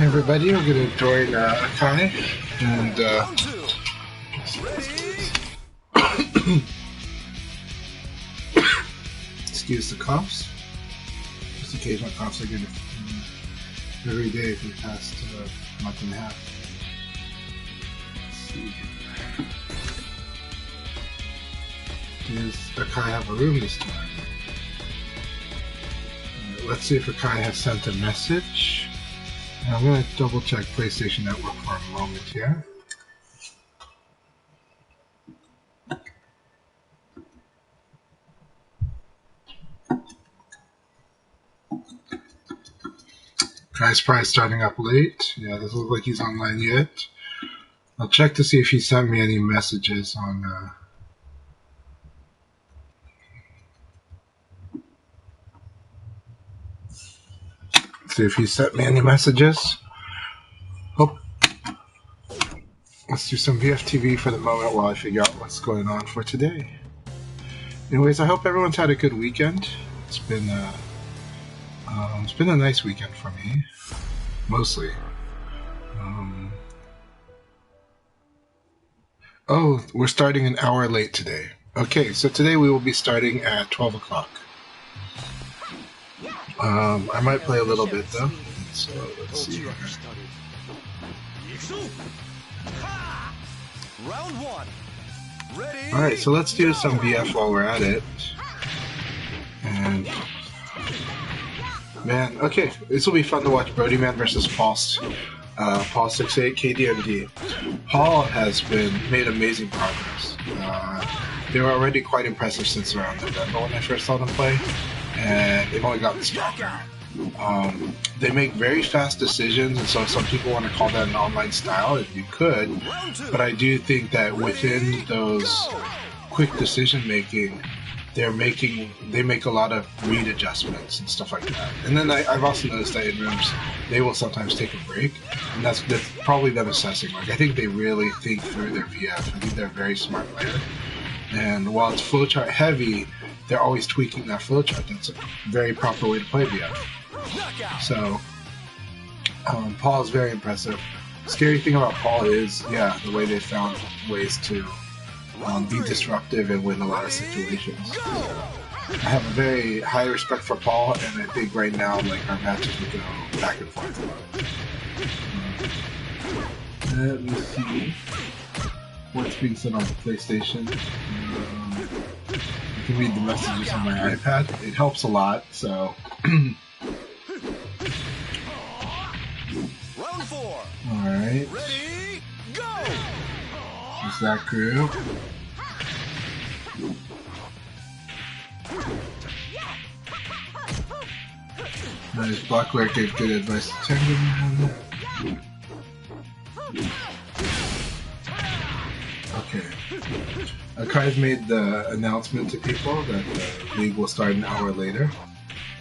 Hey everybody, we're going to join Akai and excuse the coughs. Just occasional coughs I get every day for the past month and a half. Let's see here. Does Akai have a room this time? Let's see if Akai has sent a message. And I'm going to double check PlayStation Network for a moment here. Akai's probably starting up late. Yeah, doesn't look like he's online yet. I'll check to see if he sent me any messages on see if he sent me any messages. Oh, let's do some VFTV for the moment while I figure out what's going on for today. Anyways, I hope everyone's had a good weekend. It's been a nice weekend for me, mostly. Oh, we're starting an hour late today. Okay, so today we will be starting at 12 o'clock. I might play a little bit though, so let's see here. Alright, so let's do some BF while we're at it. And man, okay, this will be fun to watch. Brody Man versus Paul 68 KDMD. Paul has made amazing progress. They were already quite impressive since around November when I first saw them play, and they've only gotten stronger. They make very fast decisions, and so some people want to call that an online style, if you could, but I do think that within those quick decision making, they make a lot of read adjustments and stuff like that. And then I've also noticed that in rooms, they will sometimes take a break, and that's probably them assessing. Like, I think they really think through their VF. I think they're a very smart player. And while it's flowchart heavy, they're always tweaking that flowchart. That's a very proper way to play VF. So, Paul is very impressive. Scary thing about Paul is, yeah, the way they found ways to be disruptive and win a lot of situations. I have a very high respect for Paul, and I think right now, like, our matches would go back and forth a lot. Let me see what's being said on the PlayStation. I can read the messages on my iPad. It helps a lot, so. Round 4. Alright. Ready, go! There's that group. Nice. Blackware gave good advice to Tengen. Okay. Akai's made the announcement to people that the league will start an hour later.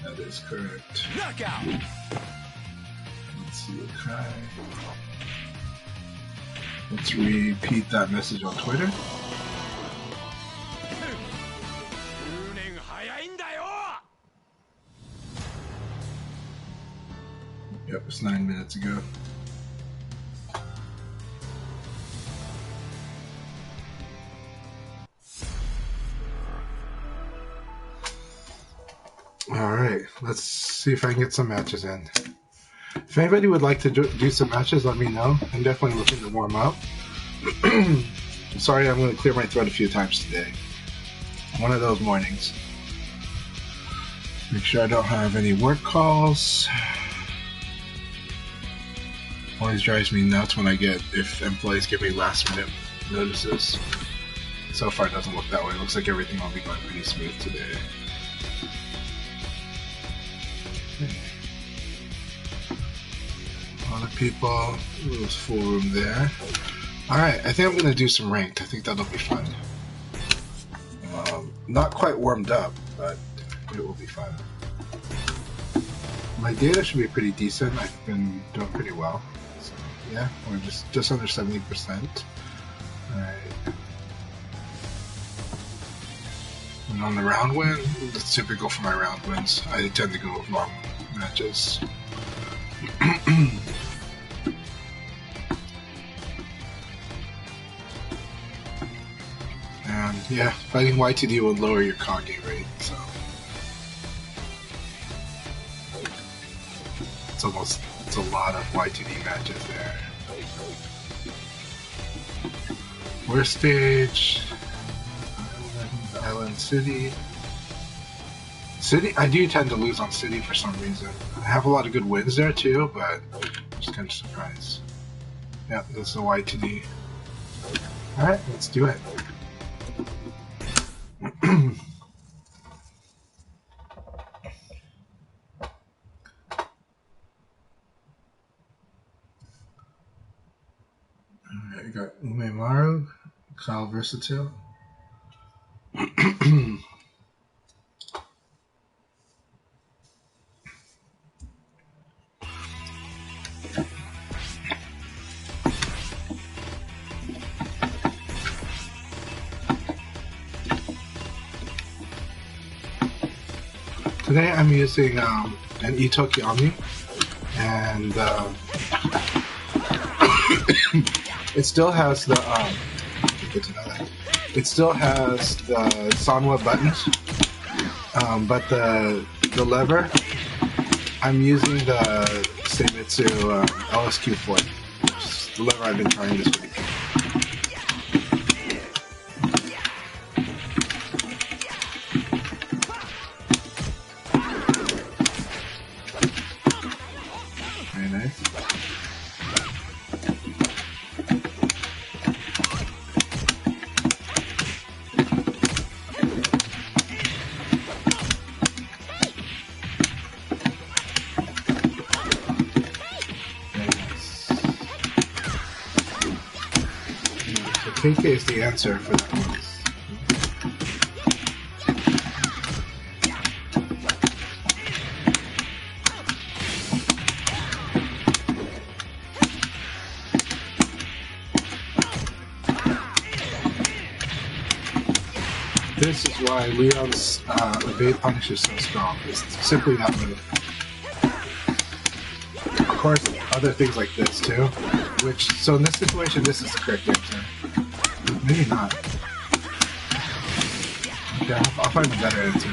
That is correct. Knockout. Let's see, Akai. Let's repeat that message on Twitter. Yep, it's 9 minutes ago. Alright, let's see if I can get some matches in. If anybody would like to do some matches, let me know. I'm definitely looking to warm up. Sorry, I'm going to clear my throat a few times today. One of those mornings. Make sure I don't have any work calls. Always drives me nuts when if employees give me last minute notices. So far it doesn't look that way. It looks like everything will be going pretty smooth today. A lot of people. There's full room there. Alright, I think I'm going to do some ranked. I think that'll be fun. Not quite warmed up, but it will be fun. My data should be pretty decent. I've been doing pretty well. So, yeah, we're just under 70%. Alright. And on the round win, that's typical for my round wins. I tend to go with long matches. Yeah, fighting Y2D will lower your Kage rate, so it's a lot of Y2D matches there. Worst stage, Island City. City, I do tend to lose on City for some reason. I have a lot of good wins there too, but I'm just kind of surprised. Yeah, this is a Y2D. Alright, let's do it. Alright, we got Umemaru, Kyle Versatile. Today I'm using an Itoki-Ami, and it still has the it still has the Sanwa buttons, but the lever, I'm using the Seimitsu LSQ4, which is the lever I've been trying this week. Very nice. KK is the answer for that one. This is why Leon's evade punish is so strong. It's simply that move. Of course, other things like this too, which, so in this situation, this is the correct answer. Maybe not. Okay, I'll find a better answer.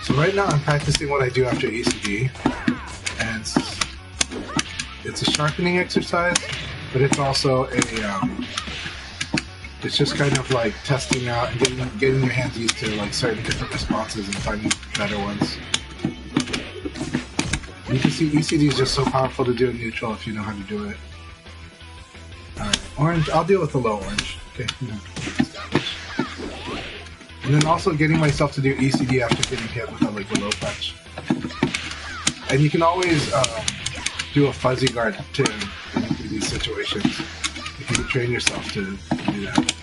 So right now I'm practicing what I do after ECD, and it's a sharpening exercise, but it's also a it's just kind of like testing out and getting your hands used to like certain different responses and finding better ones. You can see ECD is just so powerful to do in neutral if you know how to do it. Alright, orange, I'll deal with the low orange. Okay. And then also getting myself to do ECD after getting hit with like a low punch. And you can always do a fuzzy guard too in these situations if you can train yourself to do that.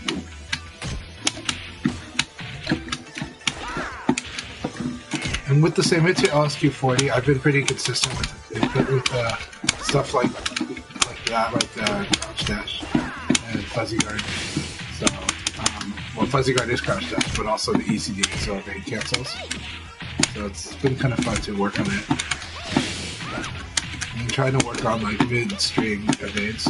And with the Seimitsu LSQ40, I've been pretty consistent with stuff like that, like crouch dash and fuzzy guard. So, well, fuzzy guard is crouch dash, but also the ECD, so evade cancels. So it's been kind of fun to work on it. I'm trying to work on like mid-string evades.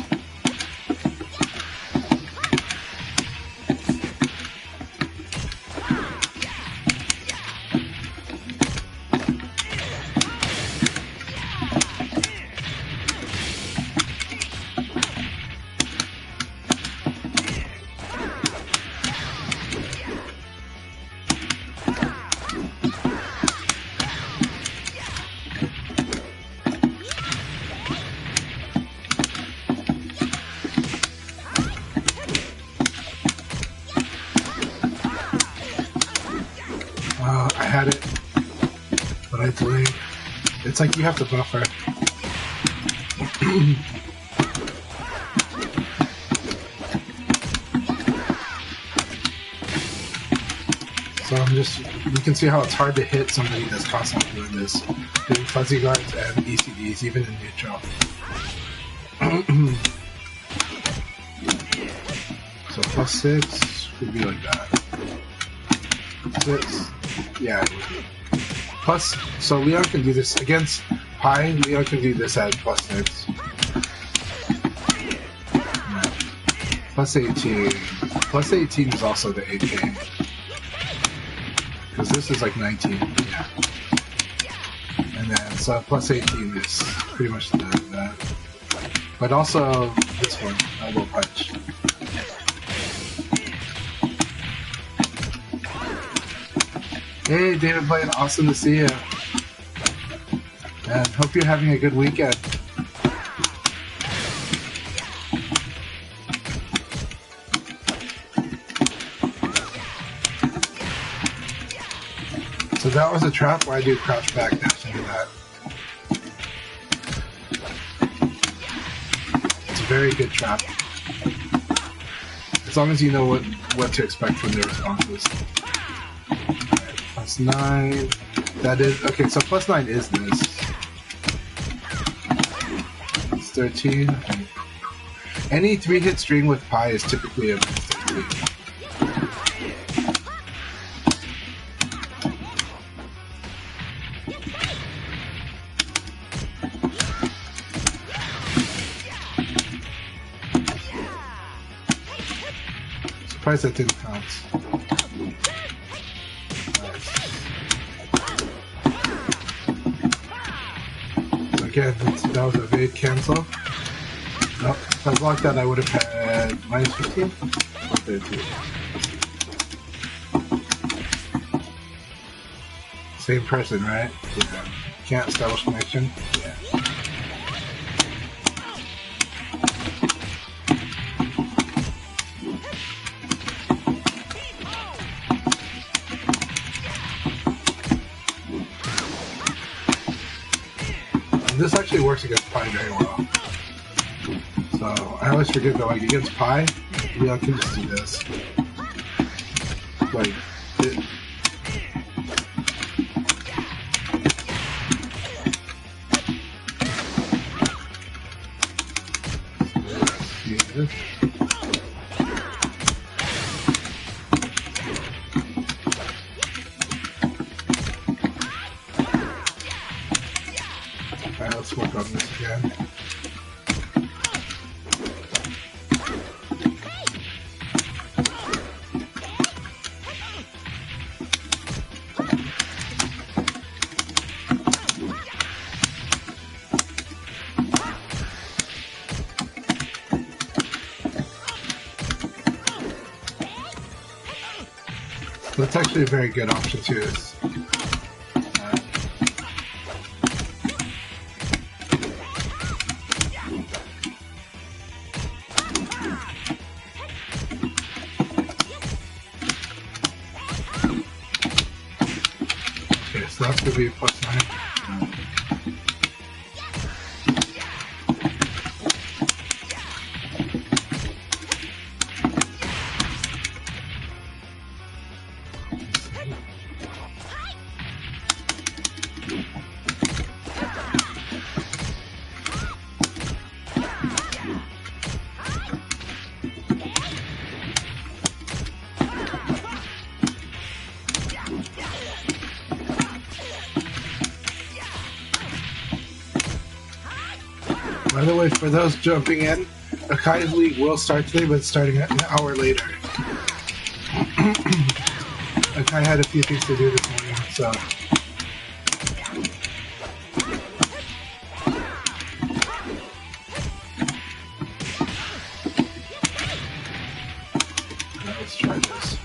I had it, but I delayed. It's like you have to buffer. So you can see how it's hard to hit somebody that's constantly doing this, doing fuzzy guards and ECDs, even in neutral. So +6 would be like that. 6, yeah. Plus, so Leon can do this against Pi. Leon can do this at +6. +18. +18 is also the 8K. Because this is like 19. Yeah. And then, so +18 is pretty much that. But also, this one, elbow punch. Hey, David Blaine, awesome to see you. And hope you're having a good weekend. So that was a trap where I do crouch back dash into that. It's a very good trap. As long as you know what to expect from the responses. +9. That is okay, so +9 is this. It's 13. Any 3-hit string with Pi is typically a -13. Surprised that didn't count. So again, that was a evade cancel. Nope. If I blocked that, I would have had -15 or 13. Same person, right? Yeah. Can't establish connection. Yeah. This actually works against Pi very well. So I always forget that, like, against Pi, Leon can just do this. Like, Alright, let's work on this again. That's actually a very good option too. Okay, so that's going to be a +9. By the way, for those jumping in, Akai's League will start today, but it's starting an hour later. Akai had a few things to do this morning, so... Let's try this.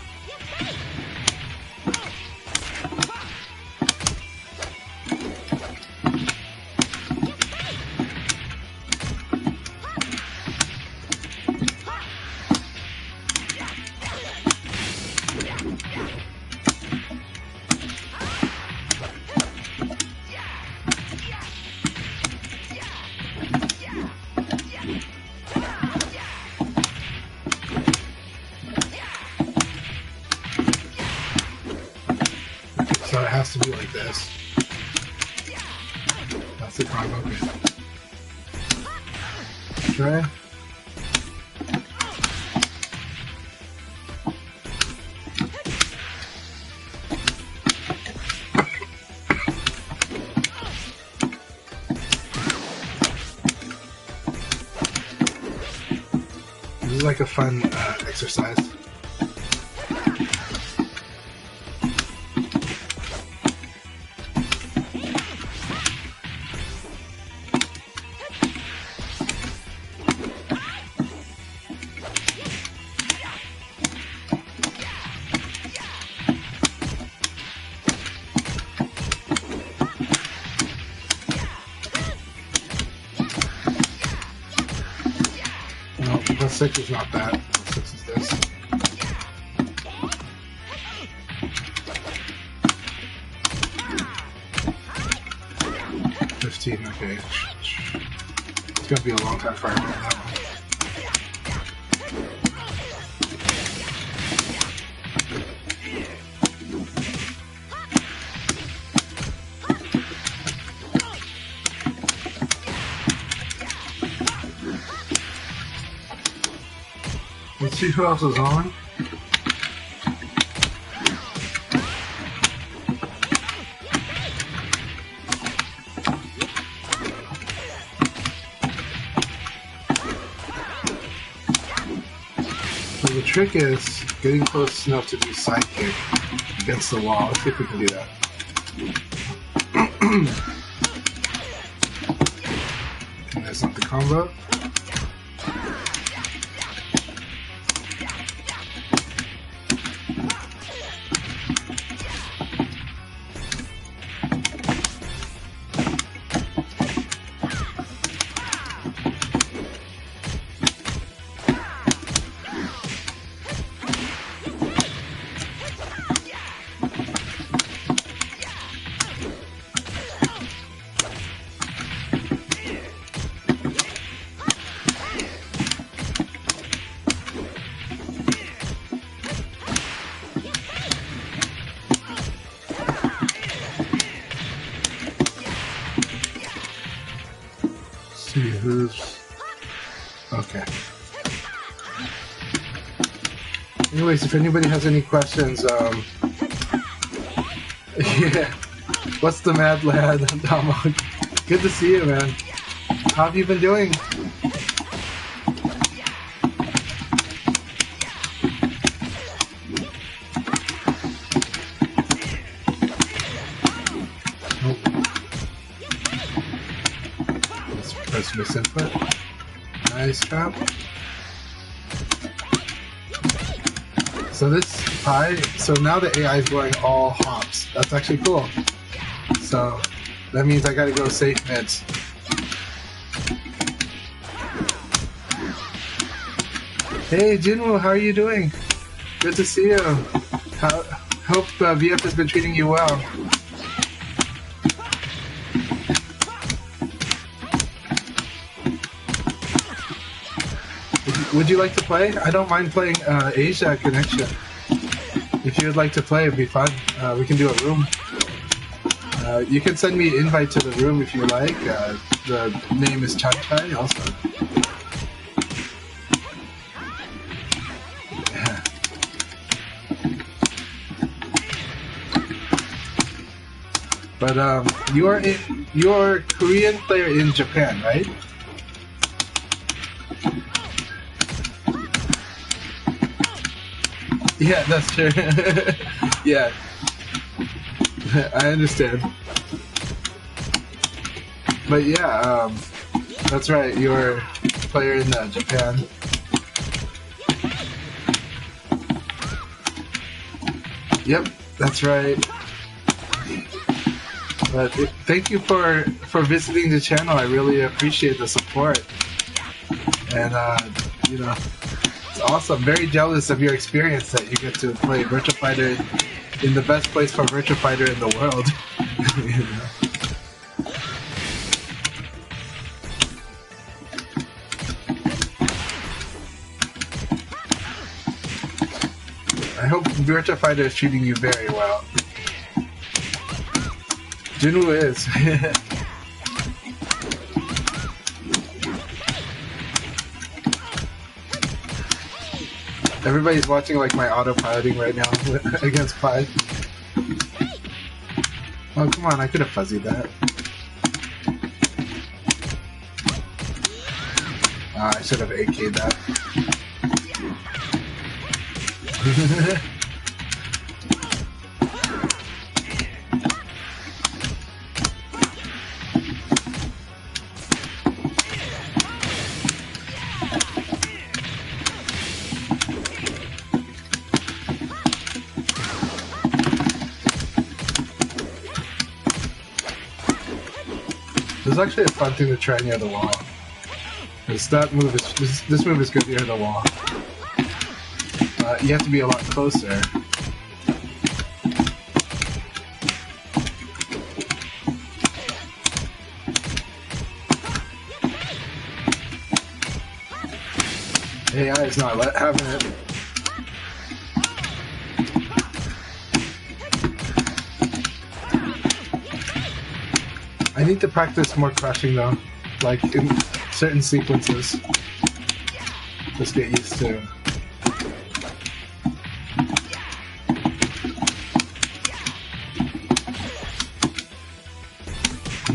to be like this. That's the combo. Okay. Try. This is like a fun exercise. No, 6 is not that. 6 is this. Okay. It's gonna be a long time for I learn that one. Let's see who else is on. So the trick is getting close enough to do sidekick against the wall. Let's see if we can do that. And that's not the combo. See who's okay. Anyways, if anybody has any questions, yeah, what's the mad lad, Damo? Good to see you, man. How have you been doing? Misinput. Nice job. So this pie, so now the AI is going all hops. That's actually cool. So that means I gotta go safe mids. Hey Jinwoo, how are you doing? Good to see you. Hope VF has been treating you well. Would you like to play? I don't mind playing Asia Connection. If you would like to play, it'd be fun. We can do a room. You can send me an invite to the room if you like. The name is Chanchai also. Yeah. But you're a Korean player in Japan, right? Yeah, that's true. Yeah, I understand. But yeah, that's right. You're a player in Japan. Yep, that's right. But thank you for visiting the channel. I really appreciate the support. And you know. It's awesome. Very jealous of your experience that you get to play Virtua Fighter in the best place for Virtua Fighter in the world. You know? I hope Virtua Fighter is treating you very well. Junwoo is. Everybody's watching like my autopiloting right now against Pi. Oh, come on, I could have fuzzied that. I should have AK'd that. This is actually a fun thing to try near the wall. Because that move is this move is good near the wall. You have to be a lot closer. AI is not having it. I need to practice more crushing though, like in certain sequences. Just get used to.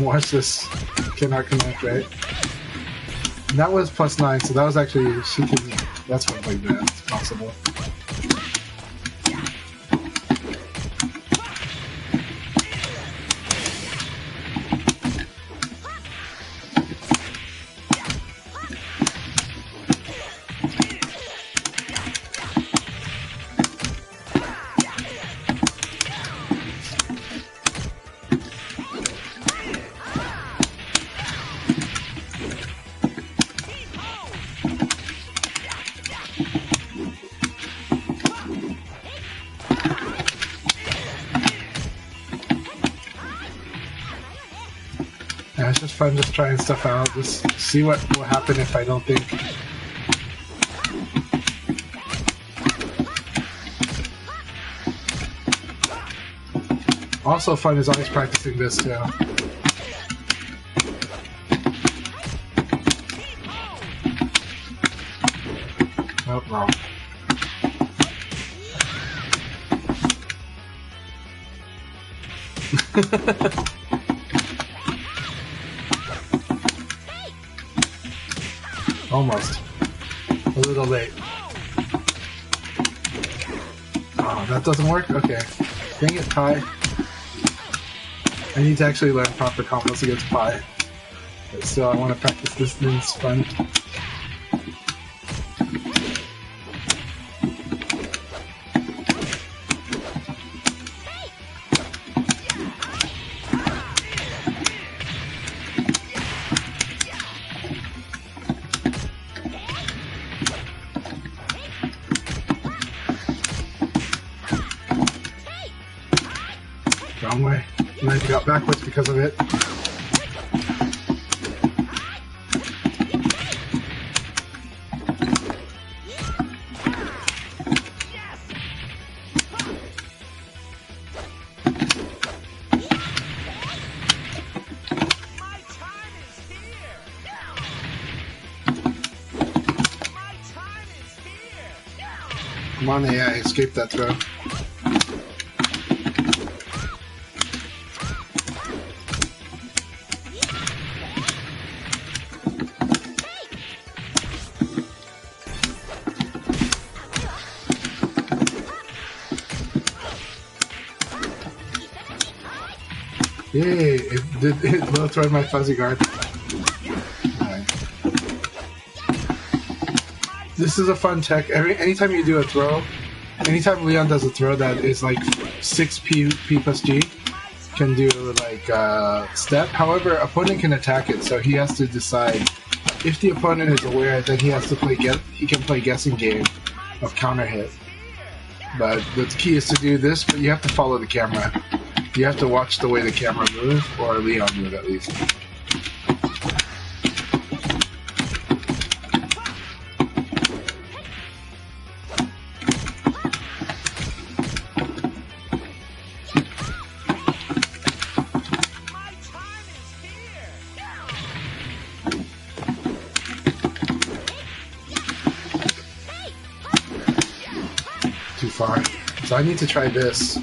Watch this. Cannot connect, right? And that was +9, so that was actually she can. That's one like that. It's possible. Yeah, it's just fun just trying stuff out, just see what will happen if I don't think. Also fun is always practicing this too. Oh, wrong. Almost. A little late. Oh, that doesn't work? Okay. Dang it, Pi. I need to actually learn proper combos against Pi. But still, I want to practice this thing. It's fun. Wrong way. And I got backwards because of it. Come on, AI, escape that throw. Yay! It low throwed my fuzzy guard. Right. This is a fun tech. Anytime you do a throw, anytime Leon does a throw that is like 6p plus G, can do like step. However, opponent can attack it, so he has to decide. If the opponent is aware, then he has to play he can play guessing game of counter hit. But the key is to do this, but you have to follow the camera. You have to watch the way the camera moves, or Leon move at least. far. So I need to try this.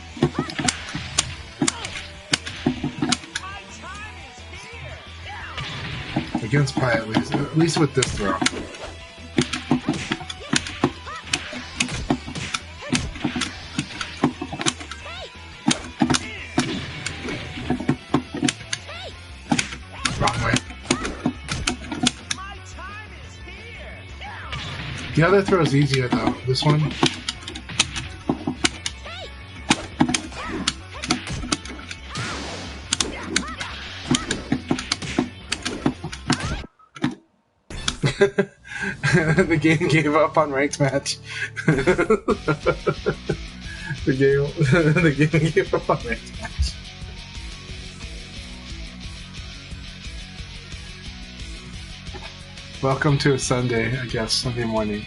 Against Pi at least with this throw. Wrong way. The other throw is easier though. This one. The game gave up on ranked match. The game gave up on ranked match. Welcome to a Sunday, I guess, Sunday morning.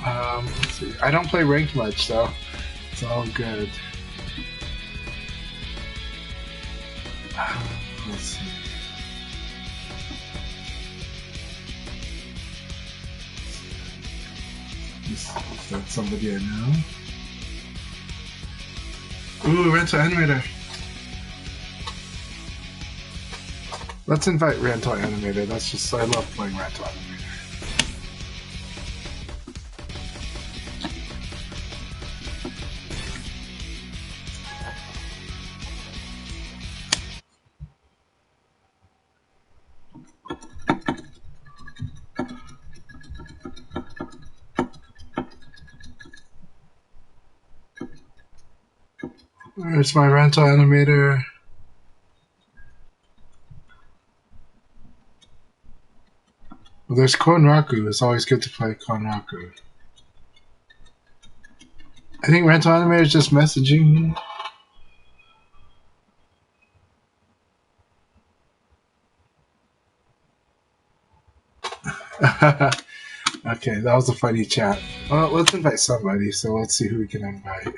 Let's see. I don't play ranked much, so it's all good. Let's see. Is that somebody I know? Ooh, Rental Animator. Let's invite Rental Animator. That's just, I love playing Rental Animator. Where's my Rental Animator? Well, there's Konraku. It's always good to play Konraku. I think Rental Animator is just messaging me. Okay, that was a funny chat. Well, let's invite somebody, so let's see who we can invite.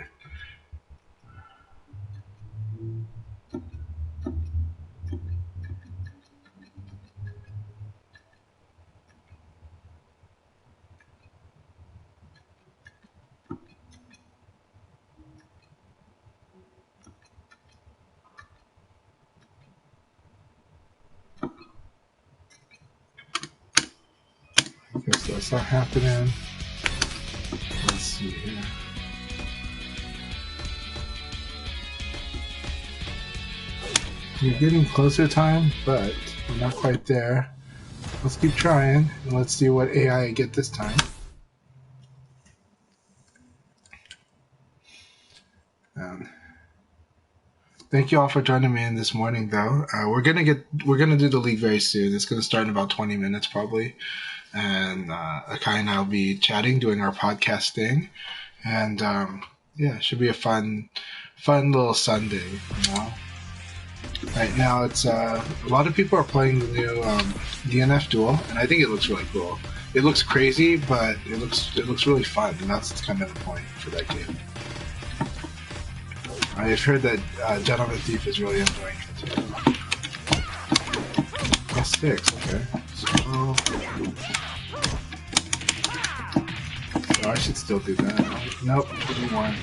I guess that's not happening. Let's see here. We're getting closer time, but we're not quite there. Let's keep trying, and let's see what AI I get this time. Thank you all for joining me in this morning, though. We're gonna do the league very soon. It's gonna start in about 20 minutes, probably. And Akai and I will be chatting, doing our podcast thing, and yeah, it should be a fun little Sunday. You know? Right now, it's a lot of people are playing the new DNF Duel, and I think it looks really cool. It looks crazy, but it looks really fun, and that's kind of the point for that game. I've heard that Gentleman Thief is really enjoying it too. Oh, sticks, okay. So I should still do that. Nope, give me one.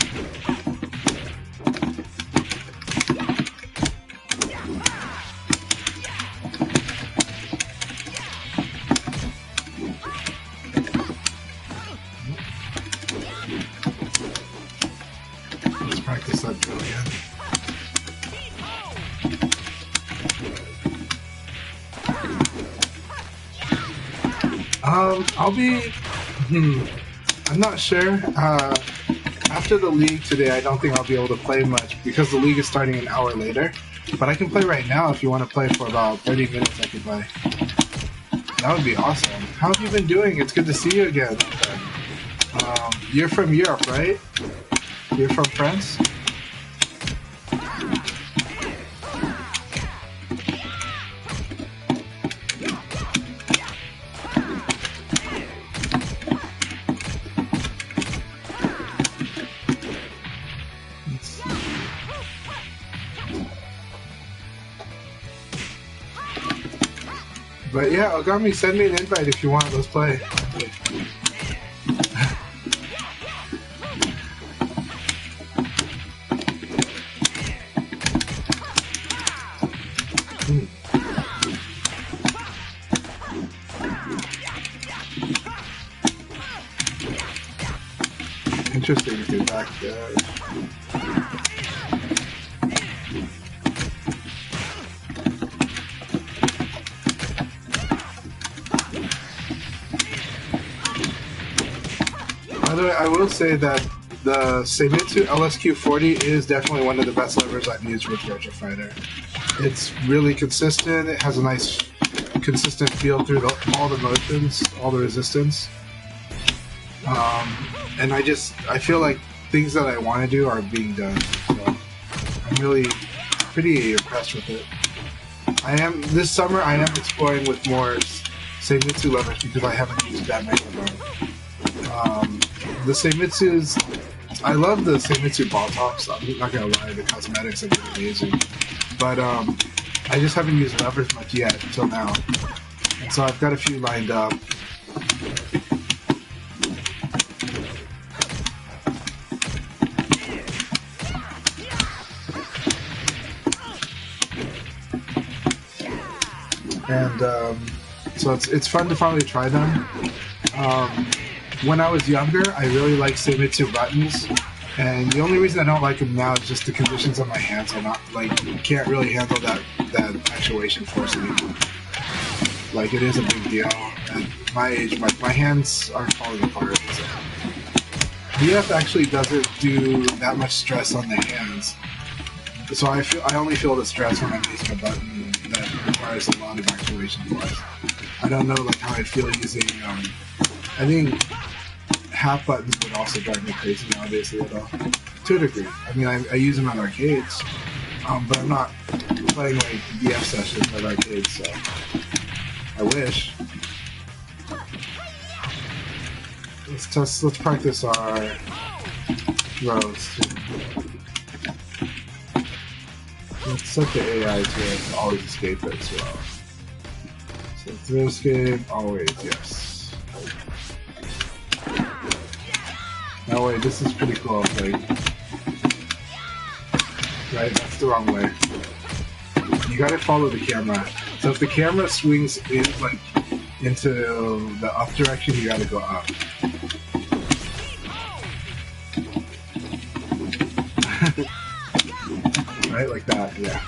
Let's practice that drill again. I'll be... I'm not sure. After the league today, I don't think I'll be able to play much because the league is starting an hour later. But I can play right now if you want to play for about 30 minutes. I can play. That would be awesome. How have you been doing? It's good to see you again. You're from Europe, right? You're from France? But yeah, Ogami, send me an invite if you want. Let's play. interesting if you're back there. By the way, I will say that the Seimitsu LSQ40 is definitely one of the best levers I've used with Virtua Fighter. It's really consistent, it has a nice consistent feel through all the motions, all the resistance. And I feel like things that I want to do are being done. So I'm really pretty impressed with it. This summer I am exploring with more Seimitsu levers because I haven't used that many of them. The Seimitsus, I love the Seimitsu ball tops. I'm not gonna lie, the cosmetics are really amazing. But I just haven't used levers much yet until now. And so I've got a few lined up. And so it's fun to finally try them. When I was younger, I really liked Seimitsu buttons, and the only reason I don't like them now is just the conditions on my hands are not, like, can't really handle that actuation force anymore. Like, it is a big deal. At my age, my hands are falling apart. So. VF actually doesn't do that much stress on the hands, so I only feel the stress when I'm using a button that requires a lot of actuation force. I don't know like how I'd feel using. I think half buttons would also drive me crazy nowadays a little, to a degree. I mean, I use them at arcades, but I'm not playing like VF sessions at arcades, so I wish. Let's practice our throws. Let's set the AI to always escape it as well. So throw escape, always, yes. No wait, this is pretty cool. Like, right, that's the wrong way. You gotta follow the camera. So if the camera swings in, like, into the up direction, you gotta go up. Right, like that, yeah.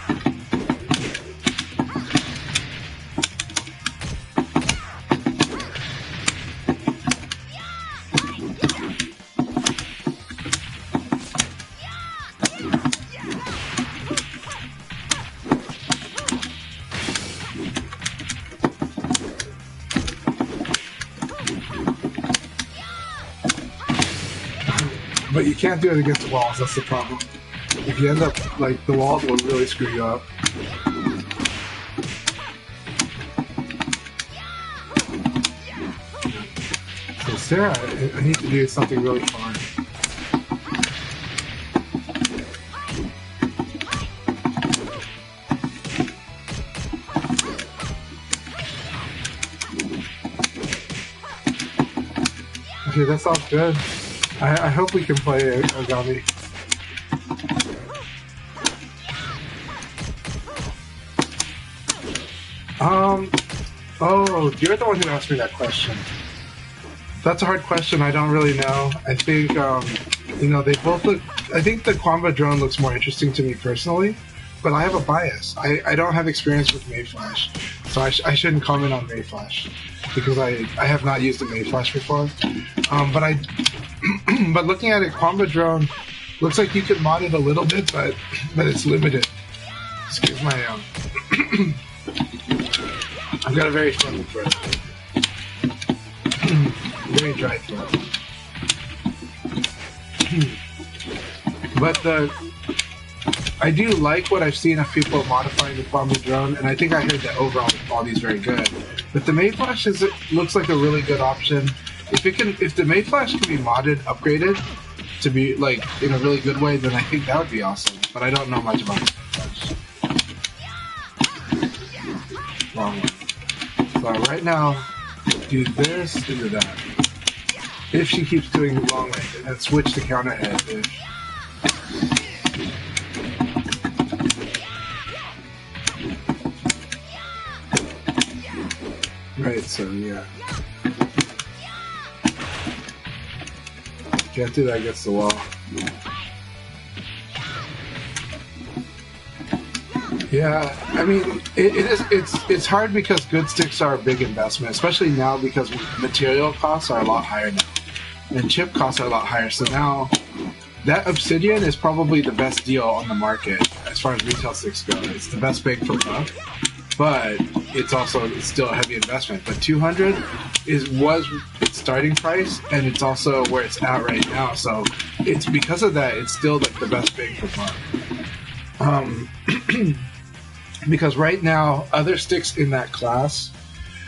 But you can't do it against the walls, that's the problem. If you end up, like, the walls will really screw you up. So Sarah, I need to do something really fun. Okay, that sounds good. I hope we can play Agami. Oh, you're the one who asked me that question. That's a hard question. I don't really know. I think, you know, they both look. I think the Quamba drone looks more interesting to me personally, but I have a bias. I don't have experience with Mayflash, so I shouldn't comment on Mayflash because I have not used a Mayflash before. But looking at it, Quamba drone looks like you can mod it a little bit, but it's limited. Excuse my I've got a very funny throat. Very dry throat. But I do like what I've seen of people modifying the Quamba drone, and I think I heard that overall the quality is very good. But the Mayflash looks like a really good option. If the Mayflash can be modded, upgraded to be like in a really good way, then I think that would be awesome. But I don't know much about Mayflash. Wrong one. So right now, do this, do that. If she keeps doing the long way, and then switch to counter hit. Right, so yeah. Can't do that against the wall. Yeah, I mean, it's hard because good sticks are a big investment, especially now because material costs are a lot higher now, and chip costs are a lot higher. So now, that Obsidian is probably the best deal on the market as far as retail sticks go. It's the best bang for buck, but it's still a heavy investment. But 200 was its starting price, and it's also where it's at right now. So it's because of that, it's still like the best bang for buck. Because right now, other sticks in that class,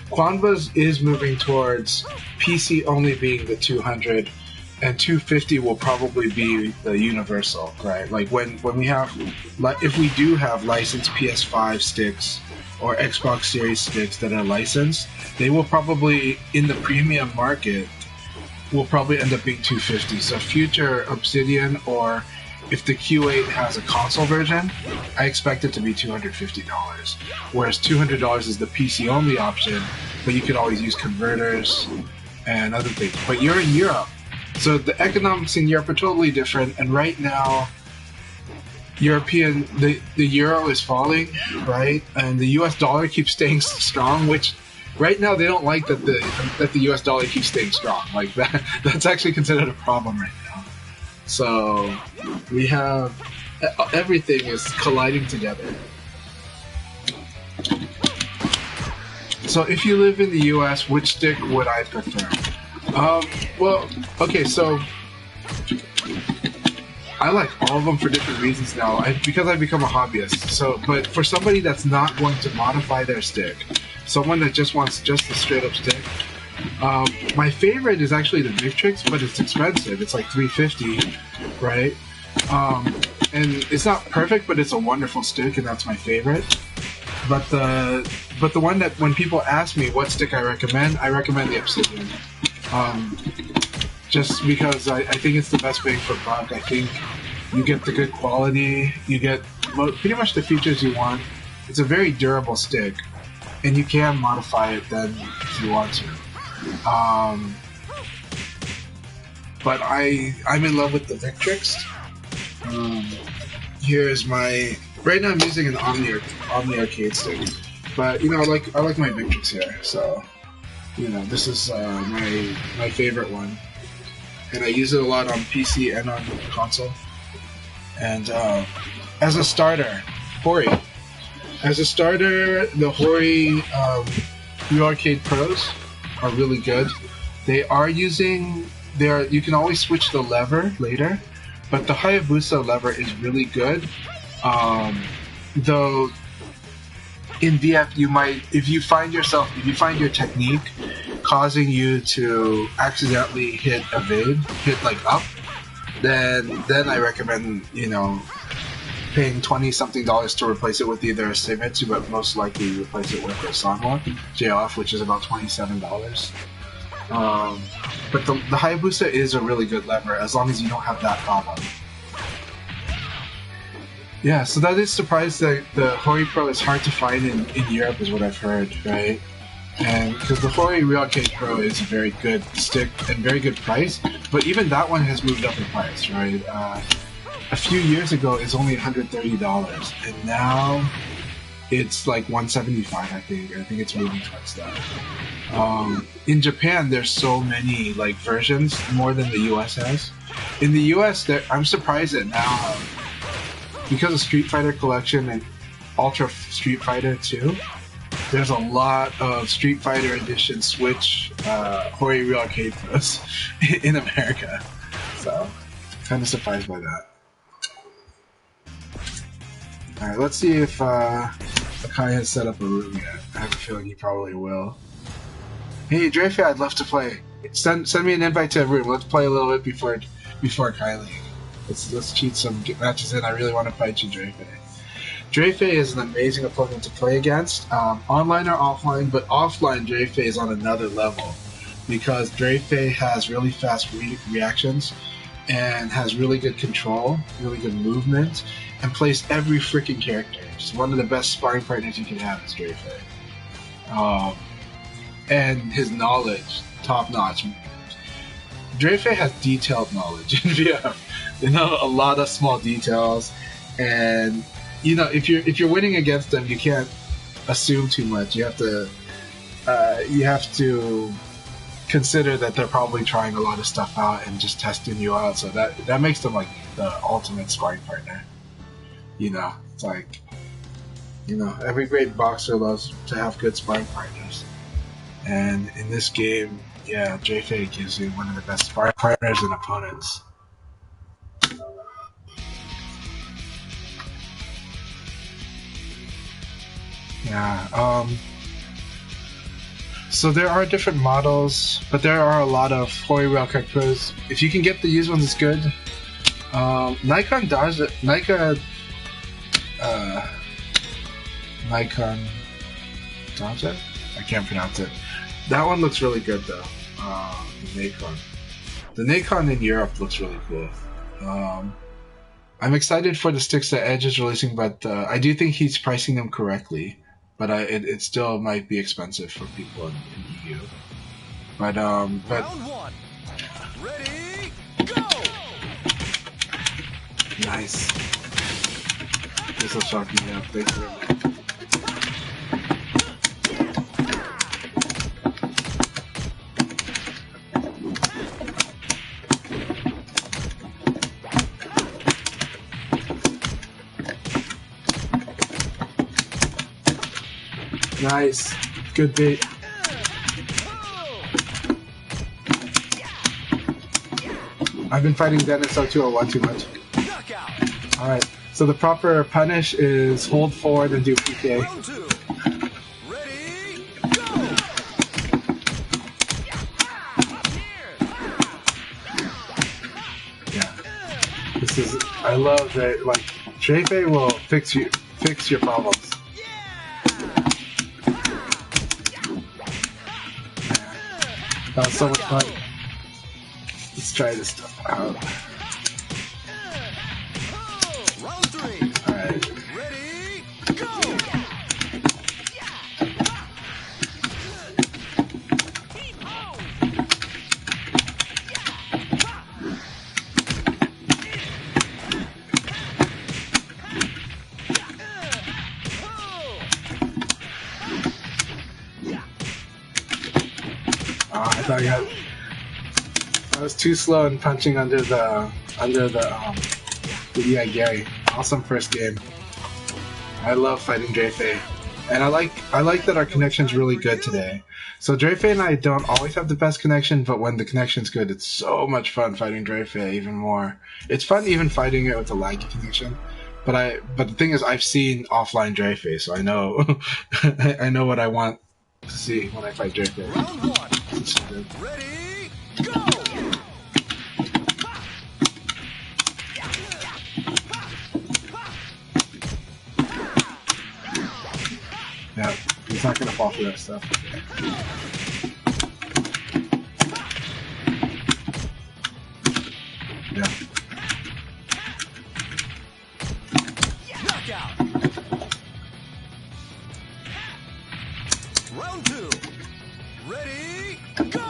Quanba's is moving towards PC only being the 200, and 250 will probably be the universal, right? Like when we have, if we do have licensed PS5 sticks or Xbox Series sticks that are licensed, they will probably, in the premium market, will probably end up being 250. So future Obsidian, or if the Q8 has a console version, I expect it to be $250. Whereas $200 is the PC only option, but you could always use converters and other things. But you're in Europe, so the economics in Europe are totally different. And right now, the euro is falling, right? And the US dollar keeps staying strong, which right now they don't like that the US dollar keeps staying strong. Like that's actually considered a problem right now. So we have everything is colliding together. So if you live in the US, which stick would I prefer? Well, okay, so I like all of them for different reasons now, because I've become a hobbyist. So, but for somebody that's not going to modify their stick, someone that just wants just a straight up stick, my favorite is actually the Victrix, but it's expensive. It's like $350, right? And it's not perfect, but it's a wonderful stick, and that's my favorite. But the one that when people ask me what stick I recommend the Obsidian. Just because I think it's the best bang for buck. I think you get the good quality, you get pretty much the features you want. It's a very durable stick, and you can modify it then if you want to. But I'm in love with the Victrix. Here's my right now I'm using an Omni Arcade stick, but you know I like my Victrix here, so you know this is my favorite one. And I use it a lot on PC and on console. And as a starter, Hori. As a starter, the Hori Real Arcade Pros are really good. They are using you can always switch the lever later, but the Hayabusa lever is really good. Though in VF you might, if you find your technique causing you to accidentally hit like up, then I recommend, you know, paying $20-something to replace it with either a Seimitsu, but most likely replace it with a Sanwa J-Off, which is about $27. But the Hayabusa is a really good lever as long as you don't have that problem. Yeah, so that is surprised that the Hori Pro is hard to find in Europe, is what I've heard, right? And because the Hori Real Arcade Pro is a very good stick and very good price, but even that one has moved up in price, right? A few years ago, it's only $130, and now it's like $175. I think it's moving towards that. In Japan, there's so many like versions, more than the US has. In the US, I'm surprised that now, because of Street Fighter Collection and Ultra Street Fighter 2. There's a lot of Street Fighter Edition Switch Hori Real Arcade Pros in America, so kind of surprised by that. Alright, let's see if Akai has set up a room yet. I have a feeling he probably will. Hey Drafe, I'd love to play. Send me an invite to a room. Let's play a little bit before Akai League. Let's cheat some matches in. I really want to fight you, Drafe. Drafe is an amazing opponent to play against, online or offline, but offline Drafe is on another level because Drafe has really fast reactions and has really good control, really good movement, and plays every freaking character. Just one of the best sparring partners you can have is Drafe. And his knowledge, top notch. Drafe has detailed knowledge in VF. They know a lot of small details, and you know if you're winning against them, you can't assume too much. You have to consider that they're probably trying a lot of stuff out and just testing you out. So that makes them like the ultimate sparring partner. You know, it's like, you know, every great boxer loves to have good sparring partners. And in this game, yeah, Drafe gives you one of the best sparring partners and opponents. Yeah, so there are different models, but there are a lot of Hori Rail characters. If you can get the used ones, it's good. Nikon Dodge? I can't pronounce it. That one looks really good though. The Nikon. The Nikon in Europe looks really cool. I'm excited for the sticks that Edge is releasing, but I do think he's pricing them correctly. But it still might be expensive for people in EU. But Round one. Ready, go! Nice. This will shock me up. Thanks very much. Nice. Good bait. I've been fighting Dennis 0201 too much. Alright, so the proper punish is hold forward and do PK. Round two. Ready, go! Yeah. This is, I love that, like, Drafe will fix your problems. That was so much fun. Let's try this stuff out. Round three. Alright. Ready, go! I thought I was too slow in punching under the yeah, Gary. Awesome first game. I love fighting Drafe, and I like that our connection's really good today. So Drafe and I don't always have the best connection, but when the connection's good, it's so much fun fighting Drafe even more. It's fun even fighting it with a laggy connection. But the thing is, I've seen offline Drafe, so I know I know what I want to see when I fight Drafe. Round one. Ready, go! Yeah, he's not gonna fall for that stuff. Yeah. Knockout. Round two. Ready, go!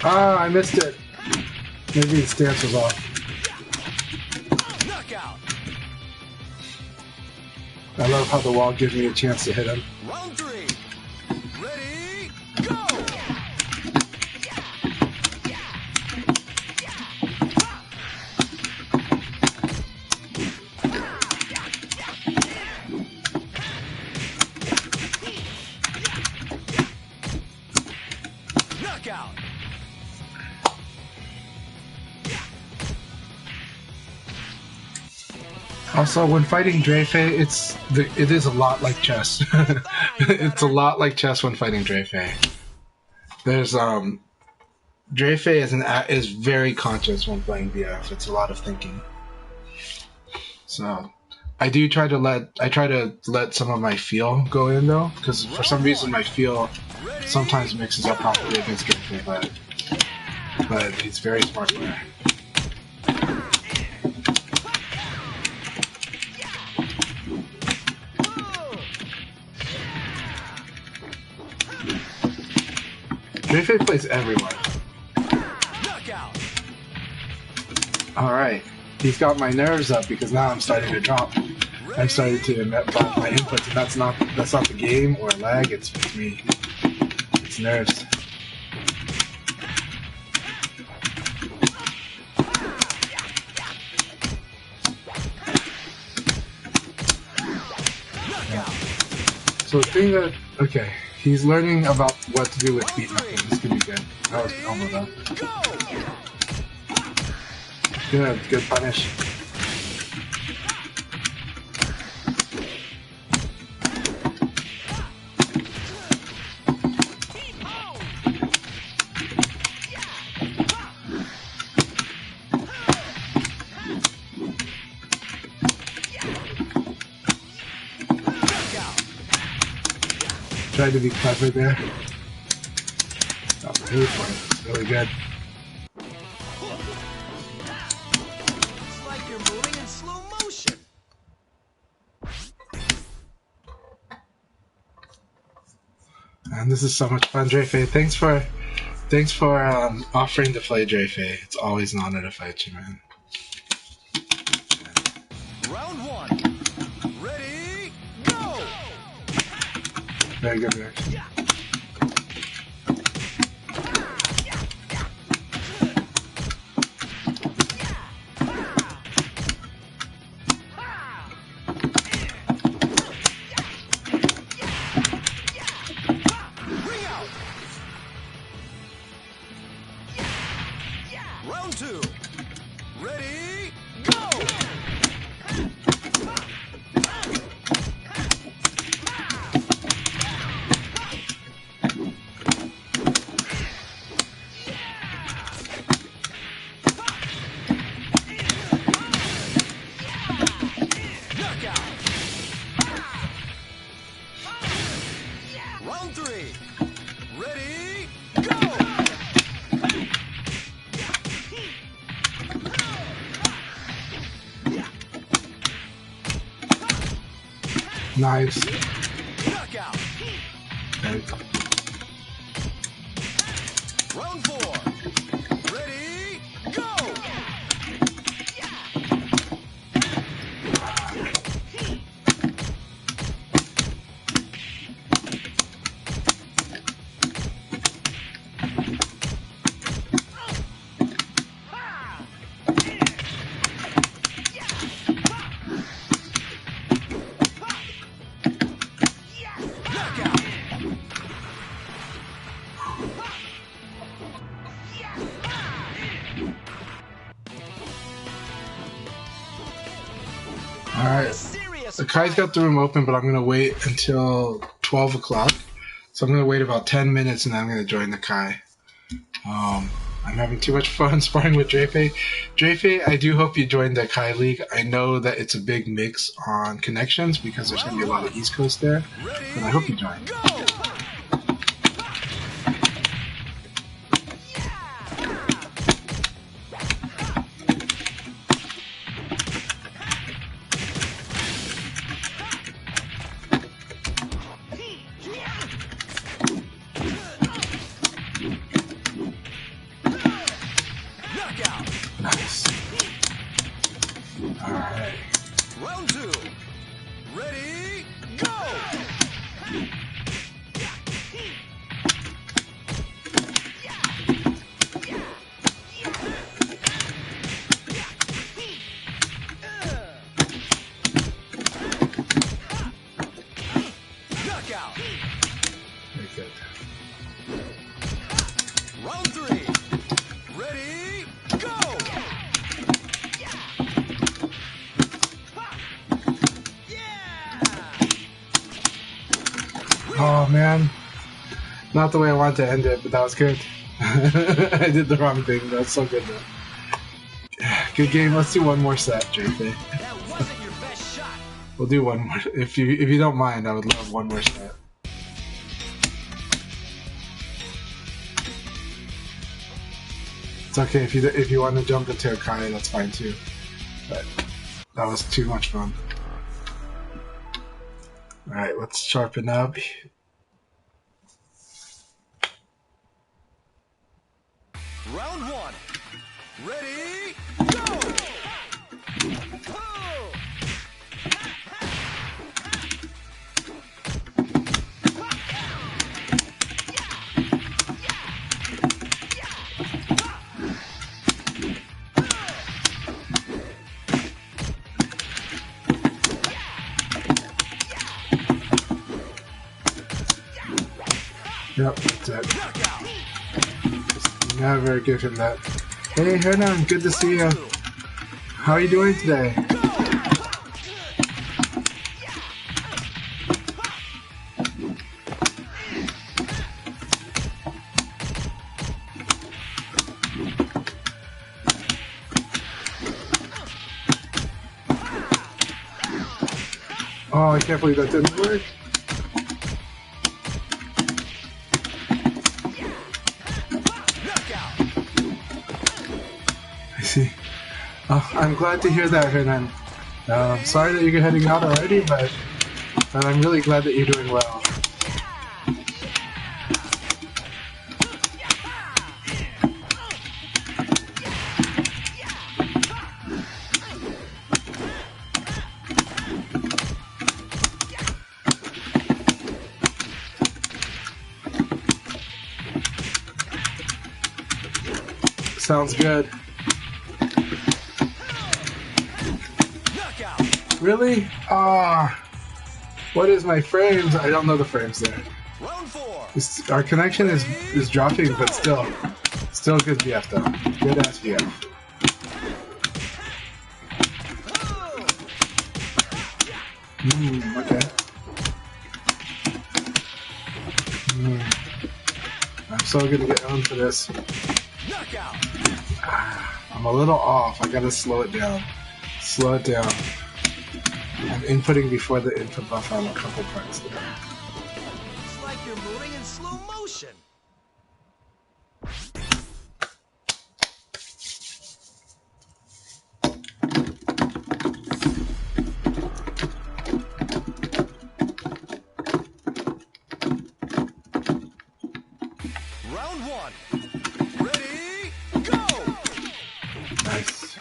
Ah, I missed it. Maybe the stance was off. Knockout. I love how the wall gives me a chance to hit him. Round three. Ready, go! Knockout. Also, when fighting Drafe, it is a lot like chess. It's a lot like chess when fighting Drafe. There's Drafe is very conscious when playing BF. It's a lot of thinking. So I try to let some of my feel go in though, because for some reason my feel sometimes mixes up properly against Draco, but he's a very smart player. Draco plays everyone. Alright, he's got my nerves up because now I'm starting to drop. I'm starting to drop my inputs, and that's not the game or lag, it's me. It's nerves. So the thing that, okay, he's learning about what to do with feet knuckling. This could be good. That was combo though. Good punish. Tried to be clever there. That was really fun. It's really good. It's like you're moving in slow motion. And this is so much fun, Drafe. Thanks for offering to play Drafe. It's always an honor to fight you, man. Round one. Ready, go! Very good reaction. Round two. Ready, go! Round three. Ready, go! Nice. Knockout. Okay. Round four. Ready, go! Alright. Akai's got the room open, but I'm going to wait until 12 o'clock. So I'm going to wait about 10 minutes and then I'm going to join Akai. I'm having too much fun sparring with Drafe. Drafe, I do hope you join the Akai League. I know that it's a big mix on connections because there's going to be a lot of East Coast there. But I hope you join. Nice. Alright. Round two. Ready, go! Knockout. Very good. Round three. Ready, go! Oh man. Not the way I wanted to end it, but that was good. I did the wrong thing. That's so good though. Good game. Let's do one more set, JP. That wasn't your best shot. We'll do one more. If you don't mind, I would love one more set. It's okay if you want to jump into Akai, that's fine too. But that was too much fun. All right, let's sharpen up. Round one. Ready, go! Yep, that's it. Just never give him that. Hey, Hernan, good to see you. How are you doing today? Oh, I can't believe that didn't work. I see. Oh, I'm glad to hear that, Hernan. Sorry that you're heading out already, but I'm really glad that you're doing well. Sounds good. Really? What is my frames? I don't know the frames there. Our connection is dropping, but still good VF though. Good ass VF. Okay. I'm so gonna get owned for this. I'm a little off. I gotta slow it down. Slow it down. I'm inputting before the input buffer on a couple parts there. It's like you're moving in slow motion. Round one. Ready, go! Nice.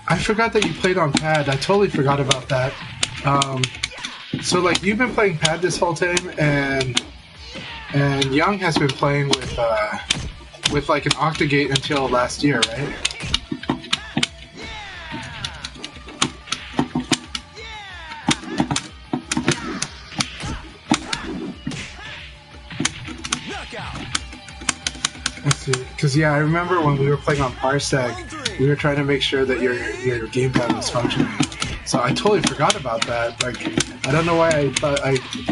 I forgot that you played on pad. I totally forgot about that. So like you've been playing pad this whole time, and Young has been playing with like an Octagate until last year, right? Because yeah, I remember when we were playing on Parsec, we were trying to make sure that your gamepad was functioning. So I totally forgot about that. Like, I don't know why I thought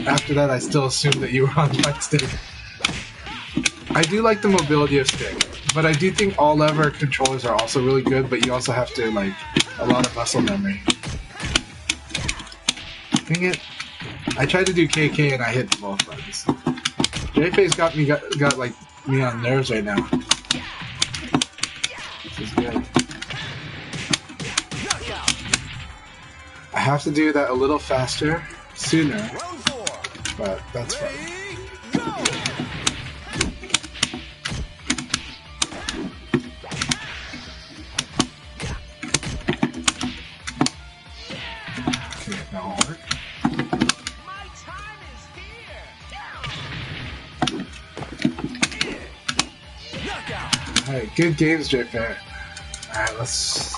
after that I still assumed that you were on Fight Stick. I do like the mobility of stick, but I do think all lever controllers are also really good. But you also have to like a lot of muscle memory. Dang it! I tried to do KK and I hit both buttons. J-Face got like me on nerves right now. This is good. I have to do that a little faster, sooner, but that's fine. Okay, that won't work. Alright, good games, J-Fair. Alright, let's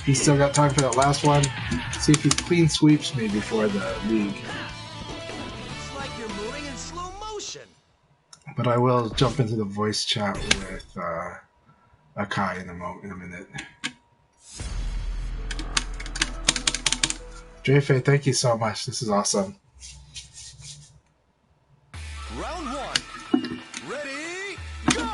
He's still got time for that last one. See if he clean sweeps me before the league. It's like you're moving in slow motion. But I will jump into the voice chat with Akai in a minute. Jfei, thank you so much. This is awesome. Round 1. Ready, go!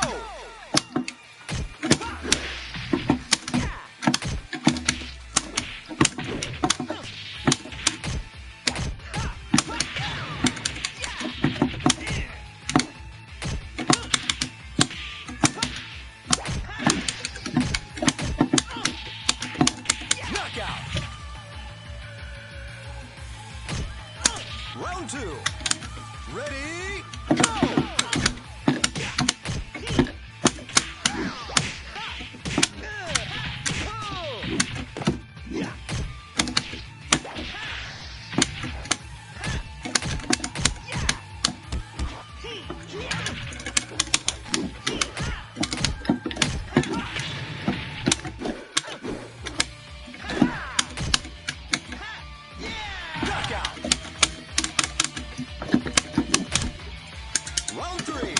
Knockout! Round 2. Ready, go! Knockout! Round 3.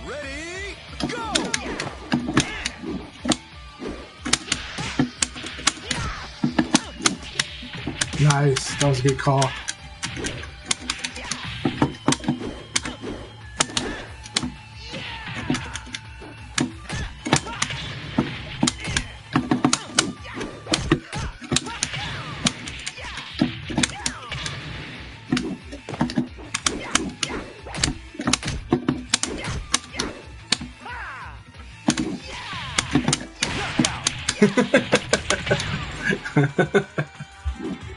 Ready, go! Nice. That was a good call.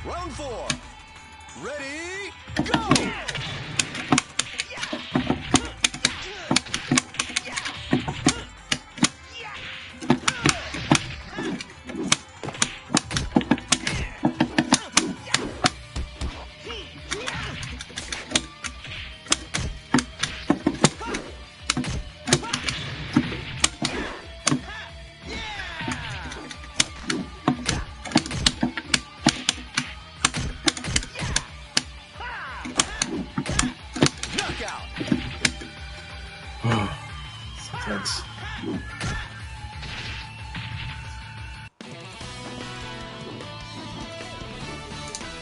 Round 4. Ready, go! Knockout! Thanks.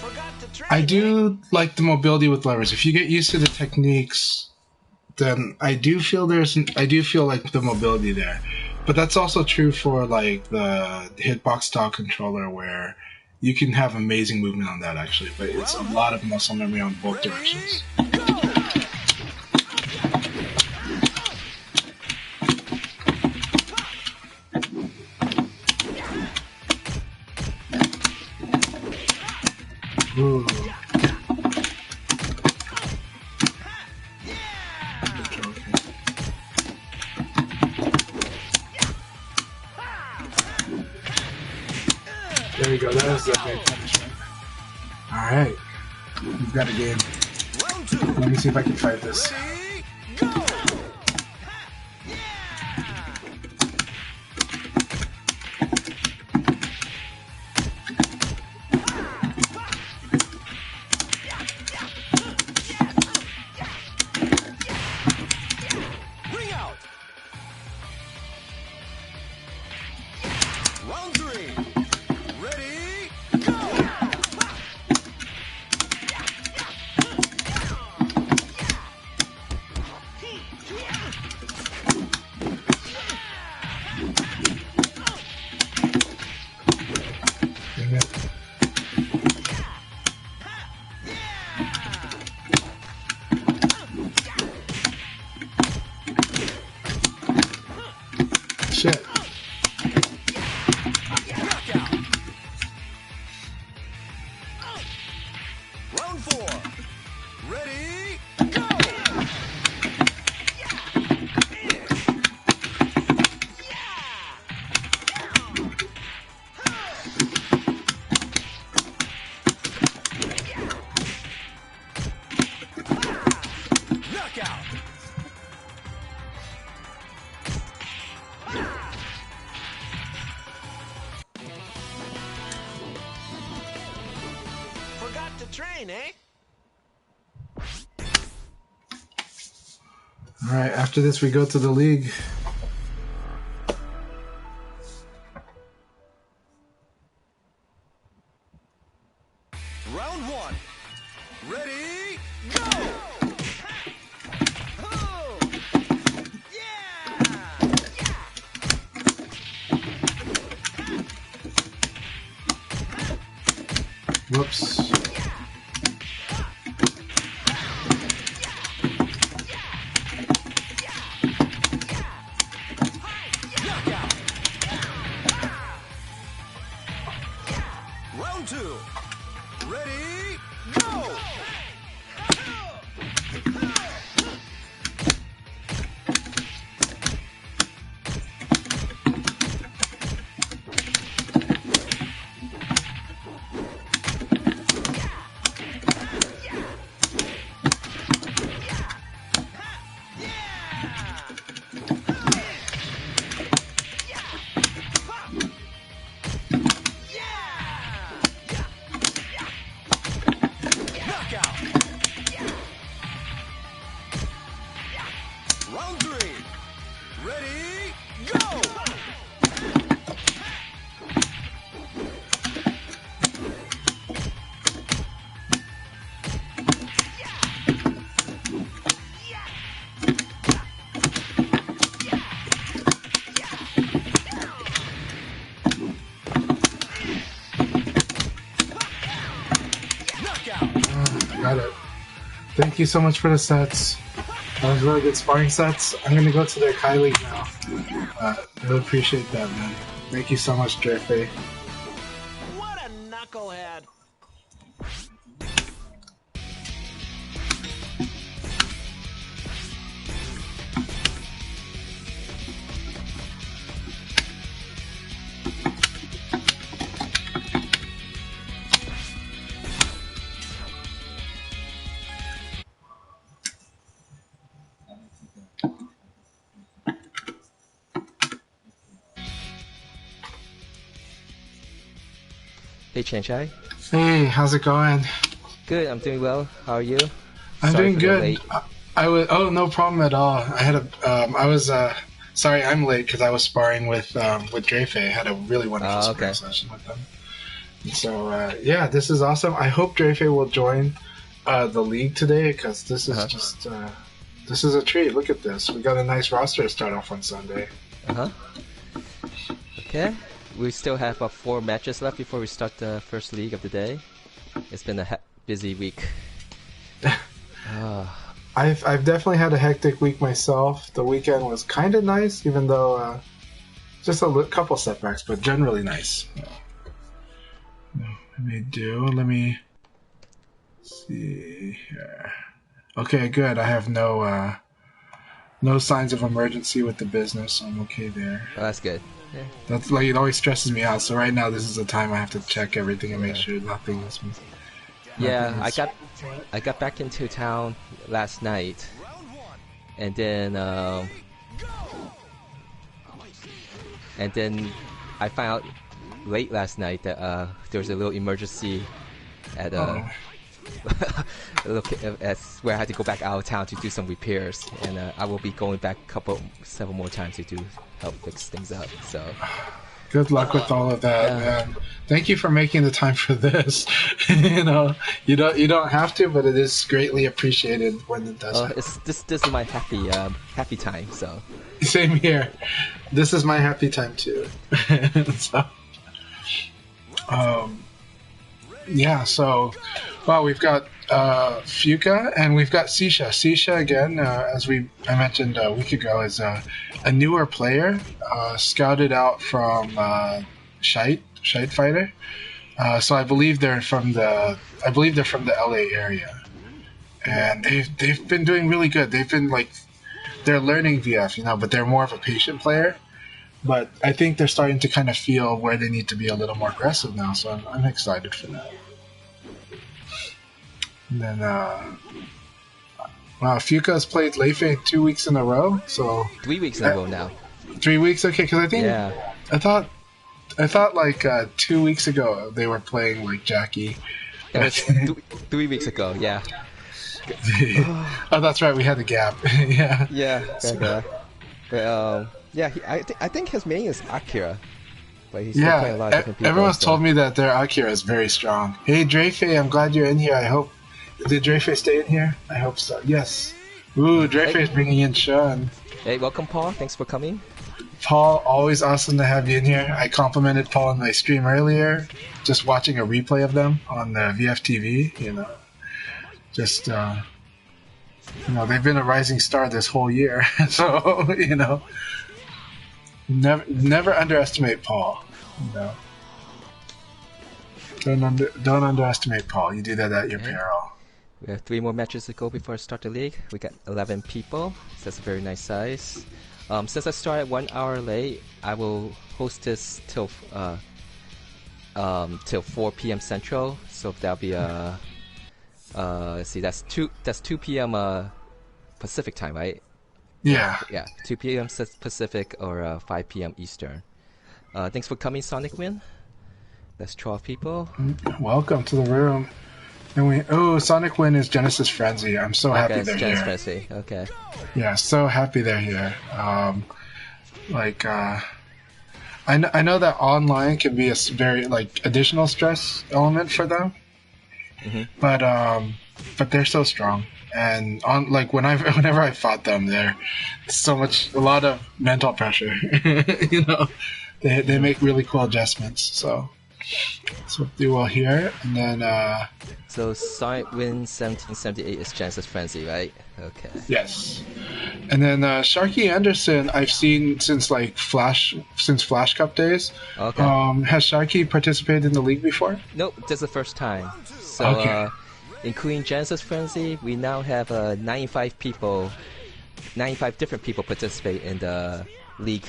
Forgot to train. I do like the mobility with levers. If you get used to the techniques, then I do feel like the mobility there. But that's also true for like the hitbox style controller, where you can have amazing movement on that actually. But it's a lot of muscle memory on both directions. Ooh. There you go. That is the great punishment. All right, we've got a game. Round 2. Let me see if I can fight this. Ready, go! Ring out! Round 3. Ready, go! Dang it. Shit. Knockout! chain, eh? Alright, after this we go to the league. Round one. Ready, go! Oh! Yeah! Whoops. Round two. Ready, go! Round three. Ready, go! Got it. Thank you so much for the sets. That was really good sparring sets. I'm gonna go to the Akai League now. Really appreciate that, man. Thank you so much, Jerfy. What a knucklehead! Hey Chanchai. Hey, how's it going? Good, I'm doing well. How are you? I'm Sorry doing for the good. late. I was. Oh, no problem at all. I had a. I was. Sorry, I'm late because I was sparring with Drefe. I had a really wonderful sparring session with them. And so yeah, this is awesome. I hope Drefe will join the league today because this is just. This is a treat. Look at this. We got a nice roster to start off on Sunday. Okay. We still have about 4 matches left before we start the first league of the day. It's been a busy week. I've definitely had a hectic week myself. The weekend was kind of nice, even though just a couple setbacks, but generally nice. Let me see here. Okay, good. I have no signs of emergency with the business, so I'm okay there. Oh, that's good. Yeah. That's like, it always stresses me out. So right now, this is the time I have to check everything and make sure nothing is. Yeah, I got back into town last night, and then I found out late last night that there was a little emergency at where I had to go back out of town to do some repairs, and I will be going back several more times to help fix things up. So good luck with all of that, man. Thank you for making the time for this. You don't have to, but it is greatly appreciated when it does. This is my happy time. So same here. This is my happy time too. So, yeah. So, well, we've got Fuka and we've got Sisha. Sisha again, as I mentioned a week ago, is a newer player, scouted out from Shite Fighter. So I believe they're from the LA area, and they've been doing really good. They've been they're learning VF, but they're more of a patient player. But I think they're starting to kind of feel where they need to be a little more aggressive now. So I'm excited for that. And then, Fuka has played Leifei 2 weeks in a row, so 3 weeks in a row now. 3 weeks, okay? Because I think I thought 2 weeks ago they were playing Jackie. That was 3 weeks ago. Yeah. Oh, that's right. We had the gap. Yeah. Yeah. But yeah. I think his main is Akira, but he's still playing a lot of different people. Everyone's told me that their Akira is very strong. Hey, Drefe, I'm glad you're in here. I hope. Did Drefe stay in here? I hope so. Yes. Ooh, Drefe is bringing in Sean. Hey, welcome, Paul. Thanks for coming. Paul, always awesome to have you in here. I complimented Paul in my stream earlier, just watching a replay of them on the VFTV. Just they've been a rising star this whole year. So never underestimate Paul. Don't underestimate Paul. You do that at your peril. We have 3 more matches to go before I start the league. We got 11 people, so that's a very nice size. Since I started 1 hour late, I will host this till 4 p.m. Central. So that'll be let's see, that's 2 p.m. Pacific time, right? Yeah. Yeah, 2 p.m. Pacific or 5 p.m. Eastern. Thanks for coming, Sonic Win. That's 12 people. Welcome to the room. And Sonic Win is Genesis Frenzy. I'm so happy they're Genesis here. Frenzy. Okay. Yeah, so happy they're here. I know that online can be a very additional stress element for them, but they're so strong. And whenever I fought them, there's a lot of mental pressure. They make really cool adjustments. So do well here, and then. So Sonic Win 1778 is Genesis Frenzy, right? Okay. Yes, and then Sharky Anderson I've seen since Flash Cup days. Okay. Has Sharky participated in the league before? Nope, this is the first time. So including Genesis Frenzy, we now have 95 different people participate in the league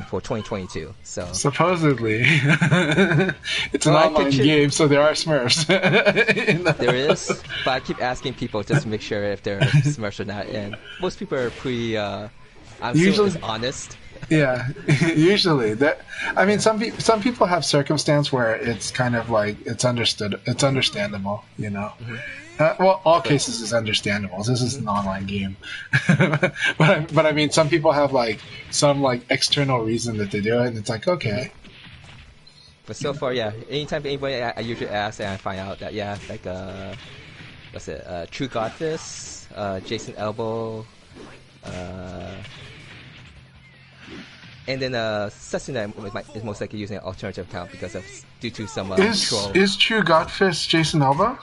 for 2022. So supposedly, it's an online game, so there are Smurfs. There is, but I keep asking people just to make sure if they're Smurfs or not, and most people are pretty. I'm usually honest. Yeah, usually that. I mean, some people have circumstance where it's kind of it's understandable, Well, all cases is understandable. This is an online game, but I mean, some people have some external reason that they do it, and it's okay. But so far, yeah. Anytime anybody, I usually ask, and I find out that what's it? True Godfist, Jason Elbow, and then Sesuna is most likely using an alternative account due to some troll. Is True Godfist Jason Elbow?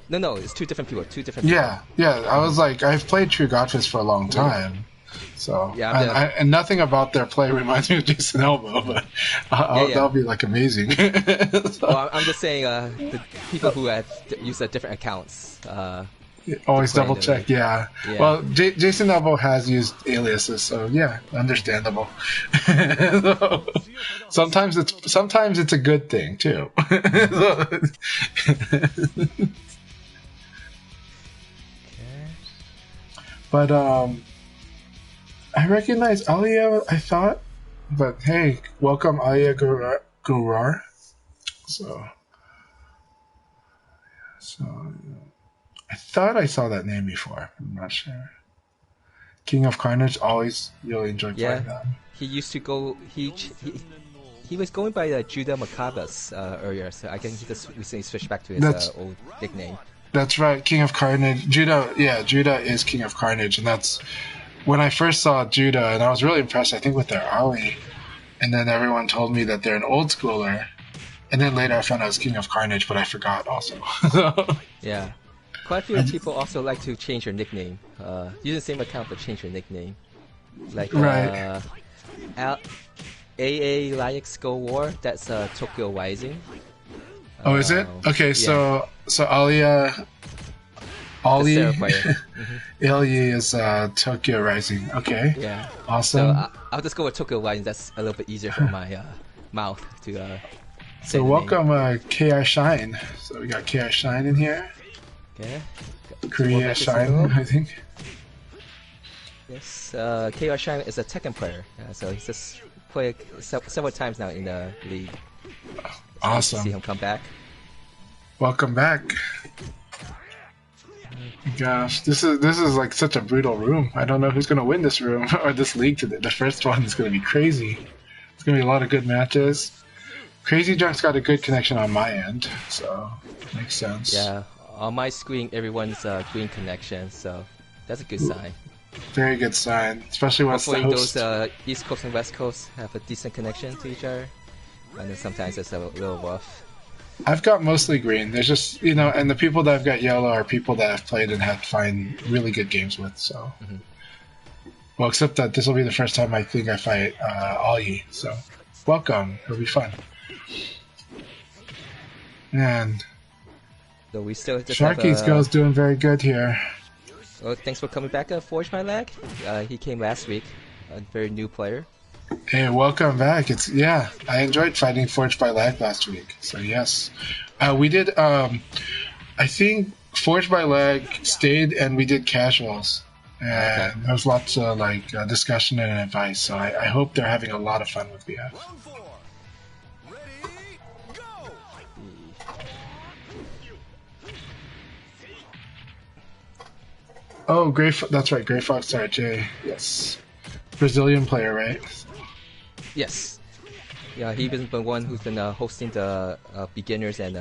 No, it's 2 different people. Yeah. I was I've played True Godfist for a long time, so and nothing about their play reminds me of Jason Elbow, but that'll be amazing. Well, I'm just saying the people who have used different accounts. Always double check, yeah. Well, Jason Elbow has used aliases, so yeah, understandable. Sometimes it's a good thing too. But I recognize Alia, I thought. But hey, welcome Alia Gurar. So I thought I saw that name before. I'm not sure. King of Carnage, always really enjoyed playing that. He used to go. He was going by Judah Macabus earlier, so I think he just recently switched back to his old nickname. That's right, King of Carnage. Judah is King of Carnage, and that's when I first saw Judah, and I was really impressed, I think, with their Ali. And then everyone told me that they're an old schooler, and then later I found out it was King of Carnage, but I forgot also. Yeah. Quite a few people also like to change their nickname. Use the same account but change your nickname. Right. AA Lyx Go War, that's Tokyo Rising. Oh, is it? Okay, so Alia is Tokyo Rising. Okay. Yeah. Awesome. So I'll just go with Tokyo Rising. That's a little bit easier for my mouth to. So welcome, KI Shine. So we got KI Shine in here. Okay. Korea Shine, I think. Yes. KI Shine is a Tekken player, so he's just played several times now in the league. Awesome. See him come back. Welcome back. Gosh, this is like such a brutal room. I don't know who's gonna win this room or this league today. The first one is gonna be crazy. It's gonna be a lot of good matches. Crazy Junk's got a good connection on my end, so makes sense. Yeah, on my screen everyone's green connection, so that's a good sign. Very good sign, especially once the Hopefully host. those East Coast and West Coast have a decent connection to each other, and then sometimes it's a little rough. I've got mostly green. There's just and the people that I've got yellow are people that I've played and had find really good games with. So, well, except that this will be the first time I think I fight Ollie. So, welcome. It'll be fun. And So we still just Sharky's have, girl's doing very good here. well, thanks for coming back, Forge My Lag. He came last week, a very new player. Hey, welcome back. I enjoyed fighting Forged by Lag last week. So yes, we did. I think Forged by Lag stayed, and we did casuals, and there was lots of discussion and advice. So I hope they're having a lot of fun with BF. Round 4. Ready, go! Oh, that's right, Grey Fox RJ. Yes, Brazilian player, right? Yes. Yeah, he's been the one who's been hosting the beginners and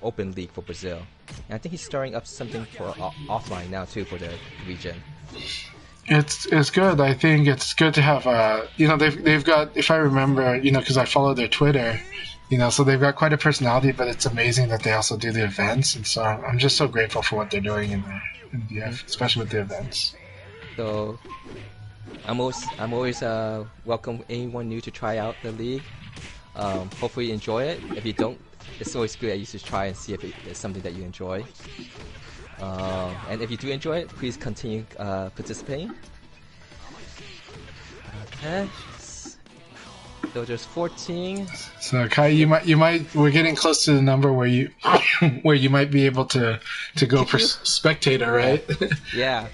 open league for Brazil. And I think he's starting up something for offline now too for the region. It's good. I think it's good to have they've got, if I remember, because I follow their Twitter, so they've got quite a personality. But it's amazing that they also do the events, and so I'm just so grateful for what they're doing in BF, especially with the events. So I'm always welcome anyone new to try out the league. Hopefully you enjoy it. If you don't, it's always good that you should try and see if it's something that you enjoy. And if you do enjoy it, please continue participating. Okay. So there's 14. So Kai, we're getting close to the number where you where you might be able to go for spectator, right? Yeah.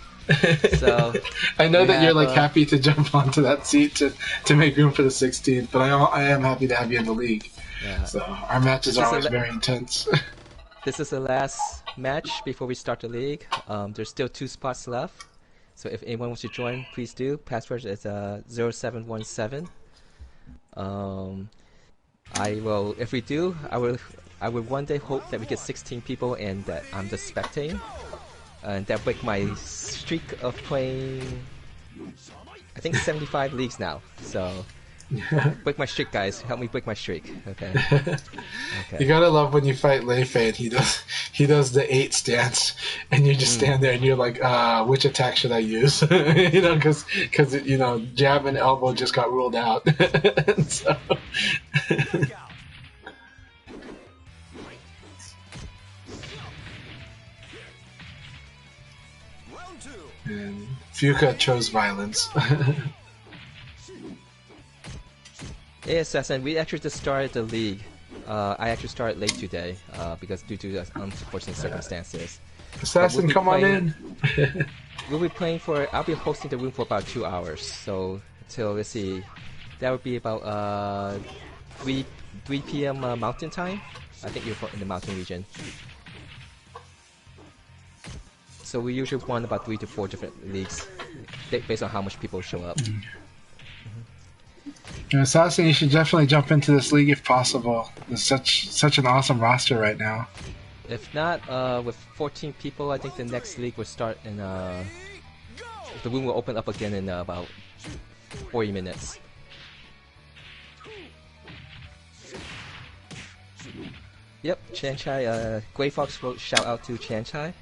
So I know that you're happy to jump onto that seat to make room for the 16th, but I am happy to have you in the league. Yeah. So our matches are always very intense. This is the last match before we start the league. There's still 2 spots left. So if anyone wants to join, please do. Password is 0717. I will. If we do, I will one day hope that we get 16 people and that I'm just spectating. And that break my streak of playing, I think 75 leagues now. So break my streak, guys. Help me break my streak. Okay. You gotta love when you fight Lei Fei and he does the 8 stance, and you just stand there and you're like, which attack should I use? Because jab and elbow just got ruled out. So. And Fuka chose violence. Hey Assassin, we actually just started the league. I actually started late today because due to unfortunate circumstances. Assassin, come on in. We'll be playing I'll be hosting the room for about 2 hours. So till let's see, that would be about 3 p.m. Mountain time. I think you're in the mountain region. So we usually run about 3 to 4 different leagues based on how much people show up. Assassin, you should definitely jump into this league if possible. There's such an awesome roster right now. If not, with 14 people, I think the next league will start in. The room will open up again in about 40 minutes. Yep, Chanchai. Grey Fox wrote shout out to Chanchai.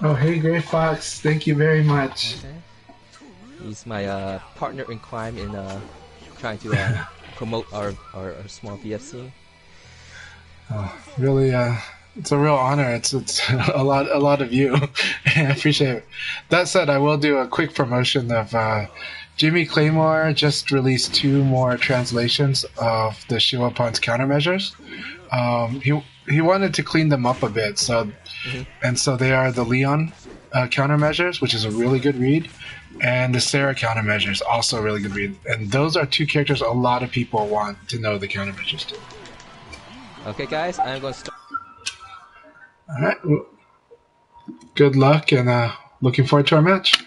Oh, hey, Grey Fox. Thank you very much. Okay. He's my partner in crime in trying to promote our small VF scene. Really, it's a real honor. It's a lot of you. I appreciate it. That said, I will do a quick promotion of Jimmy Claymore just released 2 more translations of the Shiwapon's countermeasures. He wanted to clean them up a bit, so they are the Leon countermeasures, which is a really good read, and the Sarah countermeasures, also a really good read. And those are 2 characters a lot of people want to know the countermeasures to. Okay, guys, I'm going to start. All right. Well, good luck, and looking forward to our match.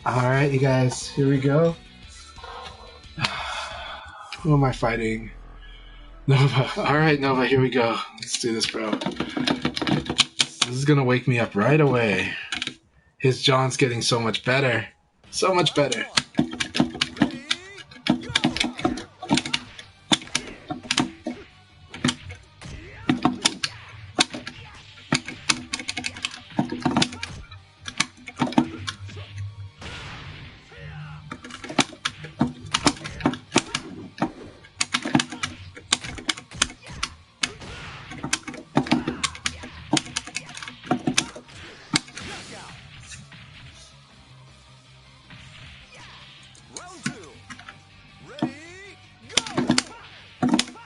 All right, you guys. Here we go. Who am I fighting? Nova. All right, Nova. Here we go. Let's do this, bro. This is gonna wake me up right away. His John's getting so much better. So much better. Round two. Ready, go!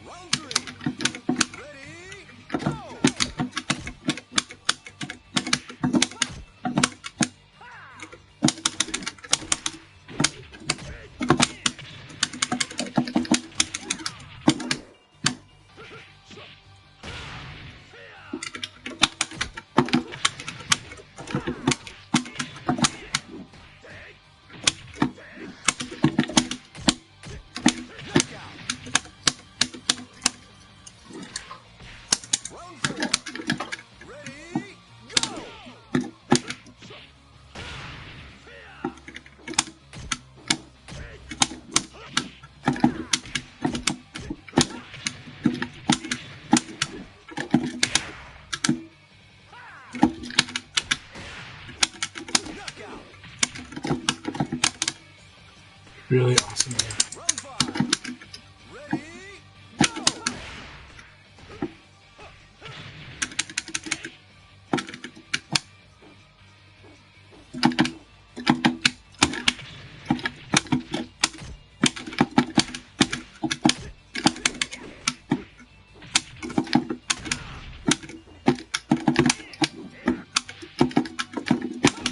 Round three. Ready, go! Round four. Ready, go! Knockout. Really awesome. Round five. Ready, go!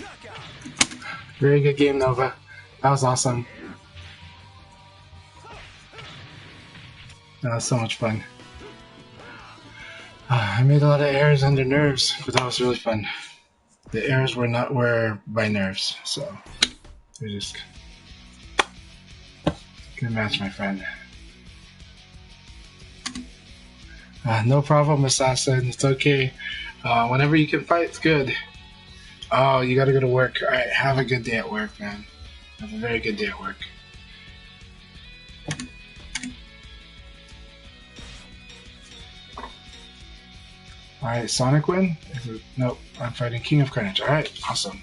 Knockout. Very good game, Nova. That was awesome. That was so much fun. I made a lot of errors under nerves, but that was really fun. The errors were by nerves, so they're just good match, my friend. No problem, Assassin. It's okay. Whenever you can fight, it's good. Oh, you gotta go to work. All right, have a good day at work, man. Have a very good day at work. Alright, Sonic win? Nope, I'm fighting King of Carnage. Alright, awesome.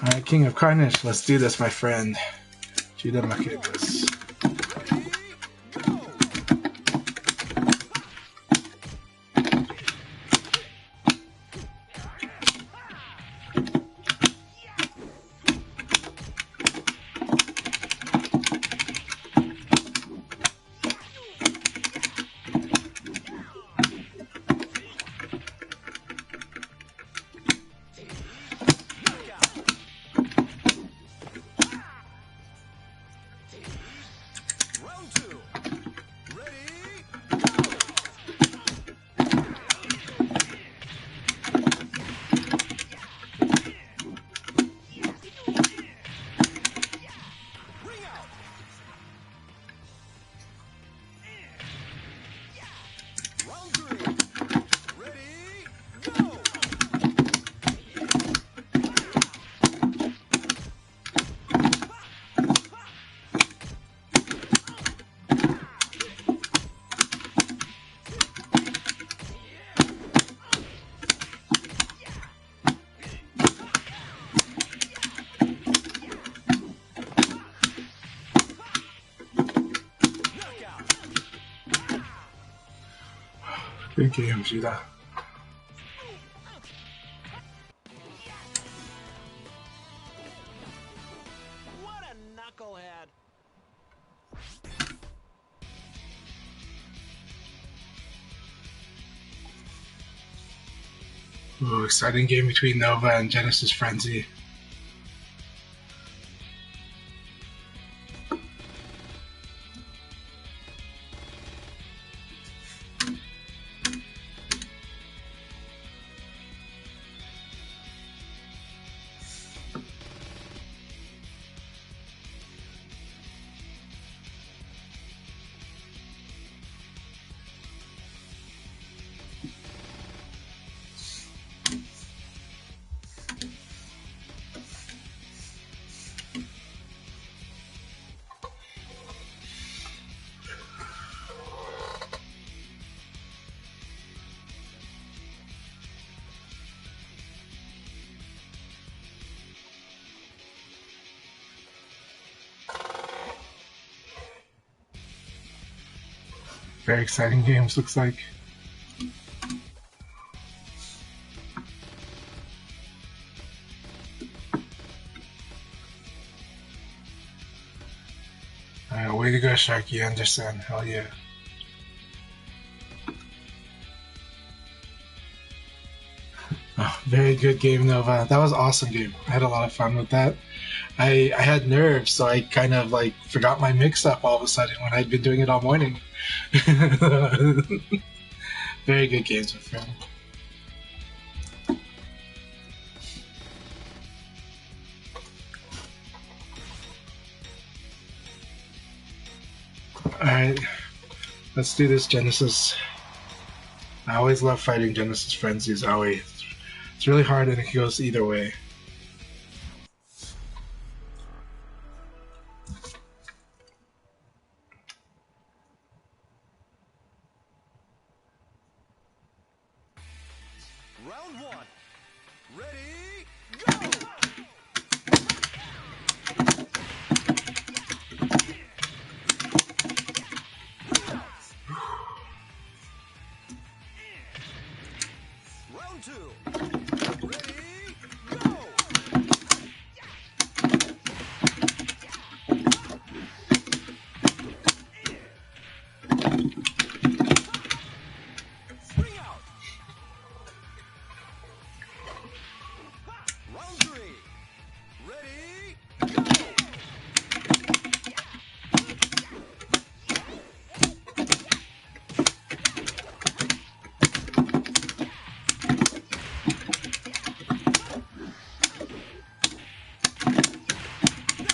Alright, King of Carnage, let's do this, my friend. Judah Makitas. Good game, Judah. What a knucklehead! Ooh, exciting game between Nova and Genesis Frenzy. Very exciting games, looks like. Way to go, Sharky Anderson. Hell yeah. Oh, very good game, Nova. That was an awesome game. I had a lot of fun with that. I had nerves, so I kind of like forgot my mix-up all of a sudden when I'd been doing it all morning. Very good games with him. Alright, let's do this Genesis. I always love fighting Genesis Frenzies, Aoi. It's really hard and it goes either way. Round one. Ready, go! Round two. Ready, go! Spring out. Round three. Ready, go!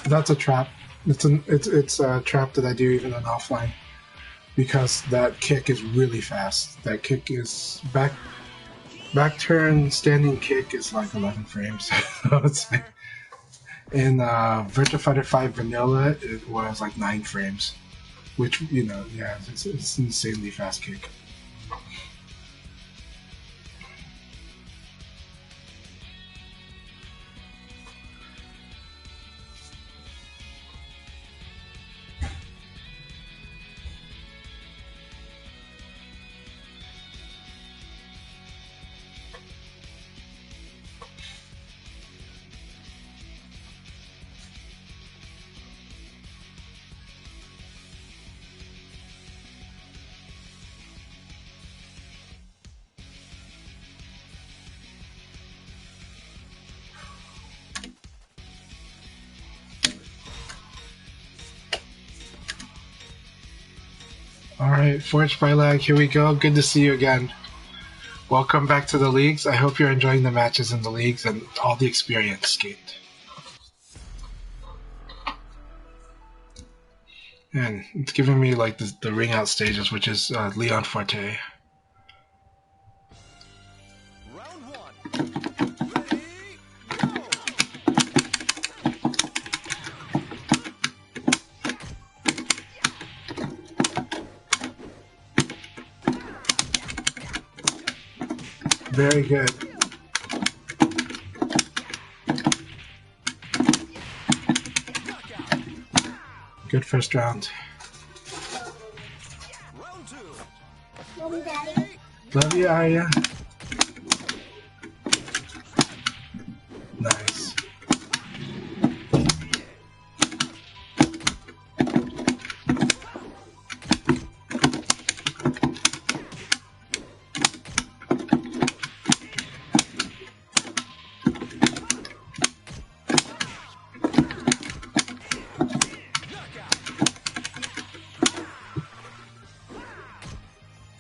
That's a trap. It's a trap that I do even on offline because that kick is really fast. That kick is back turn standing kick is like 11 frames. So it's like in Virtua Fighter 5 Vanilla it was like 9 frames, which yeah, it's an insanely fast kick. Alright, Forged by Lag, here we go. Good to see you again. Welcome back to the leagues. I hope you're enjoying the matches in the leagues and all the experience gained. And it's giving me like the ring out stages, which is Leon Forte. Round one. Ready, go! Very good. Good first round. Round two. Daddy. Ready, Love you, Arya. Nice.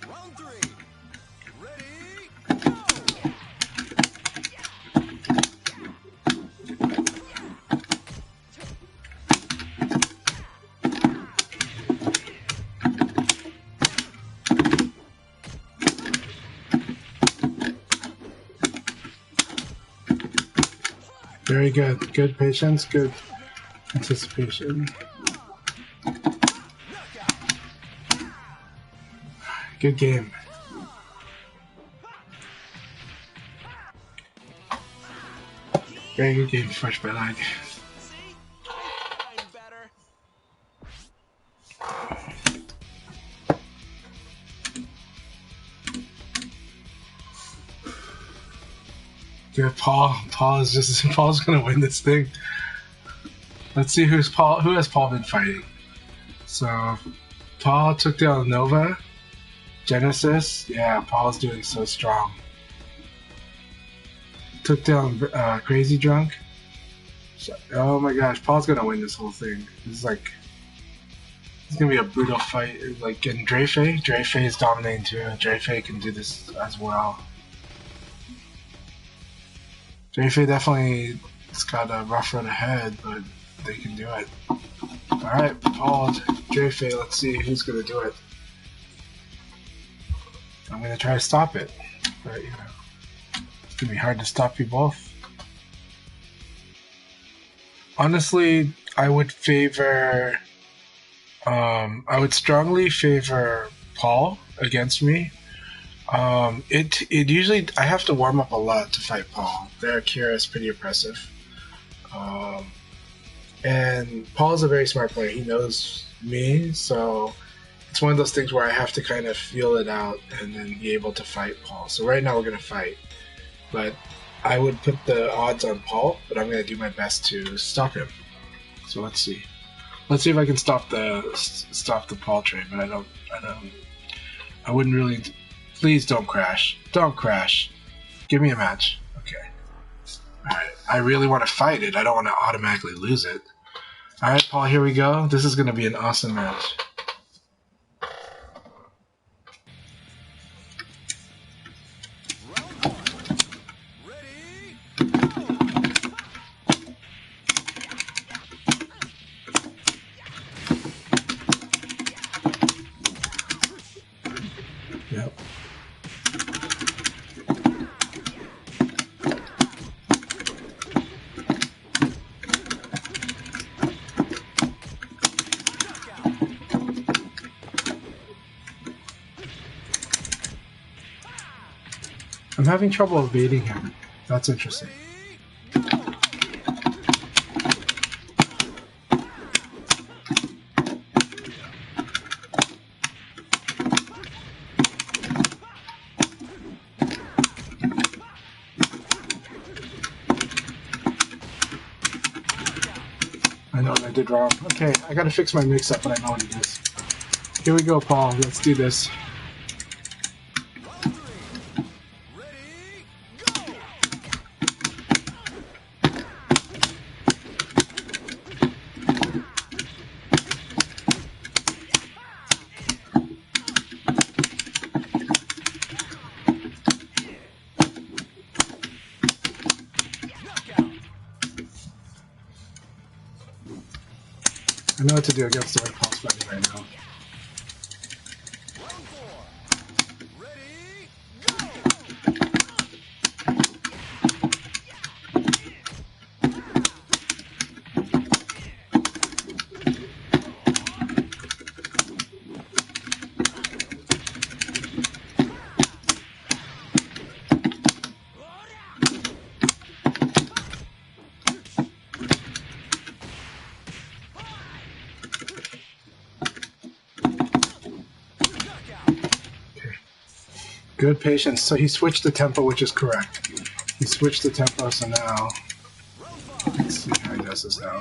Round three. Ready? Go! Very good. Good patience, good anticipation. Good game. Very good game, Fresh by Lag. See? I'm better. Good, Paul. Paul's gonna win this thing. Let's see who has Paul been fighting. So Paul took down Nova, Genesis. Yeah, Paul's doing so strong. Took down Crazy Drunk. Oh my gosh, Paul's gonna win this whole thing. It's gonna be a brutal fight. Like in Drafe is dominating too. Drafe can do this as well. Drafe definitely has got a rough road ahead, but they can do it. Alright, Paul, Drafe, let's see who's gonna do it. I'm gonna try to stop it, but you know, it's gonna be hard to stop you both. Honestly, I would strongly favor Paul against me. It usually, I have to warm up a lot to fight Paul. Their Kira is pretty impressive. And Paul's a very smart player. He knows me, so it's one of those things where I have to kind of feel it out and then be able to fight Paul. So right now we're going to fight. But I would put the odds on Paul, but I'm going to do my best to stop him. So let's see. Let's see if I can stop the Paul train, but I wouldn't really. Please don't crash. Don't crash. Give me a match. Okay. Alright. I really want to fight it. I don't want to automatically lose it. Alright, Paul, here we go. This is going to be an awesome match. Round one. Ready? Go! Yep. I'm having trouble evading him. That's interesting. I know what I did wrong. Okay, I gotta fix my mix-up, but I know what it is. Here we go, Paul. Let's do this. Round three. Ready? Go! Knockout. I know what to do against the way Paul's fighting right now. Round four. Ready? Go! Good patience. So he switched the tempo, which is correct. He switched the tempo, so now... Let's see how he does this now.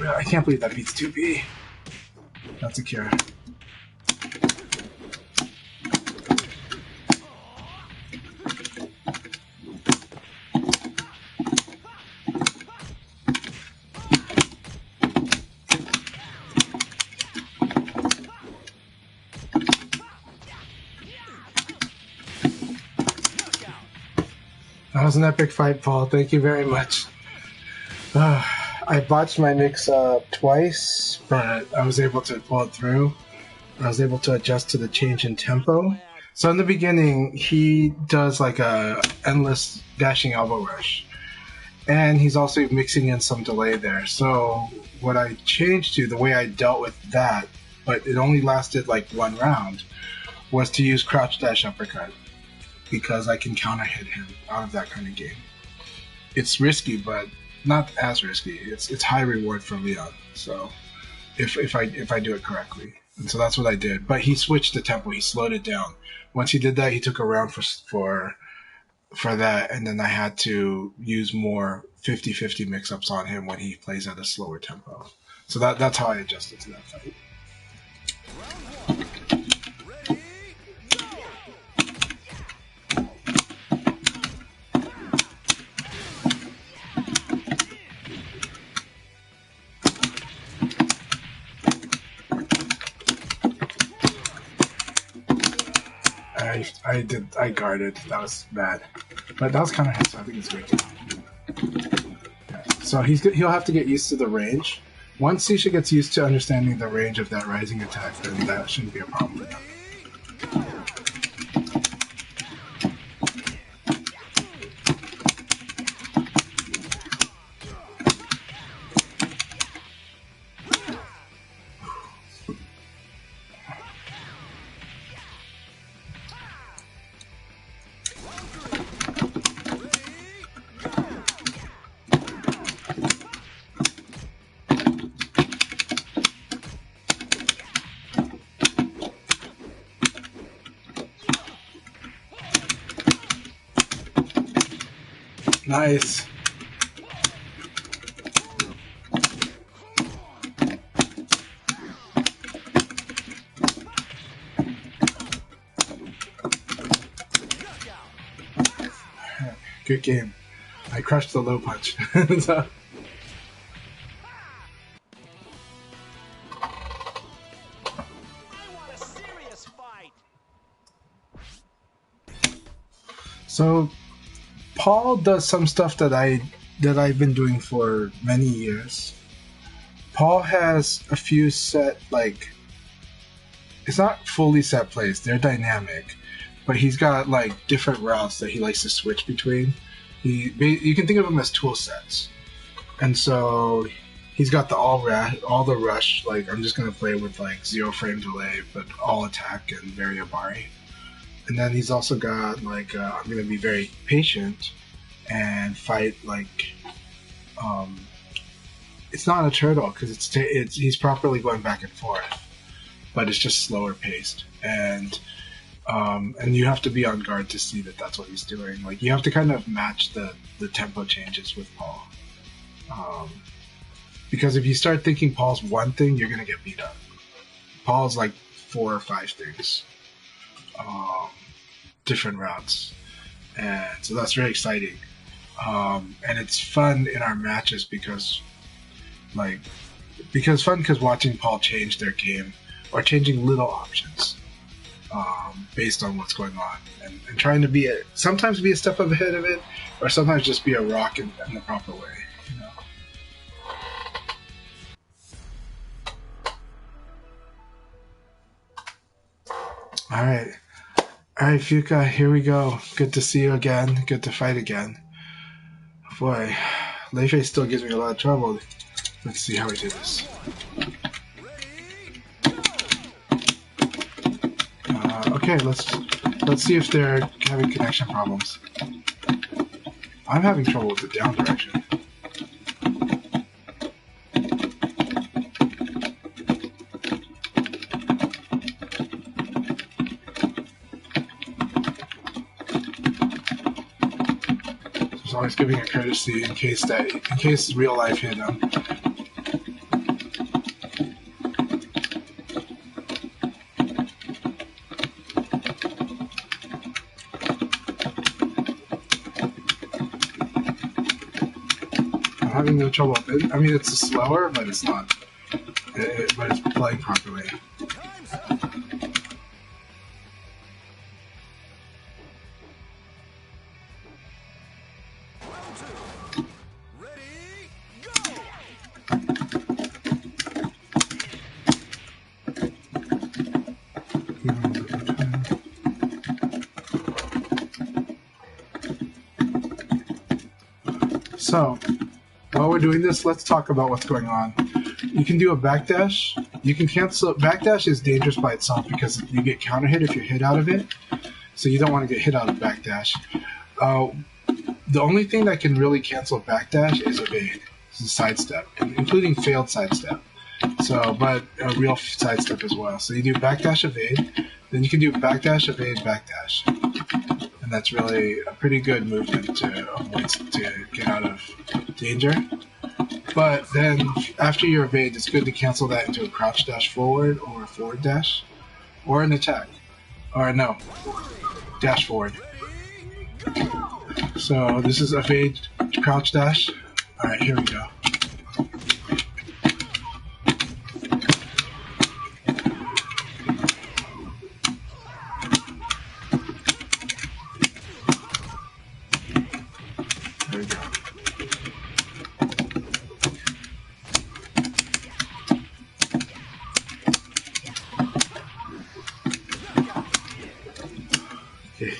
I can't believe that beats 2B. That's a cure. That was an epic fight, Paul. Thank you very much. I botched my mix-up twice, but I was able to pull it through. I was able to adjust to the change in tempo. So in the beginning, he does like a endless dashing elbow rush. And he's also mixing in some delay there. So what I changed to, the way I dealt with that, but it only lasted like one round, was to use crouch dash uppercut. Because I can counter hit him out of that kind of game. It's risky, but not as risky. It's high reward for Leon. So if I do it correctly, and so that's what I did. But he switched the tempo. He slowed it down. Once he did that, he took a round for that, and then I had to use more 50-50 mix-ups on him when he plays at a slower tempo. So that's how I adjusted to that fight. I guarded. That was bad, but that was kind of hit, so I think it's great. Okay. So he'll have to get used to the range. Once Sisha gets used to understanding the range of that rising attack, then that shouldn't be a problem for him. Nice. Good game. I crushed the low punch. So. So Paul does some stuff that I've been doing for many years. Paul has a few set, like, it's not fully set plays, they're dynamic, but he's got like different routes that he likes to switch between. You can think of them as tool sets. And so he's got the all the rush, like I'm just gonna play with like 0 frame delay but all attack and very Abari. And then he's also got like I'm gonna be very patient and fight like it's not a turtle because he's properly going back and forth, but it's just slower paced, and you have to be on guard to see that that's what he's doing. Like you have to kind of match the tempo changes with Paul, because if you start thinking Paul's one thing, you're gonna get beat up. Paul's like 4 or 5 things, different routes, and so that's very exciting. And it's fun in our matches because watching Paul change their game or changing little options based on what's going on, and trying to sometimes be a step ahead of it, or sometimes just be a rock in the proper way, you know. All right, Fuka, here we go. Good to see you again. Good to fight again. Boy, Leifei still gives me a lot of trouble. Let's see how we do this. Okay, let's see if they're having connection problems. I'm having trouble with the down direction. always giving a courtesy in case real life hit him. I'm having no trouble. I mean, it's slower, but it's not. But it's playing properly. So, while we're doing this, let's talk about what's going on. You can do a backdash. You can cancel. Backdash is dangerous by itself because you get counter hit if you're hit out of it. So you don't want to get hit out of backdash. The only thing that can really cancel backdash is evade, sidestep, including failed sidestep. So, but a real sidestep as well. So you do backdash evade, then you can do backdash evade backdash. And that's really a pretty good movement to get out of danger. But then after your evade, it's good to cancel that into a crouch dash forward or a forward dash or an attack. Or no, dash forward. So this is evade crouch dash. Alright, here we go. There we go. Okay.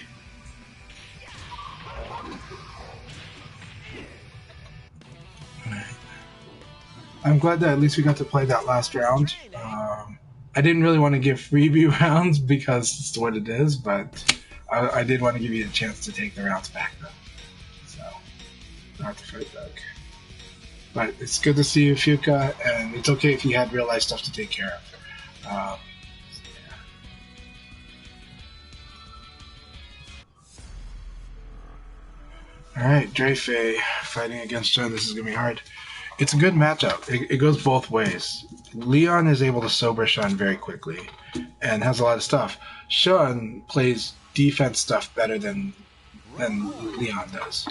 I'm glad that at least we got to play that last round. I didn't really want to give freebie rounds because it's what it is, but I did want to give you a chance to take the rounds back though. So, not to fight back. But it's good to see you, Fuka, and it's okay if you had real life stuff to take care of. Yeah. Alright, Dreyfei fighting against Shun. This is going to be hard. It's a good matchup. It goes both ways. Leon is able to sober Shun very quickly and has a lot of stuff. Shun plays defense stuff better than Leon does.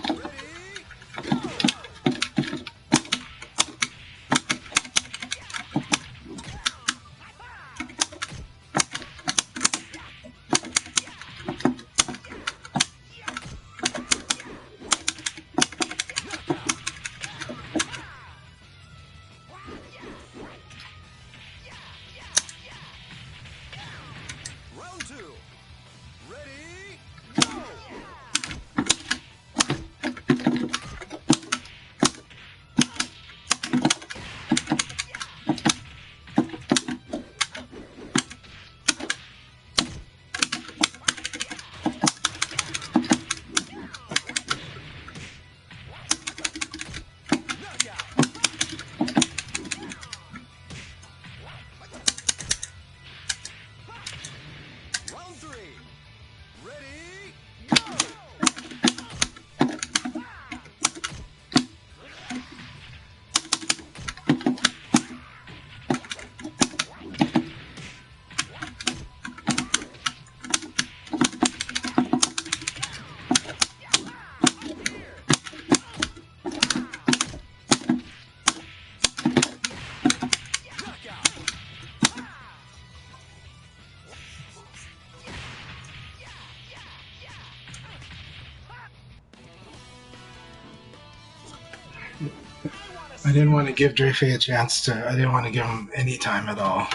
I didn't want to give Dreyfei a chance to. I didn't want to give him any time at all.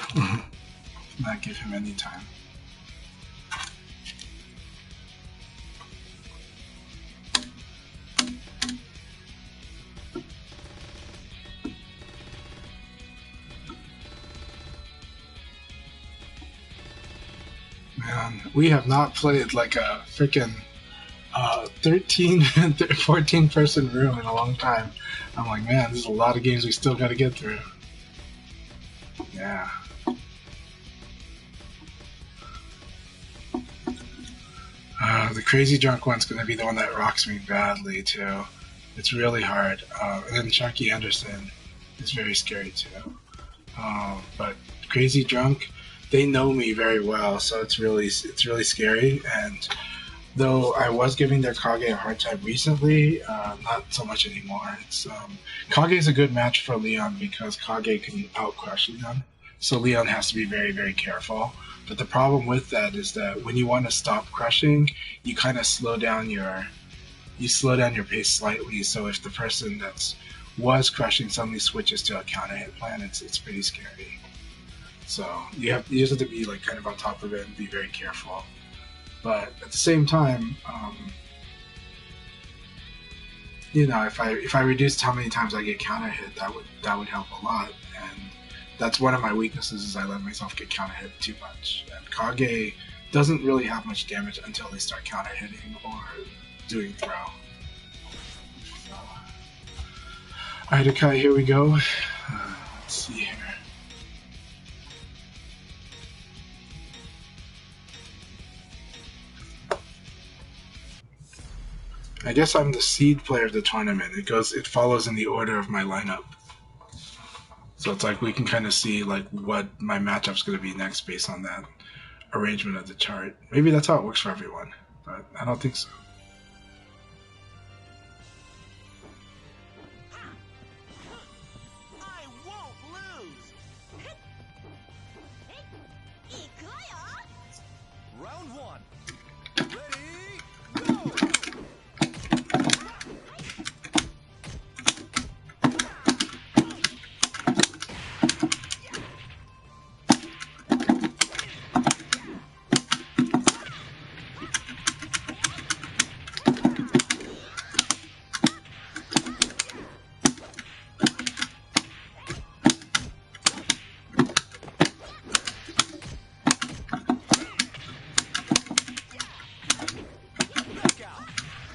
Not give him any time. Man, we have not played like a freaking 13, 14 person room in a long time. I'm like, man, there's a lot of games we still got to get through. Yeah. The crazy drunk one's going to be the one that rocks me badly, too. It's really hard. And then Sharky Anderson is very scary too. But Crazy Drunk, they know me very well, so it's really scary. And though I was giving their Kage a hard time recently, not so much anymore. Kage is a good match for Leon because Kage can out-crush Leon, so Leon has to be very, very careful. But the problem with that is that when you want to stop crushing, you kind of slow down your pace slightly. So if the person that was crushing suddenly switches to a counter hit plan, it's pretty scary. So you just have to be like kind of on top of it and be very careful. But at the same time, if I reduced how many times I get counter hit, that would help a lot. And that's one of my weaknesses is I let myself get counter hit too much. And Kage doesn't really have much damage until they start counter hitting or doing throw. Alright, Akai, here we go. Let's see here. I guess I'm the seed player of the tournament. It follows in the order of my lineup. So it's like we can kind of see like what my matchup's going to be next based on that arrangement of the chart. Maybe that's how it works for everyone, but I don't think so. I won't lose. Round one. Ready, go!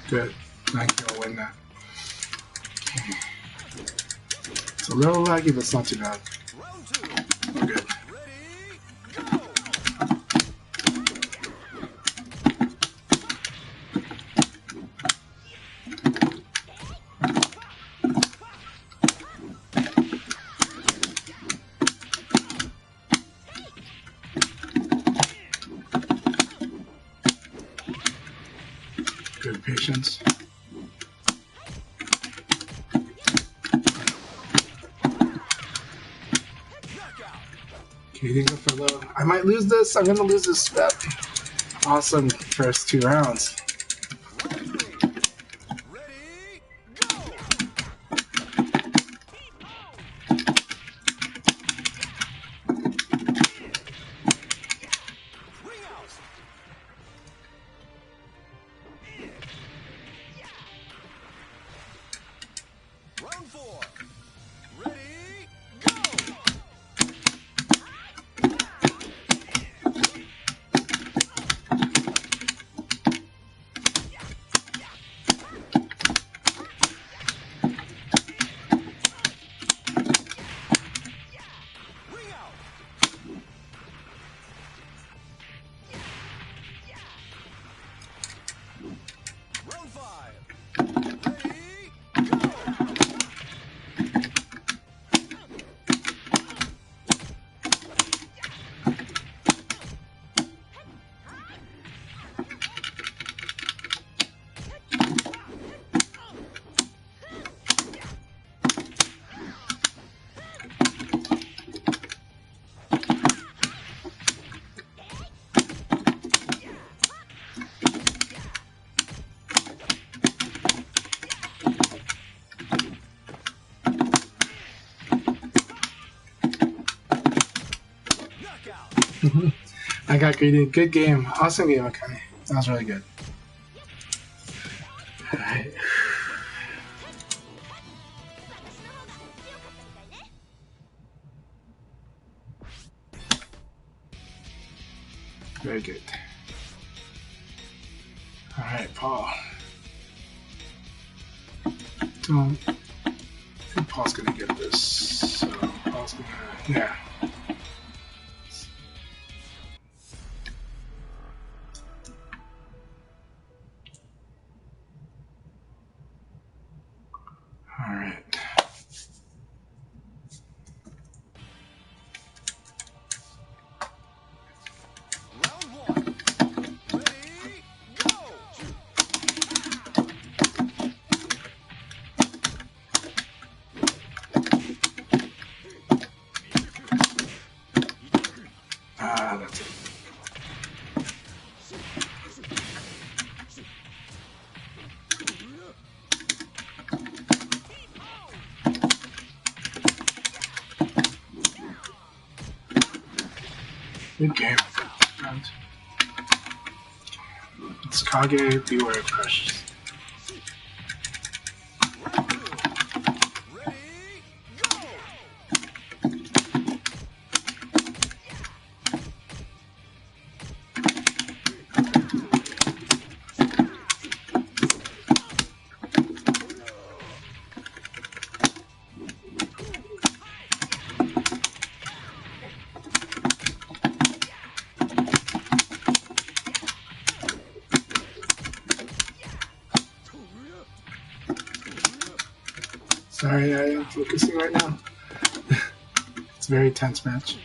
Good. I think I'll win that. It's a little laggy, but it's not too bad. Round two. We're good. Ready, go! Good patience. Katie go for low. I might lose this. I'm gonna lose this step. Awesome first 2 rounds. Round three. Ready, go! Ring out. Round four. Ready, go! Ring out. Round five. Ready, go! Knockout. I got greedy. Good game. Awesome game, okay. That was really good. Alright. Very good. Alright, Paul. Don't I think Paul's gonna get this. So Paul's gonna, yeah. Good game, friend. It's Kage, beware of crushes. Sorry, I am focusing right now. It's a very tense match.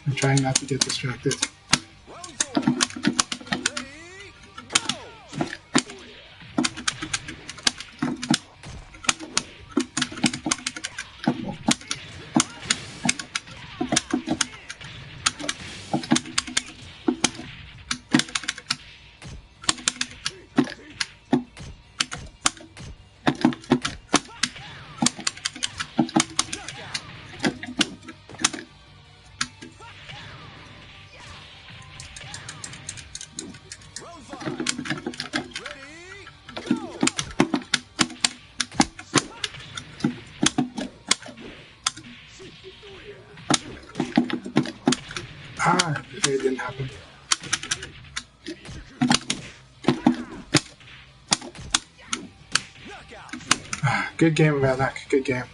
I'm trying not to get distracted. It didn't happen. Good game, Vanak. Good game.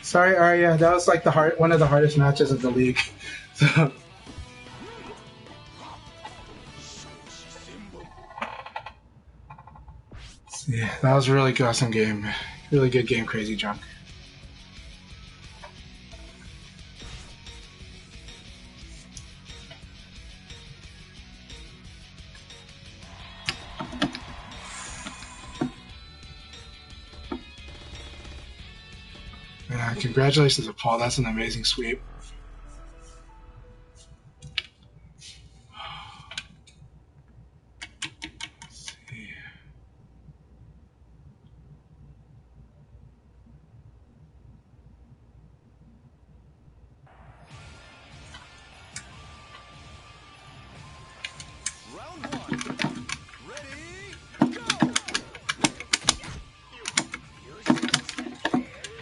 Sorry, Arya. That was like one of the hardest matches of the league. So. Yeah, that was a really awesome game. Really good game, Crazy Junk. Yeah, congratulations to Paul. That's an amazing sweep.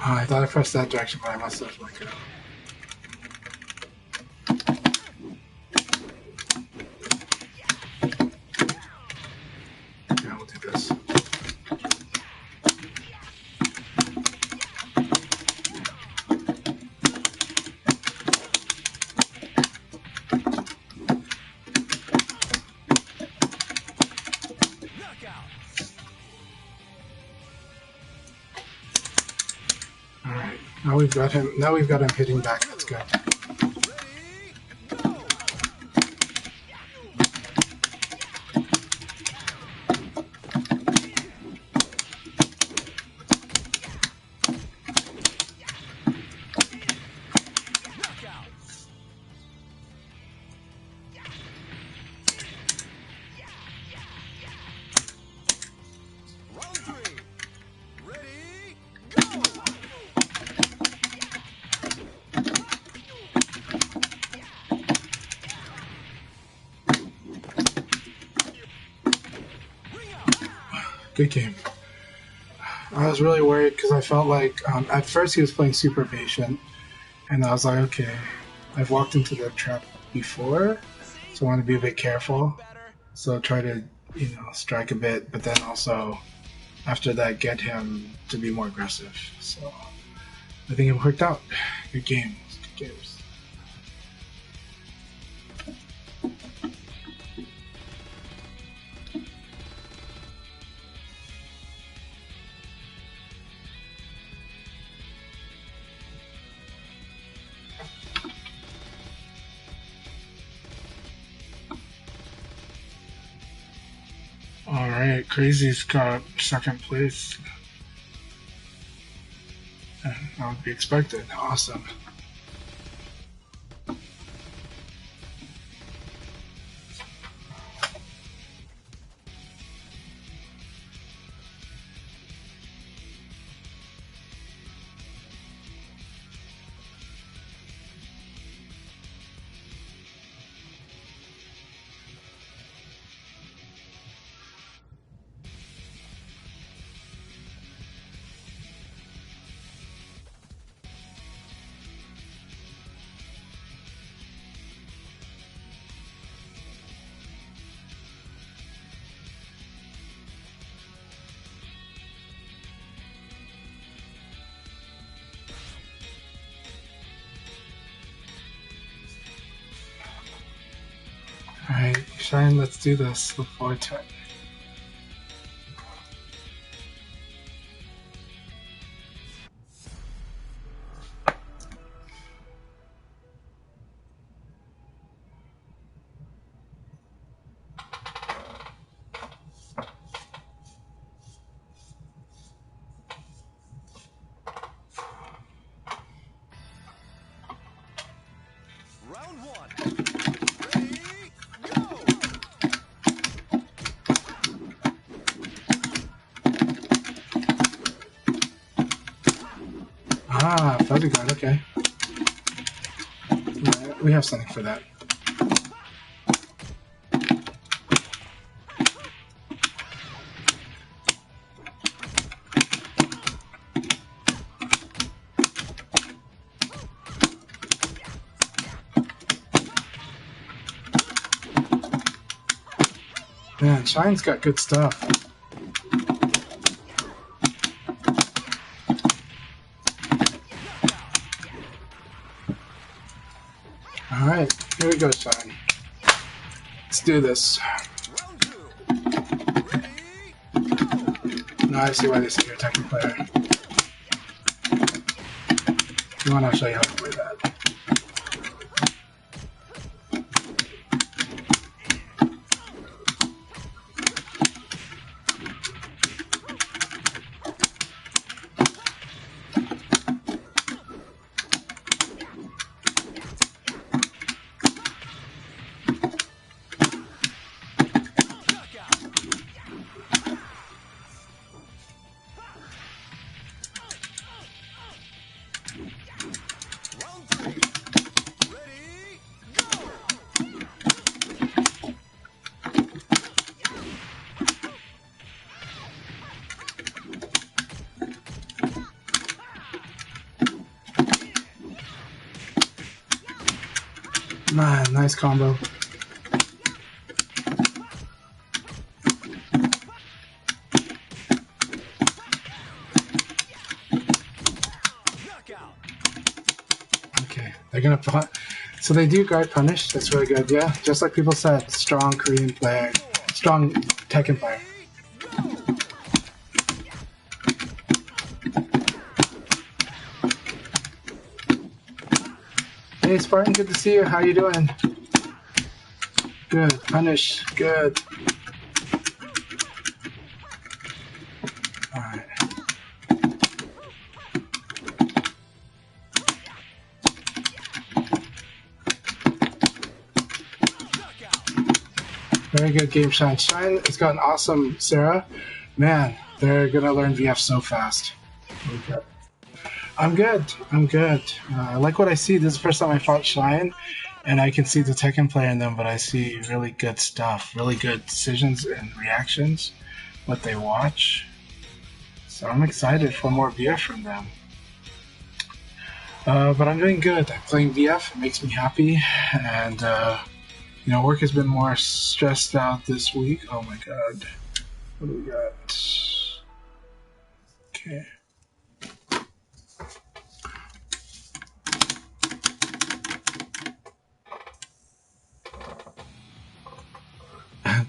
I thought I pressed that direction, but I must have like it. Yeah, we'll do this. Alright, now we've got him hitting back, that's good. Good game. I was really worried because I felt like at first he was playing super patient, and I was like, okay, I've walked into the trap before, so I want to be a bit careful. So try to, strike a bit, but then also after that get him to be more aggressive. So I think it worked out. Good games. Good games. Alright, Crazy's got second place. That would be expected. Awesome. Alright, Shine, let's do this. Look forward to it. Round one. Ready, go! Ah, bodyguard, okay. Yeah, we have something for that. Man, Shine's got good stuff. Alright, here we go, Shine. Let's do this. Round two. Ready, go! Now I see why they say you're a techie player. If you want, I'll show you how to play that. Round three. Ready, Man, nice combo. knockout. Okay, they're gonna put. So they do guard punish. That's really good. Yeah, just like people said, strong Korean player, strong Tekken player. Hey Spartan, good to see you. How you doing? Good. Punish. Good. Alright. Very good game, Shine. Shine has got an awesome Sarah. Man, they're gonna learn VF so fast. Okay. I'm good. I'm good. I like what I see. This is the first time I fought Shine, and I can see the Tekken player in them, but I see really good stuff, really good decisions and reactions, what they watch. So I'm excited for more VF from them. But I'm doing good. Playing VF makes me happy, and you know, work has been more stressed out this week. Oh my god. What do we got? Okay.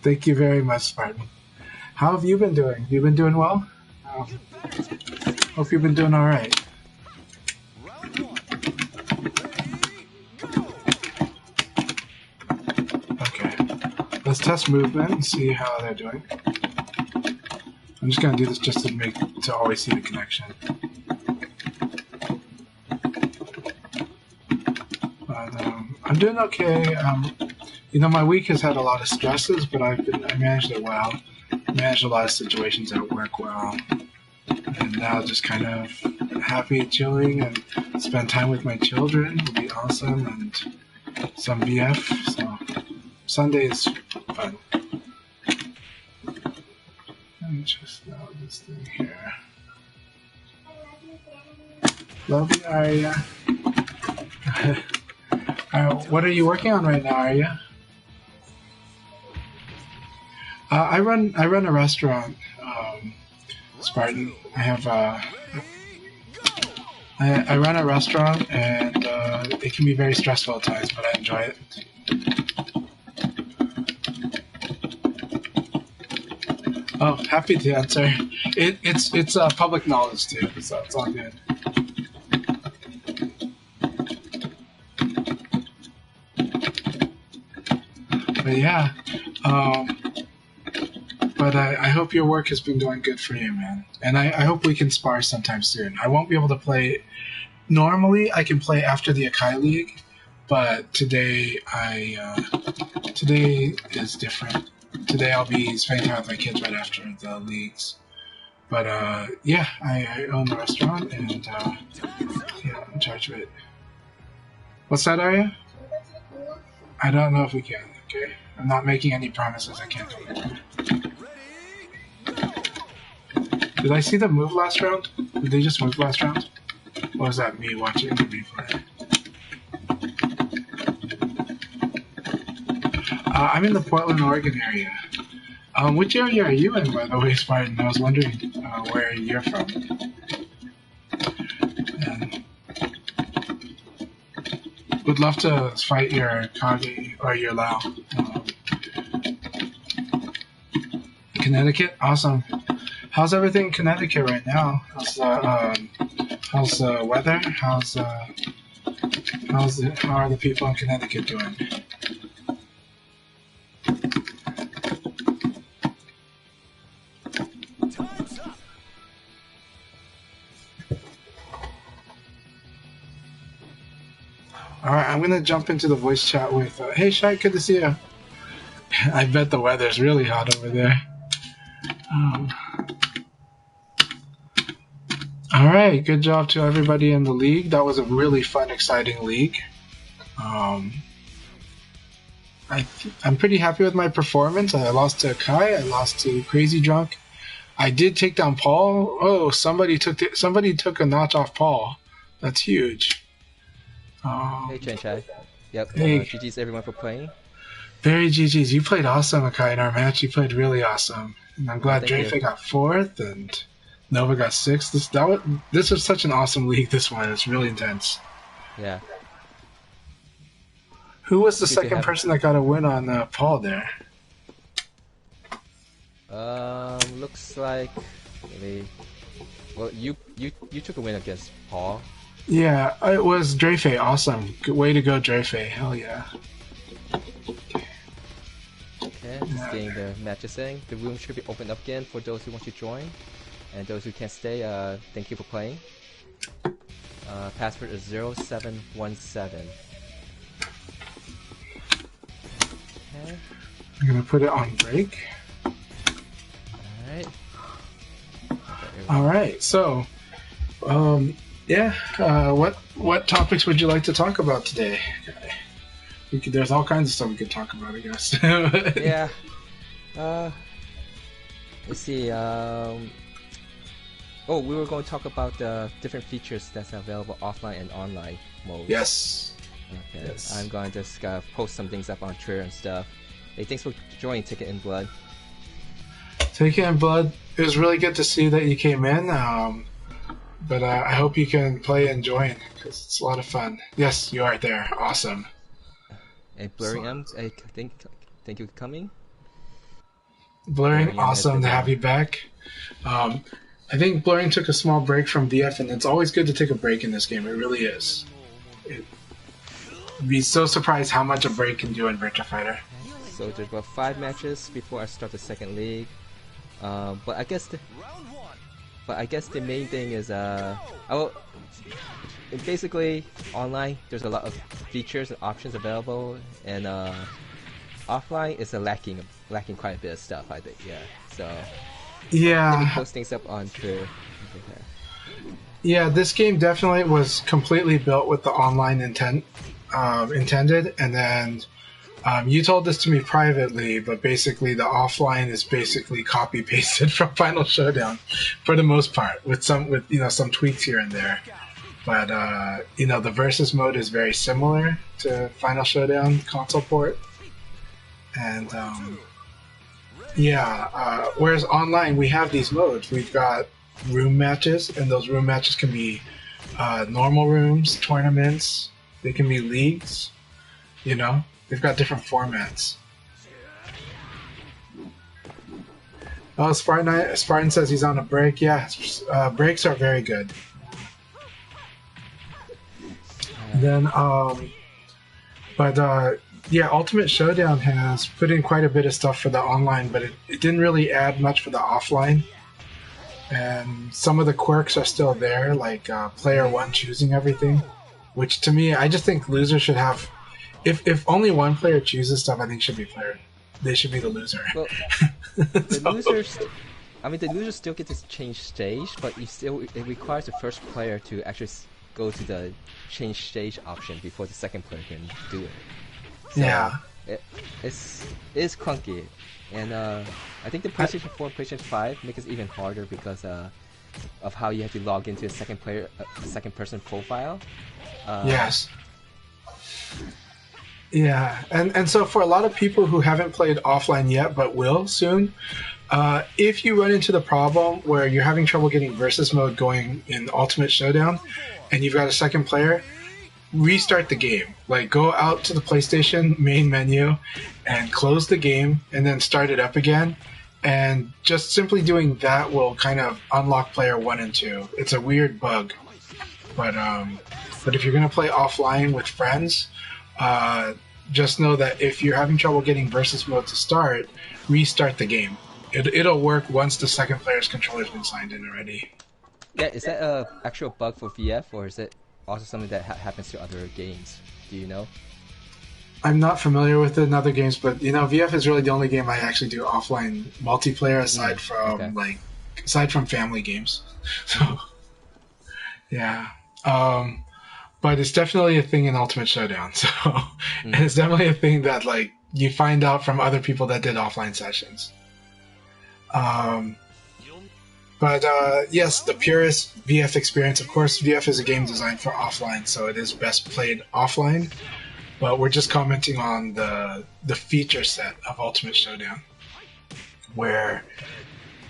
Thank you very much, Spartan. How have you been doing? You been doing well? Hope you've been doing all right. Round one. Ready, go! Okay. Let's test movement and see how they're doing. I'm just gonna do this just to always see the connection. But I'm doing okay. You know, my week has had a lot of stresses, but I managed it well. Managed a lot of situations at work well, and now just kind of happy, chilling, and spend time with my children will be awesome, and some BF. So Sunday is fun. Let me just know this thing here. Love you, Arya. What are you working on right now, Arya? I run a restaurant, Spartan. I have I run a restaurant, and it can be very stressful at times, but I enjoy it. Oh, happy to answer. It's public knowledge too, so it's all good. But yeah, but I hope your work has been going good for you, man. And I hope we can spar sometime soon. I won't be able to play. Normally, I can play after the Akai League, but today today is different. Today I'll be spending time with my kids right after the leagues. But yeah, I own the restaurant, and yeah, I'm in charge of it. What's that, Arya? I don't know if we can. Okay, I'm not making any promises. I can't do it. Did I see them move last round? Did they just move last round? Or was that me watching the replay? I'm in the Portland, Oregon area. Which area are you in, by the way, Spartan? I was wondering where you're from. And would love to fight your Kage or your Lao. Connecticut, awesome. How's everything in Connecticut right now? How's the weather? How are the people in Connecticut doing? Alright, I'm gonna jump into the voice chat with, hey Shai, good to see you. I bet the weather's really hot over there. Alright, good job to everybody in the league. That was a really fun, exciting league. I'm pretty happy with my performance. I lost to Akai, I lost to Crazy Drunk. I did take down Paul. Oh, somebody took a notch off Paul. That's huge. Hey, Chanchai. Yep. Hey. GG's everyone for playing. Very GG's. You played awesome, Akai, in our match. You played really awesome. And I'm glad Drafe got 4th and Nova got 6th. This was such an awesome league, this one. It's really intense. Yeah. Who was the second person that got a win on Paul there? Looks like maybe. Well, you took a win against Paul. Yeah, it was Drafe. Awesome. Good way to go, Drafe. Hell yeah. Okay, just getting the matches setting. The room should be opened up again for those who want to join. And those who can't stay, thank you for playing. Password is 0717. Okay. I'm gonna put it on break. Alright. Alright, so yeah, what topics would you like to talk about today? There's all kinds of stuff we could talk about, I guess. Yeah. Let's see. Oh, we were going to talk about the different features that's available offline and online modes. Yes. Okay. Yes. I'm going to just post some things up on Twitter and stuff. Hey, thanks for joining Ticket in Blood. Ticket in Blood. It was really good to see that you came in. But I hope you can play and join because it's a lot of fun. Yes, you are there. Awesome. Hey, Blurry M, thank you for coming. Blurring, awesome to have you back. I think Blurring took a small break from VF, and it's always good to take a break in this game. It really is. You'd be so surprised how much a break can do in Virtua Fighter. So there's about 5 matches before I start the second league. But I guess the main thing is basically online. There's a lot of features and options available, and offline is lacking quite a bit of stuff. I think, yeah. So Yeah. let me post things up on Twitter. Yeah, this game definitely was completely built with the online intended, and then you told this to me privately, but basically the offline is basically copy pasted from Final Showdown for the most part, with some tweaks here and there. But the versus mode is very similar to Final Showdown console port, and whereas online we have these modes. We've got room matches, and those room matches can be normal rooms, tournaments. They can be leagues. They've got different formats. Oh, Spartan says he's on a break. Yeah, breaks are very good. Then, Ultimate Showdown has put in quite a bit of stuff for the online, but it didn't really add much for the offline. And some of the quirks are still there, like player one choosing everything, which to me, I just think losers should have. If only one player chooses stuff, I think they should be the loser. Well, the losers still get to change stage, but it requires the first player to actually go to the change stage option before the second player can do it. So yeah, it's clunky, and I think the PlayStation 4 and PlayStation 5 make it even harder because of how you have to log into a second person profile. Yes. Yeah, and so for a lot of people who haven't played offline yet but will soon, if you run into the problem where you're having trouble getting versus mode going in Ultimate Showdown and you've got a second player, restart the game. Like, go out to the PlayStation main menu and close the game and then start it up again. And just simply doing that will kind of unlock player 1 and 2. It's a weird bug. But if you're going to play offline with friends, just know that if you're having trouble getting versus mode to start, restart the game. It'll work once the second player's controller's been signed in already. Yeah, is that a actual bug for VF, or is it also something that happens to other games? Do you know? I'm not familiar with it in other games, but VF is really the only game I actually do offline multiplayer aside from family games. So yeah. But it's definitely a thing in Ultimate Showdown. So and it's definitely a thing that you find out from other people that did offline sessions. But yes, the purest VF experience. Of course, VF is a game designed for offline, so it is best played offline. But we're just commenting on the feature set of Ultimate Showdown, where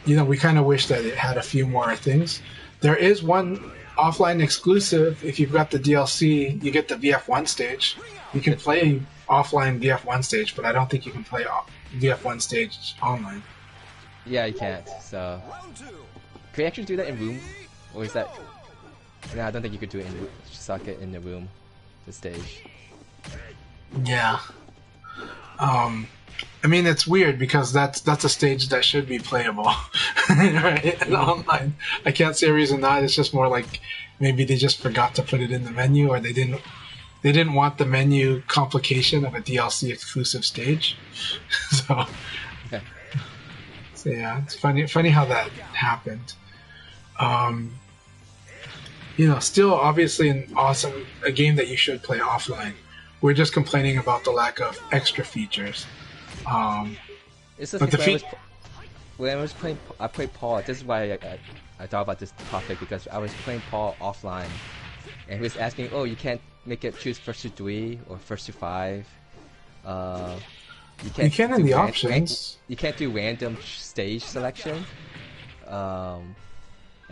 we kind of wish that it had a few more things. There is one offline exclusive. If you've got the DLC, you get the VF1 stage. You can play offline VF1 stage, but I don't think you can play VF1 stage online. Yeah, you can't. So, can you actually do that in room, or is that? No, I don't think you could do it in socket in the room, the stage. Yeah. I mean, it's weird because that's a stage that should be playable, right? And online, I can't see a reason not. It's just more like maybe they just forgot to put it in the menu, or they didn't want the menu complication of a DLC exclusive stage. So yeah, it's funny how that happened. Still obviously a game that you should play offline. We're just complaining about the lack of extra features. It's the thing, when I played Paul. This is why I thought about this topic, because I was playing Paul offline, and he was asking, "Oh, you can't make it choose first to 3 or first to 5. You can in the options. You can't do random stage selection, and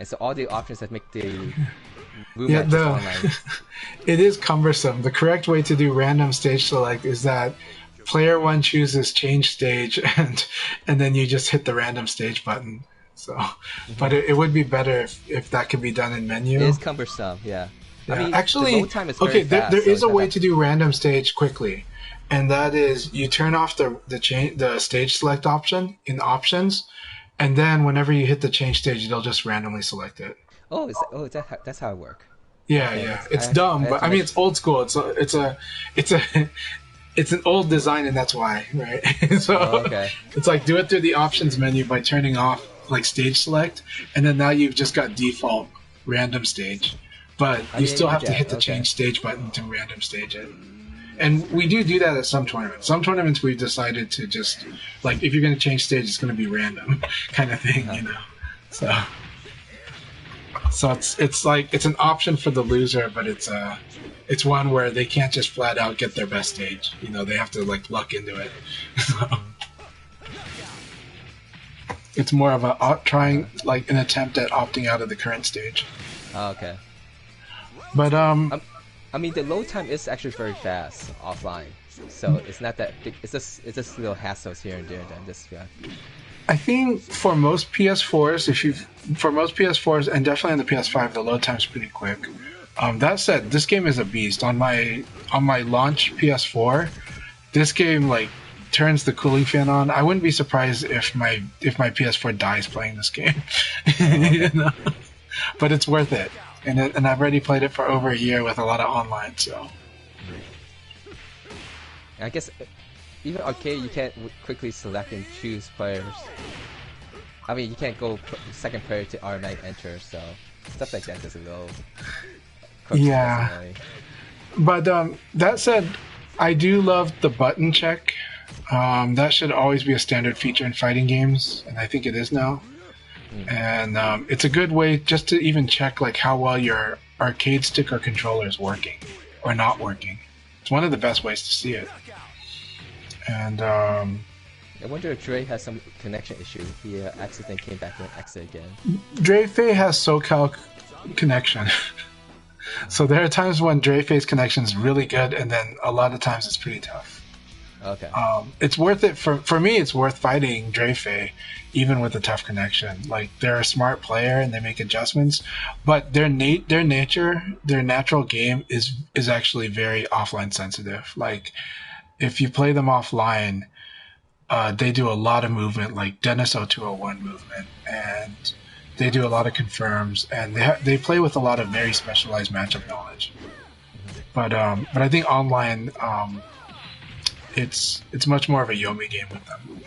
so all the options that make the room matches online." It is cumbersome. The correct way to do random stage select is that player 1 chooses change stage, and then you just hit the random stage button. So, but it would be better if that could be done in menu. It is cumbersome, yeah. I mean, actually, the load time is very fast, there is a way to do random stage quickly, and that is you turn off the stage select option in options, and then whenever you hit the change stage, they'll just randomly select it. Oh, that's how it works. Yeah, Okay, yeah. It's dumb, but I mean, it's old school. It's an old design, and that's why, right? So okay. it's like do it through the options menu by turning off like stage select, and then now you've just got default random stage, but you still have to hit the change stage button to random stage it. And we do that at some tournaments. Some tournaments we've decided to just like if you're going to change stage, it's going to be random kind of thing, you know. So it's like it's an option for the loser, but it's one where they can't just flat out get their best stage. You know, they have to like luck into it. So, it's more of a trying like an attempt at opting out of the current stage. Oh, okay. But I mean, the load time is actually very fast offline, so it's not that big. It's just little hassles here and there. Then just I think for most PS4s, and definitely on the PS5, the load time's pretty quick. That said, this game is a beast. On my launch PS4, this game like turns the cooling fan on. I wouldn't be surprised if my PS4 dies playing this game. You know? But it's worth it, and I've already played it for over a year with a lot of online. So I guess even arcade, you can't quickly select and choose players. I mean, you can't go second player to automatic enter, so stuff like that is a little yeah. Personally. But that said, I do love the button check. That should always be a standard feature in fighting games, and I think it is now. And it's a good way just to even check like how well your arcade stick or controller is working or not working. It's one of the best ways to see it. And I wonder if Dre has some connection issue. He accidentally came back and exited again. Dre-Fei has SoCal connection. So there are times when Dre-Fei's connection is really good, and then a lot of times it's pretty tough. Okay. It's worth it for me. It's worth fighting Dre-Fei, even with a tough connection. Like they're a smart player and they make adjustments, but their natural game is actually very offline sensitive. Like if you play them offline, they do a lot of movement, like Dennis 0201 movement, and they do a lot of confirms, and they play with a lot of very specialized matchup knowledge. But I think online, it's much more of a Yomi game with them.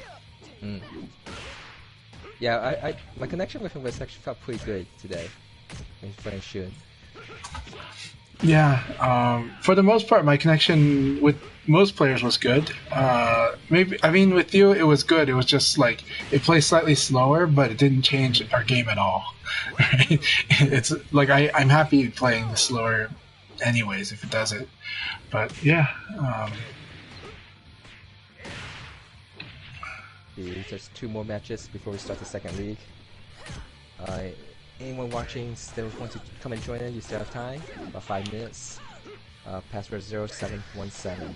Yeah, my connection with him was actually felt pretty good today. Playing Shun. Yeah, for the most part, my connection with most players was good. With you, it was good. It was just like it plays slightly slower, but it didn't change our game at all. Right? It's like I'm happy playing slower, anyways, if it does it. But yeah. There's 2 more matches before we start the second league. Anyone watching still want to come and join in, you still have time. About 5 minutes. Password 0717.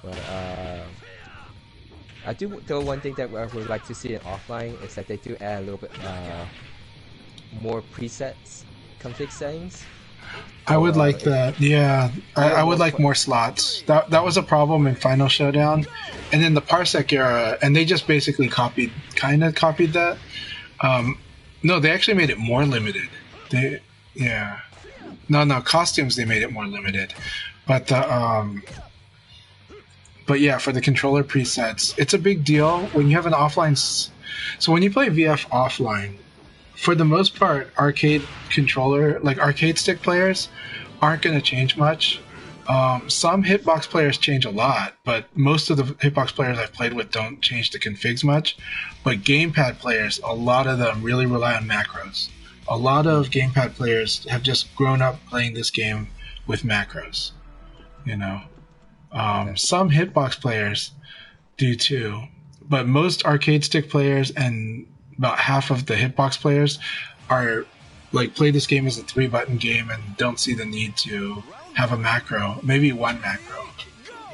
But I do, though, one thing that I would like to see in offline is that they do add a little bit more presets, config settings. I would like that. Yeah, I would like more slots. That was a problem in Final Showdown, and in the Parsec era, and they just basically copied that. No, they actually made it more limited. Costumes they made it more limited, but yeah, for the controller presets, it's a big deal when you have an offline. So when you play VF offline, for the most part, arcade stick players aren't going to change much. Some hitbox players change a lot, but most of the hitbox players I've played with don't change the configs much. But gamepad players, a lot of them really rely on macros. A lot of gamepad players have just grown up playing this game with macros. You know, some hitbox players do too, but most arcade stick players and about half of the hitbox players are like play this game as a 3-button game and don't see the need to have a macro, maybe one macro,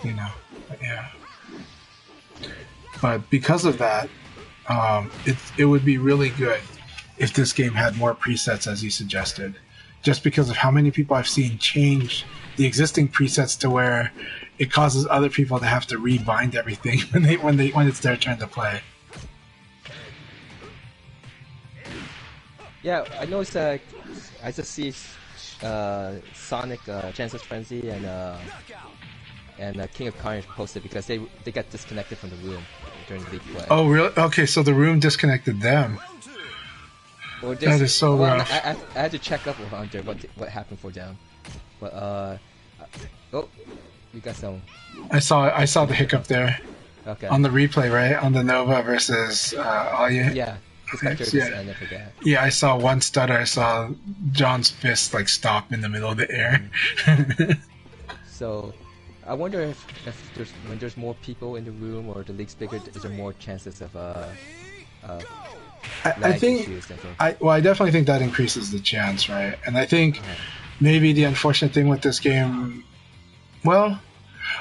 you know. But yeah. But because of that, it would be really good if this game had more presets as you suggested. Just because of how many people I've seen change the existing presets to where it causes other people to have to rebind everything when it's their turn to play. Yeah, I noticed. I just see Sonic, Chance's Frenzy, and King of Carnage posted because they got disconnected from the room during the league play. Oh, really? Okay, so the room disconnected them. Or That is so rough. I had to check up with Hunter what happened for them. But oh, you got some. I saw the hiccup there. Okay. On the replay, right? On the Nova versus Alya. Yeah. Yeah, I saw one stutter. I saw John's fist like stop in the middle of the air. So, I wonder if when there's more people in the room or the league's bigger, is there more chances of I think I definitely think that increases the chance, right? And I think maybe the unfortunate thing with this game, well,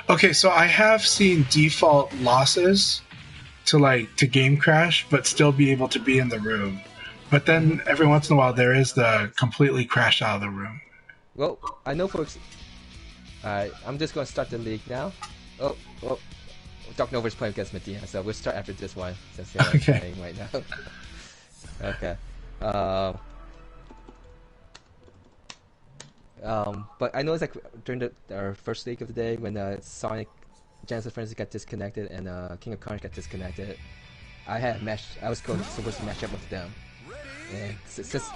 okay, so I have seen default losses to game crash, but still be able to be in the room. But then every once in a while there is the completely crash out of the room. Well, I know folks. Alright, I'm just gonna start the league now. Oh, Dark Nova's playing against Medina, so we'll start after this one since they're playing right now. Okay. But I noticed like during our first league of the day when Sonic, Genesis Frenzy got disconnected and King of Carnage got disconnected, I was supposed to match up with them. And since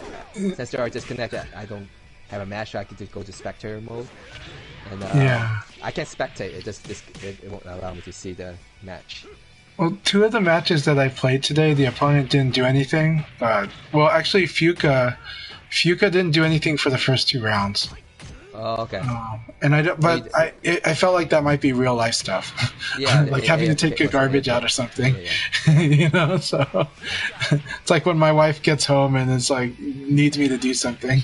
they are disconnected, I don't have a match, so I can just go to spectator mode. And I can't spectate. It won't allow me to see the match. Well, 2 of the matches that I played today, the opponent didn't do anything. Well, actually, Fuka didn't do anything for the first 2 rounds. Oh, okay. I felt like that might be real life stuff. Yeah, like having to take your garbage out or something. You know, so it's like when my wife gets home and it's like needs me to do something.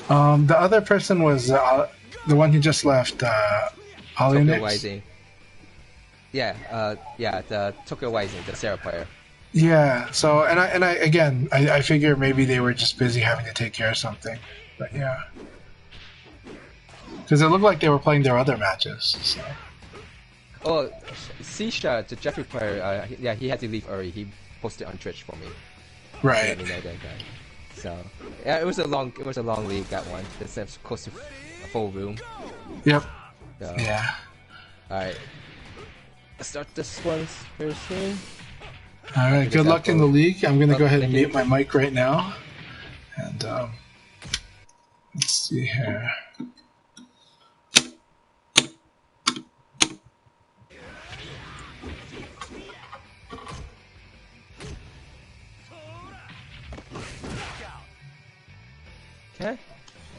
The other person was the one who just left. Tokyo Rising. The Tokyo Rising, the Sarah player. Yeah. So I figure maybe they were just busy having to take care of something. But yeah, because it looked like they were playing their other matches. So. Oh, Sisha, the Jeffrey player. He had to leave early. He posted on Twitch for me. Right. Let me know that guy. So yeah, it was a long league, that one. It's close to a full room. Yep. So, yeah. All right. Let's start this one very soon. All right. Good luck in the league. I'm gonna go ahead and mute my mic right now. And let's see here. Okay,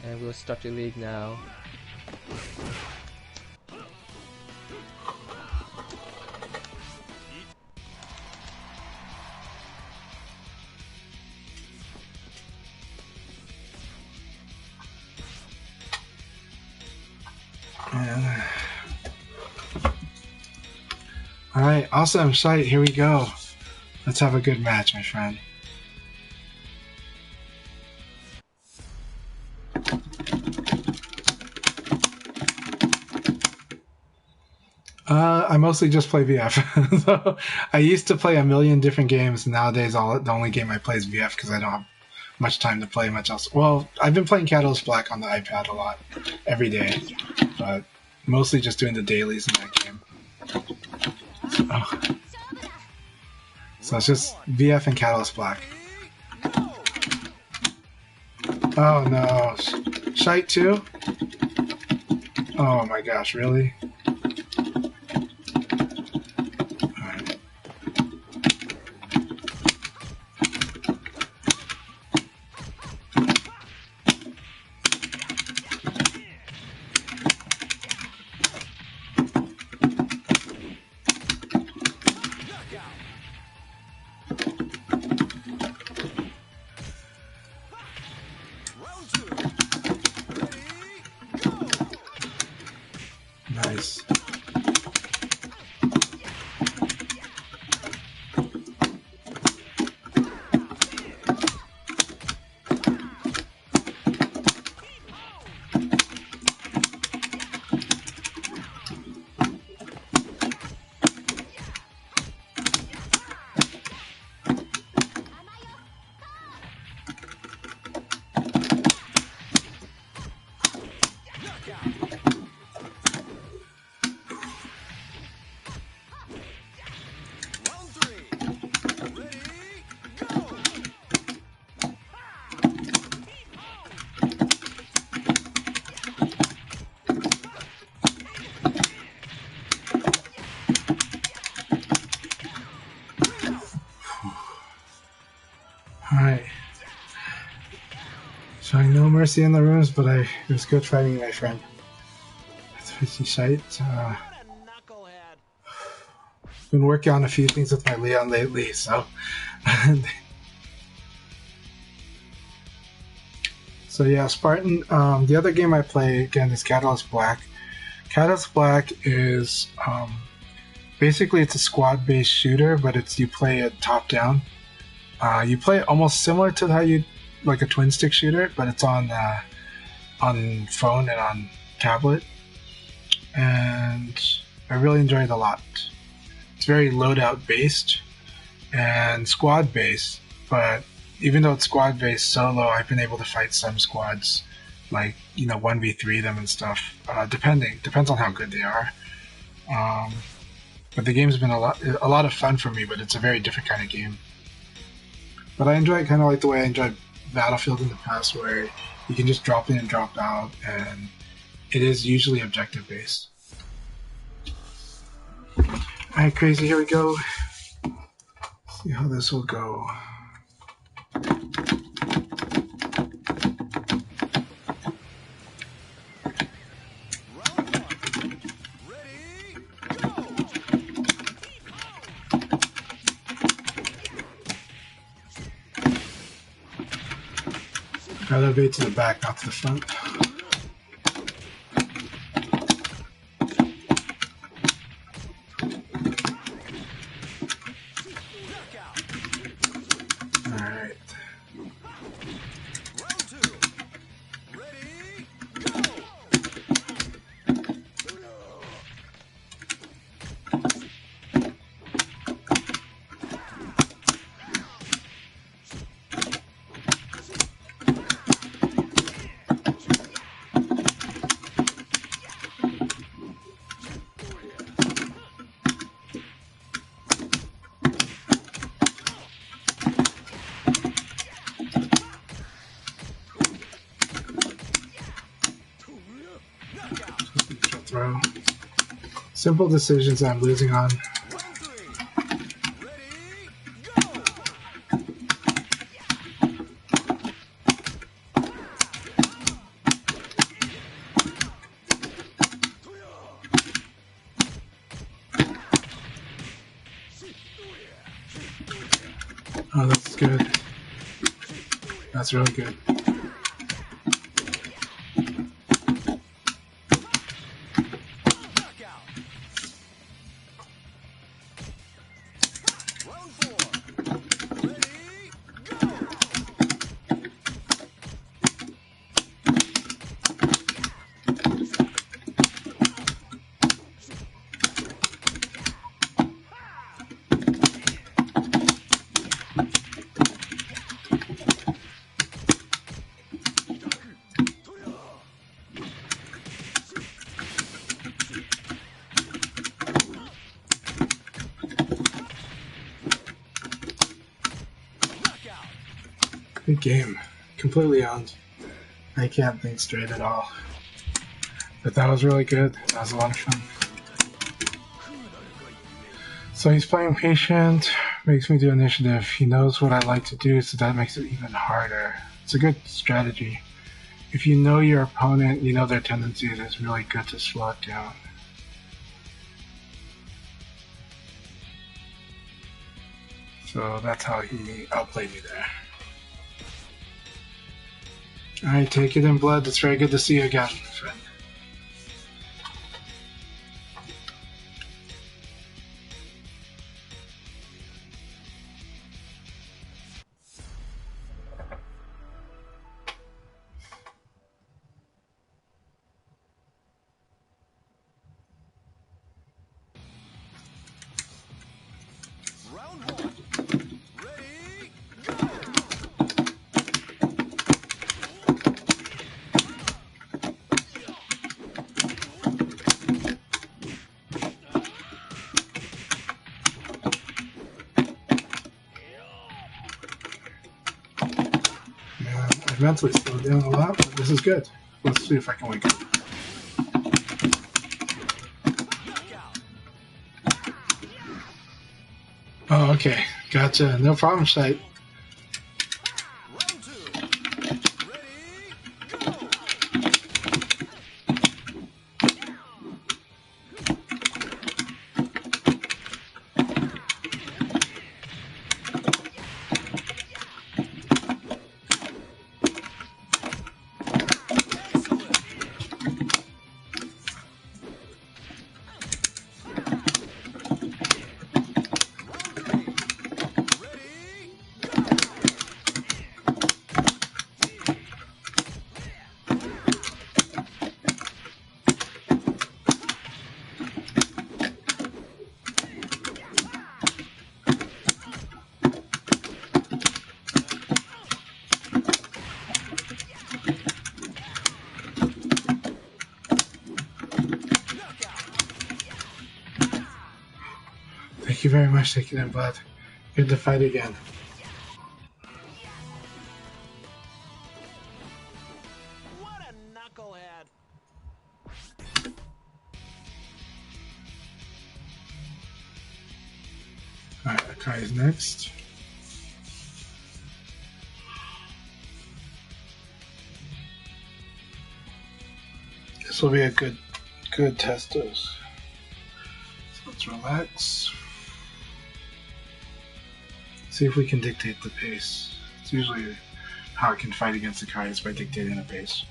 and we'll start the league now. Alright, awesome. Site, here we go. Let's have a good match, my friend. I mostly just play VF. So, I used to play a million different games. Nowadays, the only game I play is VF because I don't have much time to play much else. Well, I've been playing Catalyst Black on the iPad a lot, every day, but mostly just doing the dailies in that game. So it's just VF and Catalyst Black. Oh no, Shite too? Oh my gosh, really? Nice. mercy in the rooms, but it was good fighting my friend. That's 50 shite. Been working on a few things with my Leon lately, so. So yeah, Spartan. The other game I play again is Catalyst Black. Catalyst Black is basically it's a squad-based shooter, but you play it top-down. You play it almost similar to how you like a twin-stick shooter, but it's on phone and on tablet, and I really enjoy it a lot. It's very loadout-based and squad-based, but even though it's squad-based solo, I've been able to fight some squads, like, 1v3 them and stuff, depends on how good they are. But the game's been a lot of fun for me, but it's a very different kind of game. But I enjoy it kind of like the way I enjoyed Battlefield in the past, where you can just drop in and drop out, and it is usually objective-based. Alright, Crazy, here we go. See how this will go. Elevate to the back, not to the front. Alright. Throw. Simple decisions I'm losing on. Oh, that's good. That's really good. Good game. Completely owned. I can't think straight at all. But that was really good. That was a lot of fun. So he's playing patient, makes me do initiative. He knows what I like to do, so that makes it even harder. It's a good strategy. If you know your opponent, you know their tendencies, it's really good to slow it down. So that's how he outplayed me there. Alright, take it in blood. It's very good to see you again, friend. Mentally slowed down a lot, but this is good. Let's see if I can wake up. Oh, okay. Gotcha. No problem, Shite. Thank you very much, taking it, bud. Good to fight again. What a knucklehead! Alright, Akai is next. This will be a good test dose. So let's relax. See if we can dictate the pace. It's usually how I can fight against Akai is by dictating the pace.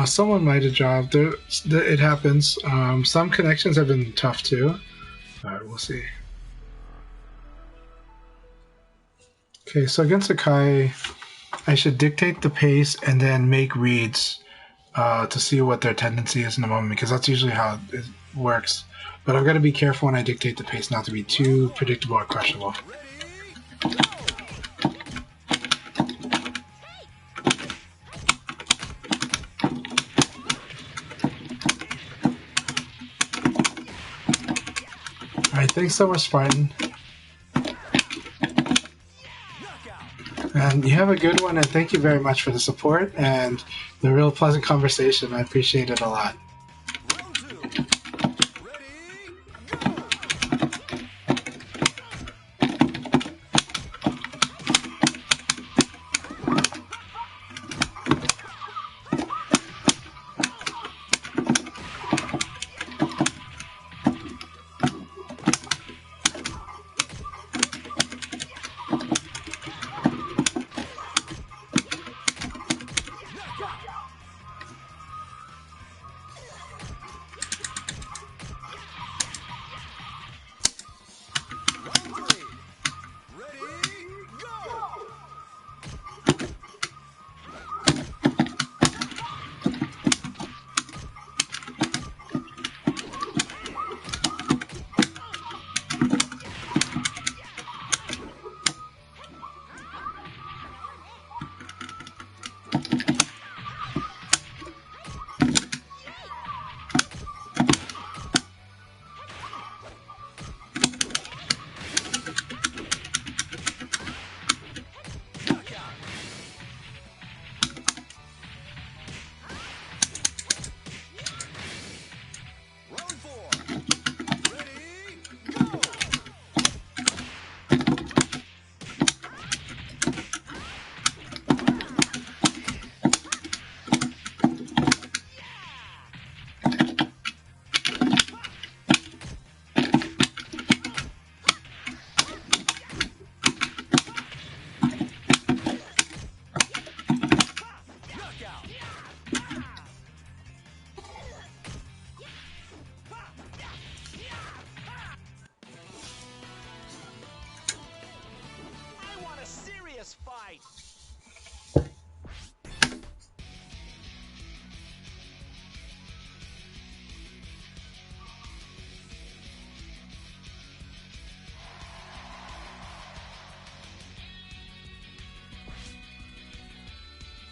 Someone might have dropped. It happens. Some connections have been tough too. Alright, we'll see. Okay, so against Akai, I should dictate the pace and then make reads to see what their tendency is in the moment, because that's usually how it works. But I've got to be careful when I dictate the pace not to be too predictable or questionable. Alright, thanks so much, Spartan. And you have a good one, and thank you very much for the support and the real pleasant conversation. I appreciate it a lot.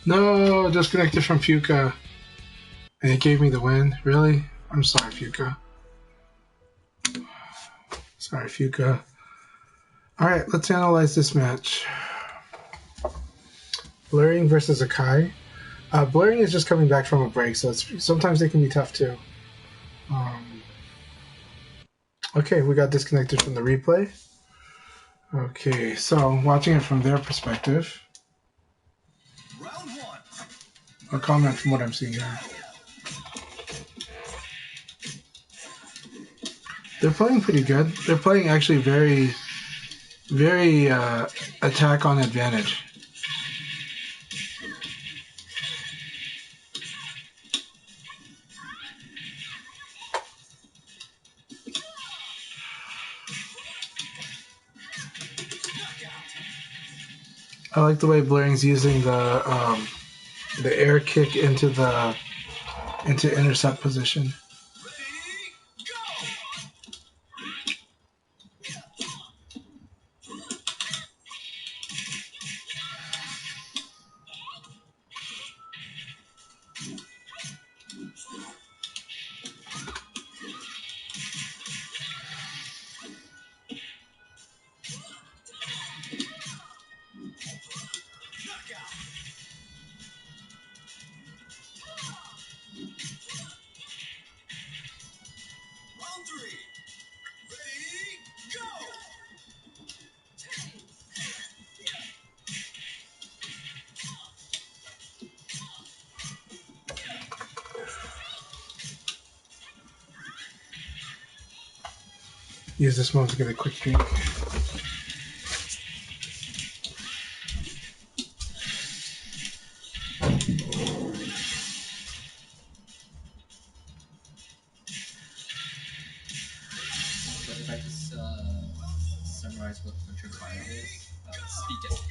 No, disconnected from Fuka. And it gave me the win. Really? I'm sorry, Fuka. Sorry, Fuka. Alright, let's analyze this match. Blurring versus Akai. Blurring is just coming back from a break, so sometimes they can be tough too. Okay, we got disconnected from the replay. Okay, so watching it from their perspective. I'll comment from what I'm seeing here. They're playing pretty good. They're playing actually very, very attack on advantage. I like the way Blaring's using the air kick into intercept position. Use this moment to get a quick drink. But if I just summarize what virtual fire is, speak it.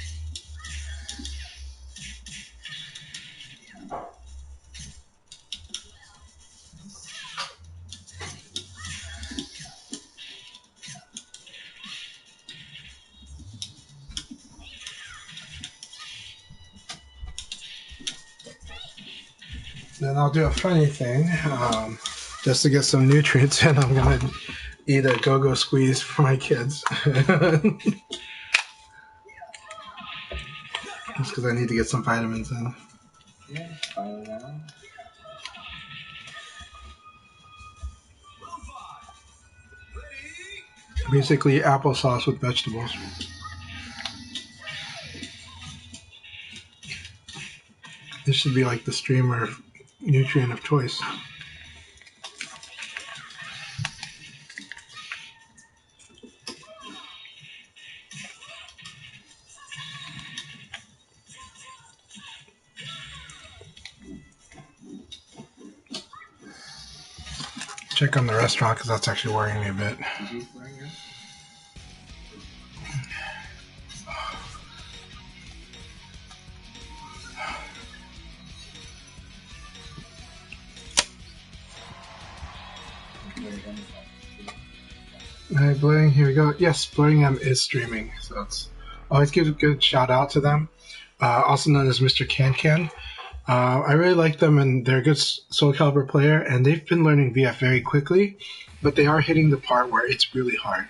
Then I'll do a funny thing, just to get some nutrients in. I'm gonna eat a go-go squeeze for my kids. Just because I need to get some vitamins in. Yeah, follow along. Basically applesauce with vegetables. This should be like the streamer nutrient of choice. Check on the restaurant because that's actually worrying me a bit. Hey, Blaring, here we go. Yes, Blaringham is streaming, so it's always give a good shout out to them. Also known as Mr. Can Can. I really like them, and they're a good Soul Calibur player, and they've been learning VF very quickly, but they are hitting the part where it's really hard.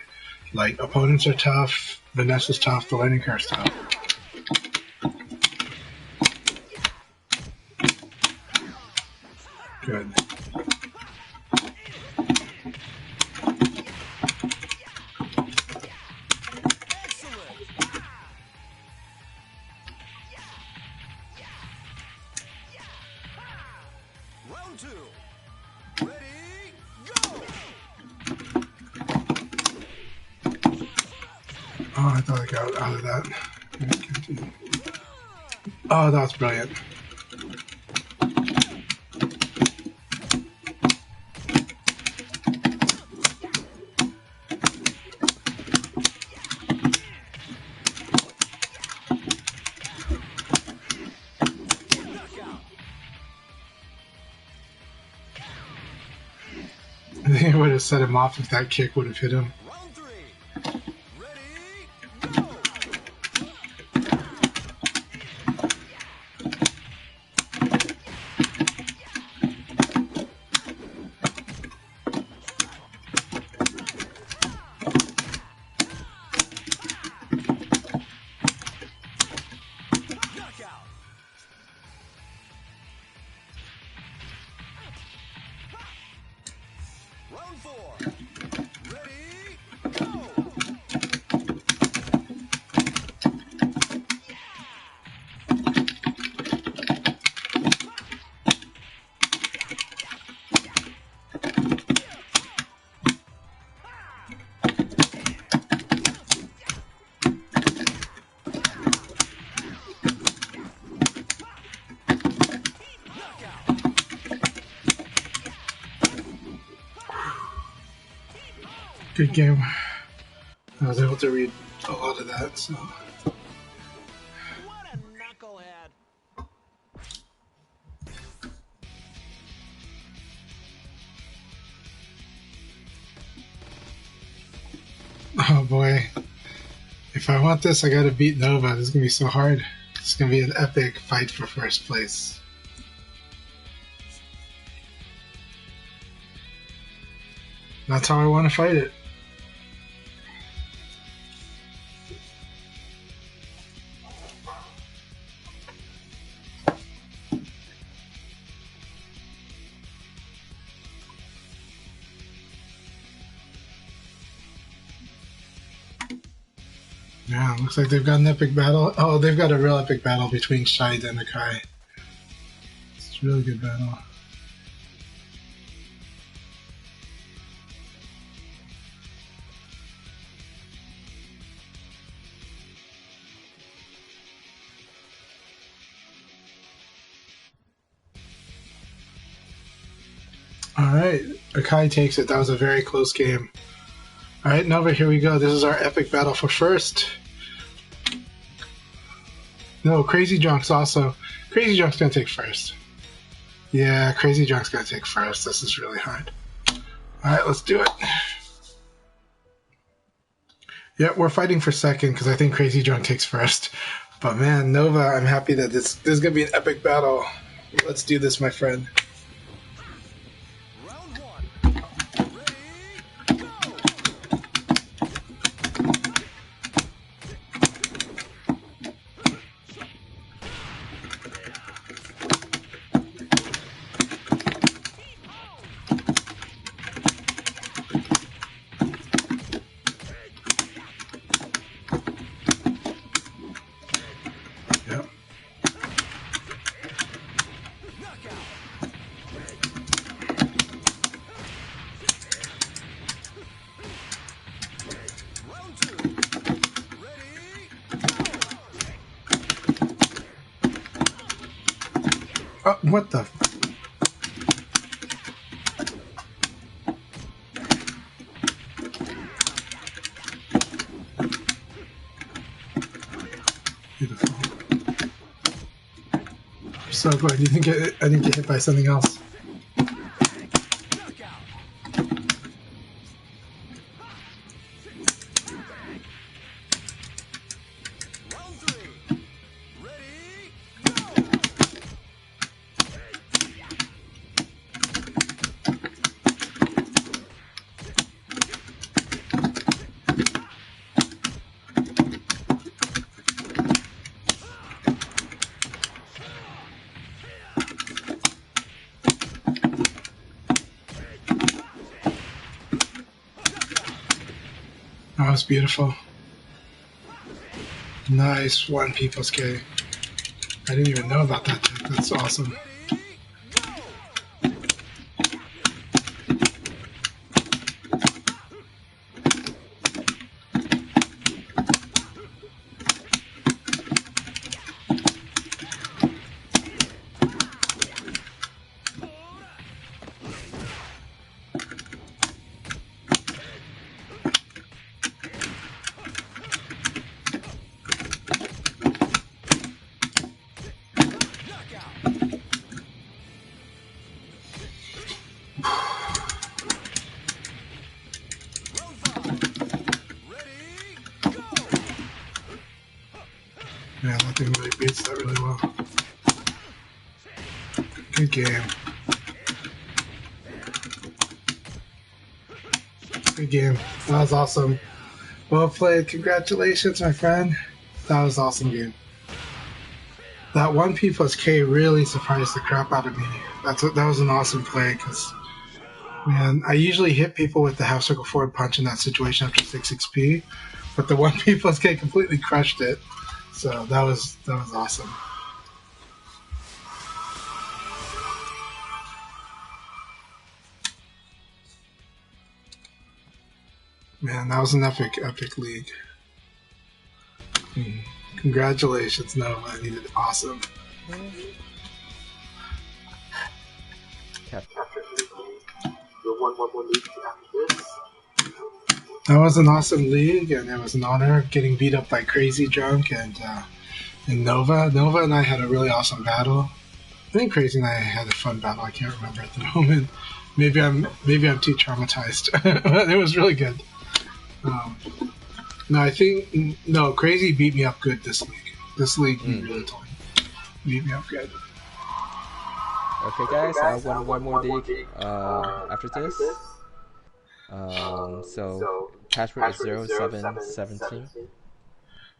Like, opponents are tough, Vanessa's tough, the learning curve's tough. Good. Round two. Ready, go! Oh, I thought I got out of that. Oh, that's brilliant. I think it would have set him off if that kick would have hit him. Round three. Ready, go! Knockout. Round four. Ready, Good game. I was able to read a lot of that, so. What a knucklehead. Oh boy. If I want this, I gotta beat Nova. This is gonna be so hard. It's gonna be an epic fight for first place. That's how I want to fight it. Yeah, looks like they've got an epic battle. Oh, they've got a real epic battle between Shide and Akai. It's a really good battle. Alright, Akai takes it. That was a very close game. Alright, Nova, here we go. This is our epic battle for first. No, Crazy Drunk's also. Crazy Drunk's gonna take first. Yeah, Crazy Drunk's gonna take first. This is really hard. Alright, let's do it. Yep, we're fighting for second because I think Crazy Drunk takes first. But man, Nova, I'm happy that this is gonna be an epic battle. Let's do this, my friend. Round one. Ready, go! Yep. Round two. Ready, go! Oh, what the? Beautiful. I'm so glad I didn't get hit by something else. Round three. Ready, go! That was beautiful. Nice one People's K. I didn't even know about that tech. That's awesome. Ready, go! Round five. Ready, go! Yeah, that thing really beats that really well. Good game. Good game. That was awesome. Well played. Congratulations, my friend. That was an awesome game. That 1P plus K really surprised the crap out of me. That was an awesome play because, man, I usually hit people with the half circle forward punch in that situation after 6 XP, but the 1P plus K completely crushed it. So that was awesome. Man, that was an epic league. Congratulations, Nova. You did awesome. Cap- The 1-1-1 league after this. That was an awesome league, and it was an honor getting beat up by Crazy Drunk and Nova. Nova and I had a really awesome battle. I think Crazy and I had a fun battle. I can't remember at the moment. Maybe I'm too traumatized, but it was really good. Um, no, I think no Crazy beat me up good this league. This league he really told me beat me up good. Okay, guys, I want one more league after this. So password is 0717.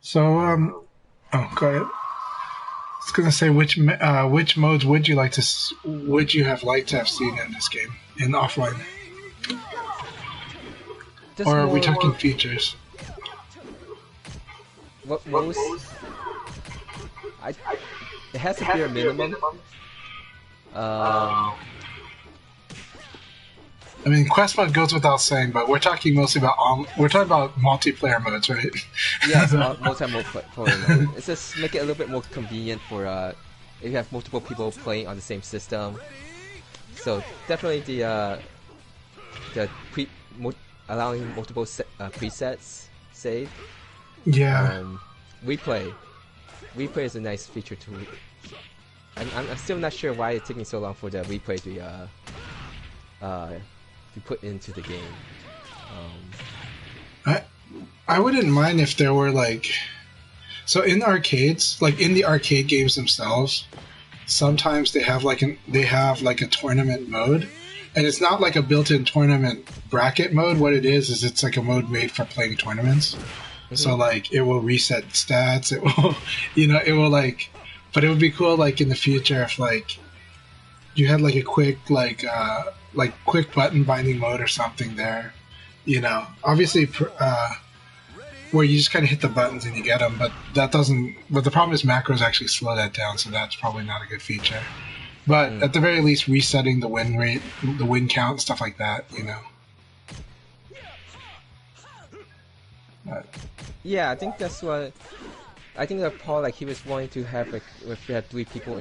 So oh, go ahead. I was gonna say which modes would you would you have liked to have seen in this game in offline, Just or are we more- talking features? What most? It has to be a minimum. I mean, quest mode goes without saying, but we're talking mostly about multiplayer modes, right? Yeah, it's multi-player mode. It's just make it a little bit more convenient for if you have multiple people playing on the same system. So definitely the allowing multiple presets save. Yeah. Replay is a nice feature too. I'm still not sure why it's taking so long for the replay to put into the game. I wouldn't mind if there were so in arcades, like in the arcade games themselves, sometimes they have like a tournament mode, and it's not like a built-in tournament bracket mode. What it is it's like a mode made for playing tournaments. Mm-hmm. So like it will reset stats. It will, it will but it would be cool like in the future if like you had like a quick quick button binding mode or something there. Obviously. Where you just kind of hit the buttons and you get them, but that doesn't. But the problem is macros actually slow that down, so that's probably not a good feature. But at the very least, resetting the win rate, the win count, stuff like that, But, yeah, I think that's what. I think that Paul, he was wanting to have if we had 3 people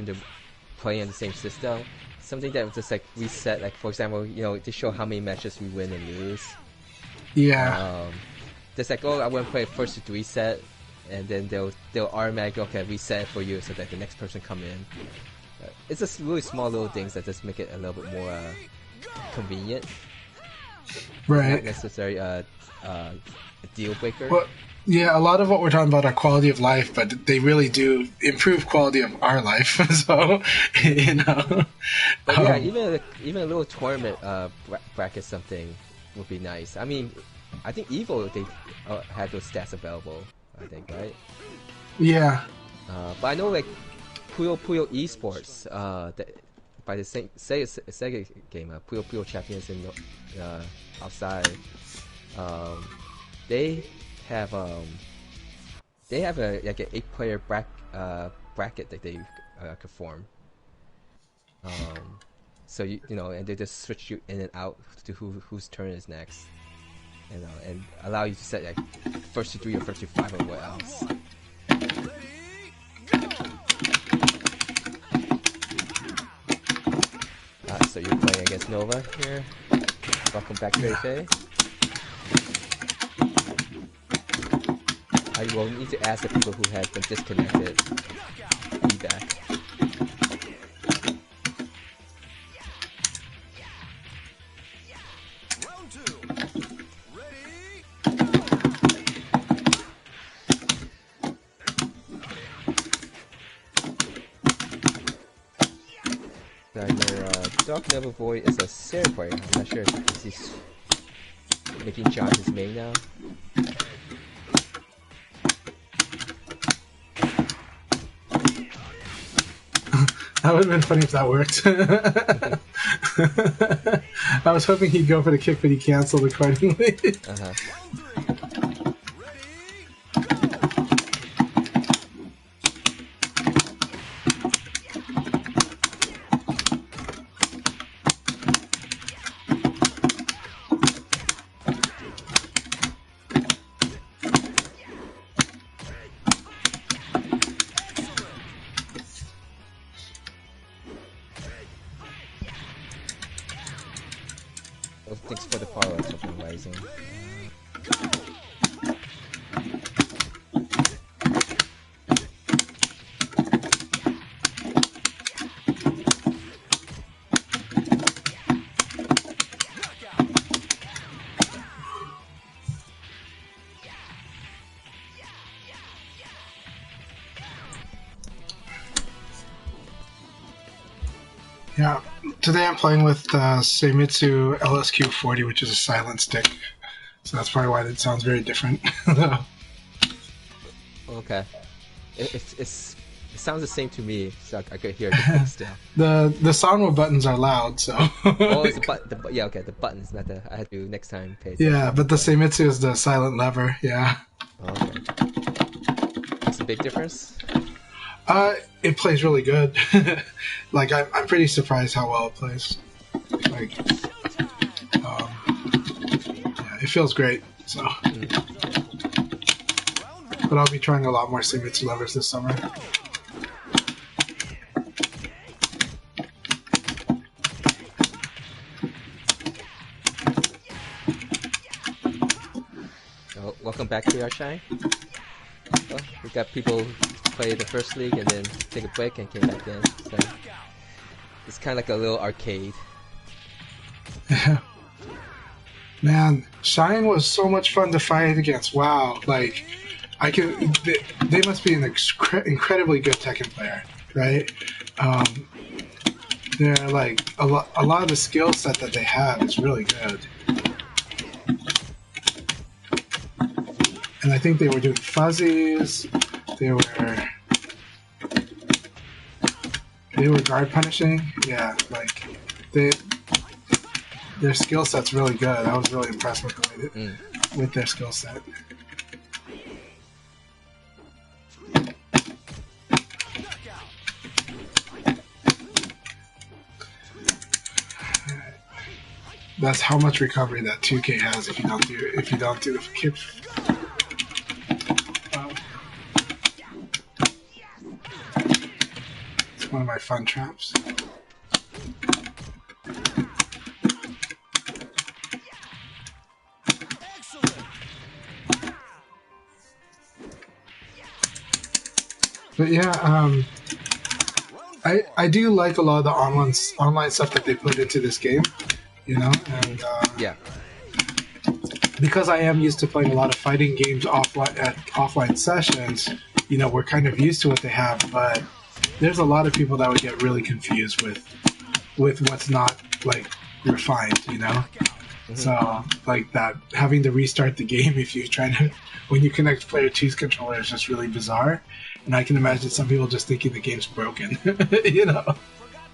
playing on the same system, something that would just reset, for example, to show how many matches we win and lose. Yeah. Just I want to play first to 3 set, and then they'll automatically reset for you so that the next person come in. It's just really small little things that just make it a little bit more convenient. Right. Not necessarily a deal breaker. Well, yeah, a lot of what we're talking about are quality of life, but they really do improve quality of our life. So, But yeah, even a little tournament bracket something would be nice. I mean, I think Evo they had those stats available. I think, right? Yeah. But I know Puyo Puyo Esports by the Sega game, Puyo Puyo Champions in outside. They have an 8-player bracket that they could form. So and they just switch you in and out to whose turn is next. And allow you to set first to 3 or first to 5 or what else. So you're playing against Nova here. Welcome back, Fei. I will need to ask the people who have been disconnected feedback. Dark Nova Boy is a Sarah player. I'm not sure if he's making John his main now. That would have been funny if that worked. I was hoping he'd go for the kick, but he canceled accordingly. Thanks for the follow-up, something amazing. Yeah. Today I'm playing with Seimitsu LSQ40, which is a silent stick. So that's probably why it sounds very different. Okay. It sounds the same to me, so I could hear the click still. the Sanwa buttons are loud, so. Oh, it's yeah, okay, the buttons, not the. I had to next time pay attention. Yeah, but the Seimitsu is the silent lever. Yeah. Okay. Makes a big difference. It plays really good. Like I'm pretty surprised how well it plays. Like, yeah, it feels great. So. But I'll be trying a lot more Seimitsu levers this summer. Oh, welcome back to Chanchai. Oh, we got people who play the first league and then take a break and came back in. So it's kind of like a little arcade. Man, Shine was so much fun to fight against. Wow, like they must be an incredibly good Tekken player, right? They're like a lot of the skill set that they have is really good. And I think they were doing fuzzies. They were guard punishing. Yeah, like their skill set's really good. I was really impressed with their skill set. That's how much recovery that 2K has if you don't do the kick. It's one of my fun traps. But yeah, I do like a lot of the online stuff that they put into this game, you know, and Yeah. because I am used to playing a lot of fighting games offline sessions, you know, we're kind of used to what they have, but there's a lot of people that would get really confused with what's not like refined, you know. Mm-hmm. So like that having to restart the game if you try to when you connect player 2's controller is just really bizarre, and I can imagine some people just thinking the game's broken, you know.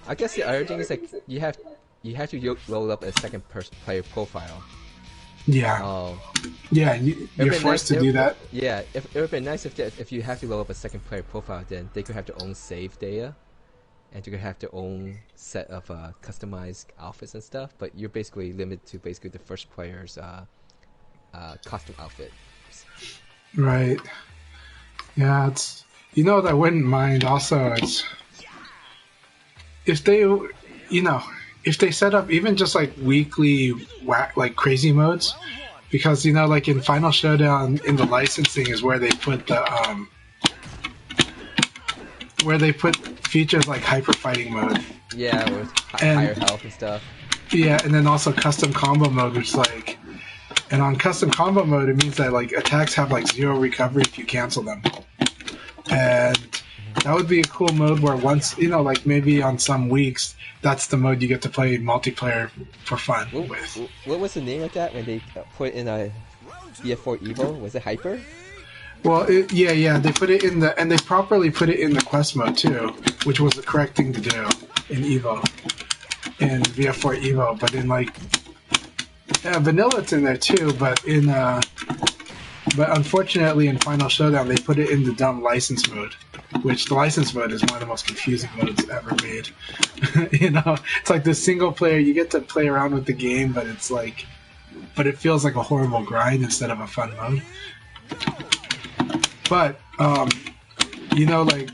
I guess the other thing is like you have to roll up a second player profile. Yeah. Yeah, you're forced to do that. Yeah, it would be nice if you have to load up a second player profile, then they could have their own save data, and you could have their own set of customized outfits and stuff. But you're basically limited to basically the first player's costume outfit. Right. Yeah, it's what I wouldn't mind also is if they if they set up even just like weekly like crazy modes, because like in Final Showdown in the licensing is where they put the features like hyper fighting mode. Yeah, with higher health and stuff. Yeah, and then also custom combo mode, which like, and on custom combo mode it means that like attacks have like 0 recovery if you cancel them, and that would be a cool mode where once like maybe on some weeks that's the mode you get to play multiplayer for fun with. What was the name of that when they put in a BF4 Evo? Was it Hyper? Well, yeah, they put it in and they properly put it in the quest mode too, which was the correct thing to do in Evo, in BF4 Evo. But in like vanilla, it's in there too. But but unfortunately in Final Showdown they put it in the dumb license mode, which the license mode is one of the most confusing modes ever made. It's like the single player, you get to play around with the game, but it's like, but it feels like a horrible grind instead of a fun mode. But, like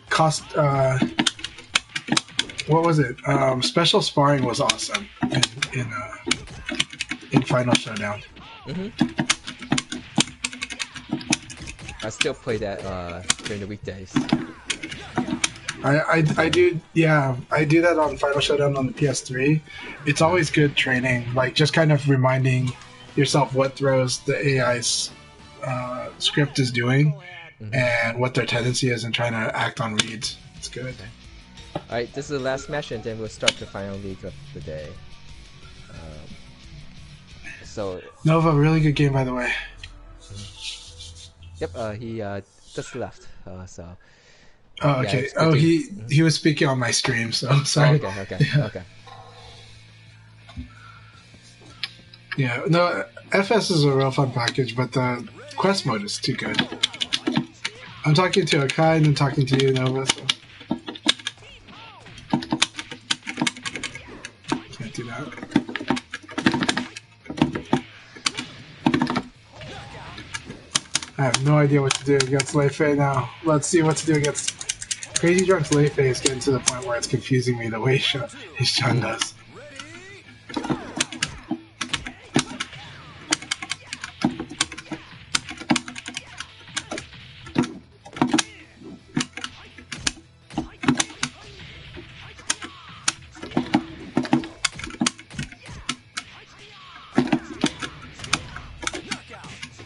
what was it? Special sparring was awesome in Final Showdown. Mm-hmm. I still play that during the weekdays. I do, yeah, I do that on Final Showdown on the PS3. It's always good training, like just kind of reminding yourself what throws the AI's script is doing, mm-hmm. and what their tendency is, and trying to act on reads. It's good. Alright, this is the last match, and then we'll start the final league of the day. So, Nova, really good game, by the way. yep, he just left. So, Oh, yeah, okay. it's good Oh, to. he was speaking on my stream, so Oh, sorry. okay. Yeah, no, FS is a real fun package, but the quest mode is too good. I'm talking to Akai and then talking to you, Nova, so can't do that. I have no idea what to do against Lei Fei now. Let's see what to do against Crazy Drunk's Lei Fei is getting to the point where it's confusing me the way his Chun does.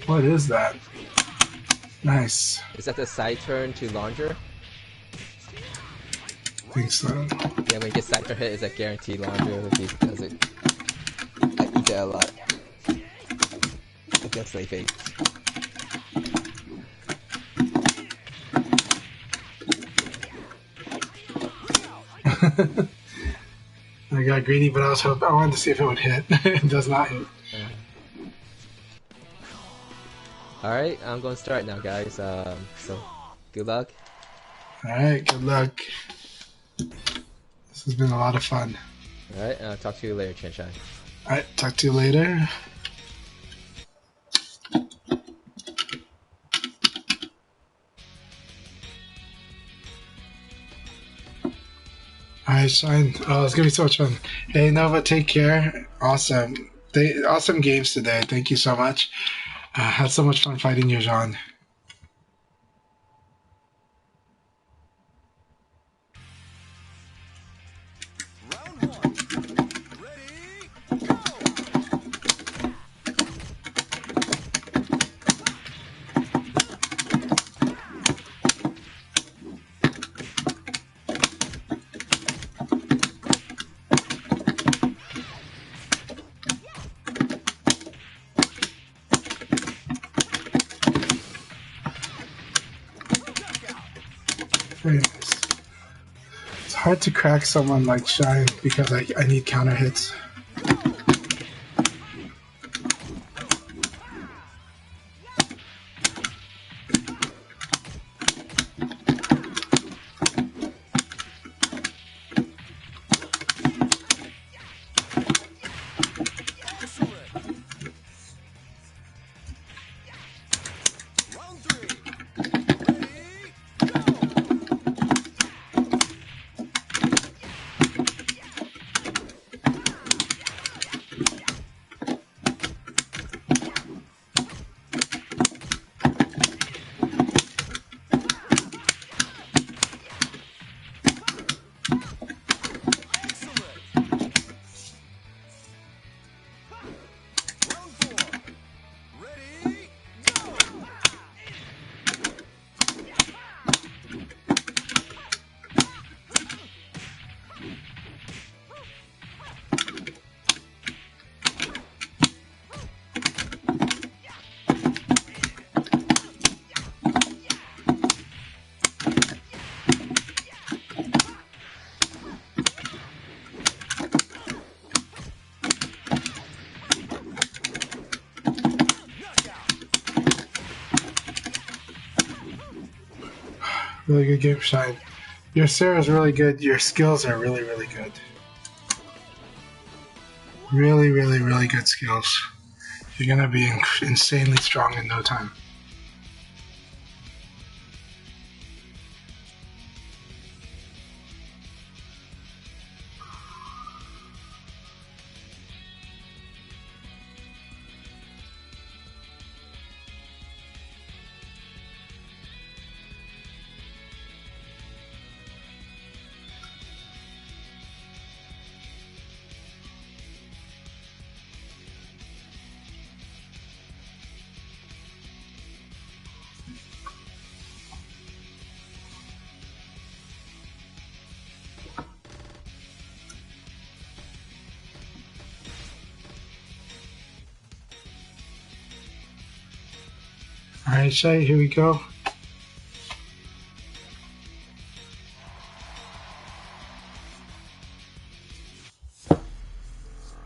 What is that? Nice. Is that the side turn to launcher? I think so. Yeah, when you get side turn hit, is a guaranteed launcher if he does it. I eat that a lot against Lei Fei. I got greedy, but I wanted to see if it would hit. It does not hit. Alright, I'm going to start now, guys. So, good luck. Alright, good luck. This has been a lot of fun. Alright, I'll talk to you later, Chanchai. Alright, talk to you later. Alright, Shine. Oh, it's gonna be so much fun. Hey, Nova, take care. Awesome. Awesome games today. Thank you so much. Had so much fun fighting you, Jean. Round one. Ready, go! Very nice. It's hard to crack someone like Shine because I need counter hits. Round three. Ready, go! Excellent. Round four. Ready, go! Really good game, Shine. Your Sarah's really good. Your skills are really, really good. Really, really, really good skills. You're gonna be insanely strong in no time. Alright, Shay, here we go.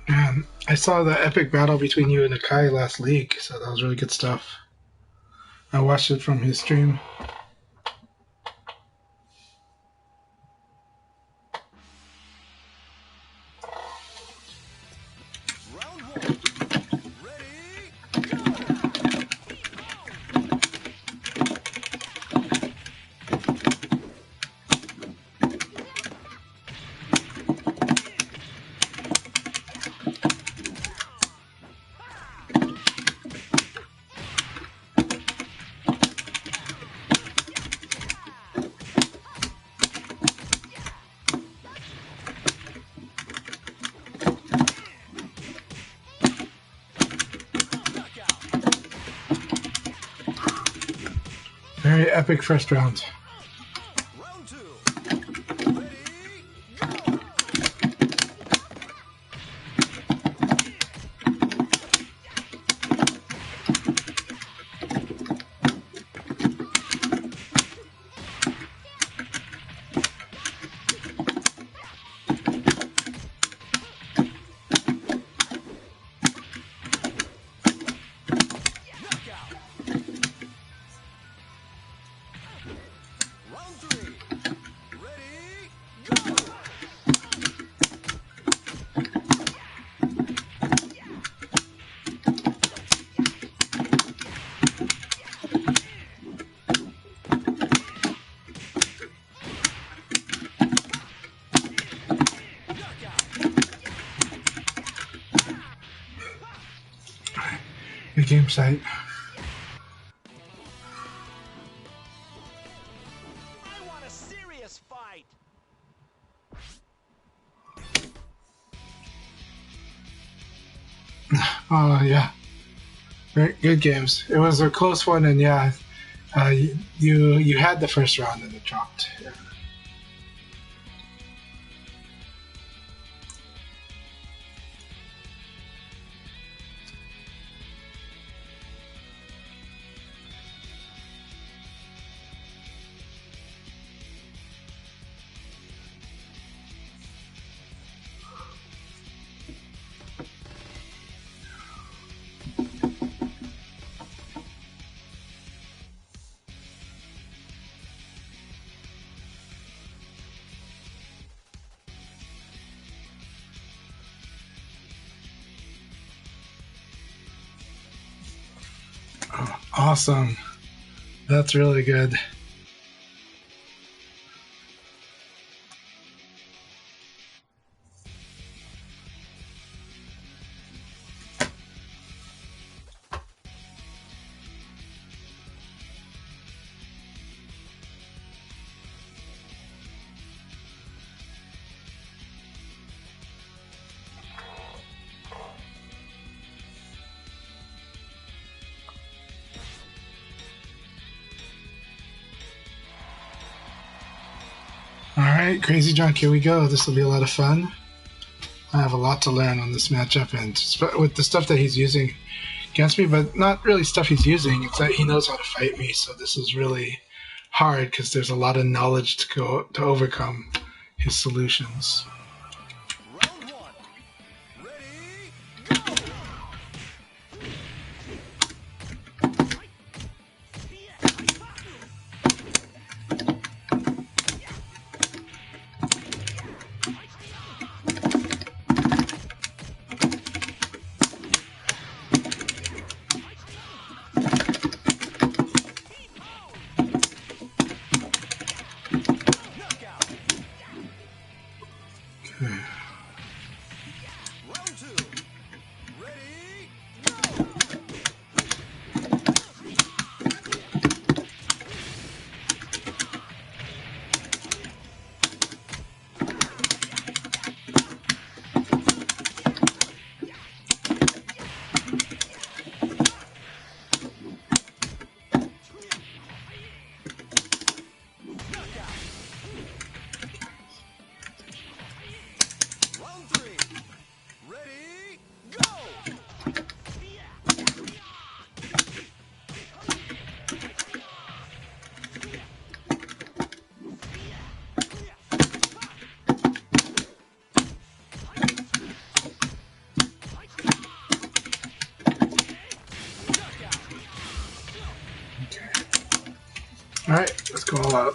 Man, I saw the epic battle between you and Akai last league, so that was really good stuff. I watched it from his stream. Round one. Ready, go! Very epic first round. Round two. Ready, go! Round three. Ready, go! Good game site. I want a serious fight. Oh yeah, very good games. It was a close one, and yeah, you had the first round and it dropped. Yeah. Awesome. That's really good. Alright, Crazy Junk, here we go. This will be a lot of fun. I have a lot to learn on this matchup, and with the stuff that he's using against me, but not really stuff he's using, it's that he knows how to fight me, so this is really hard because there's a lot of knowledge to overcome his solutions. Round one. Ready, go! Round two. Ready, go! go all out.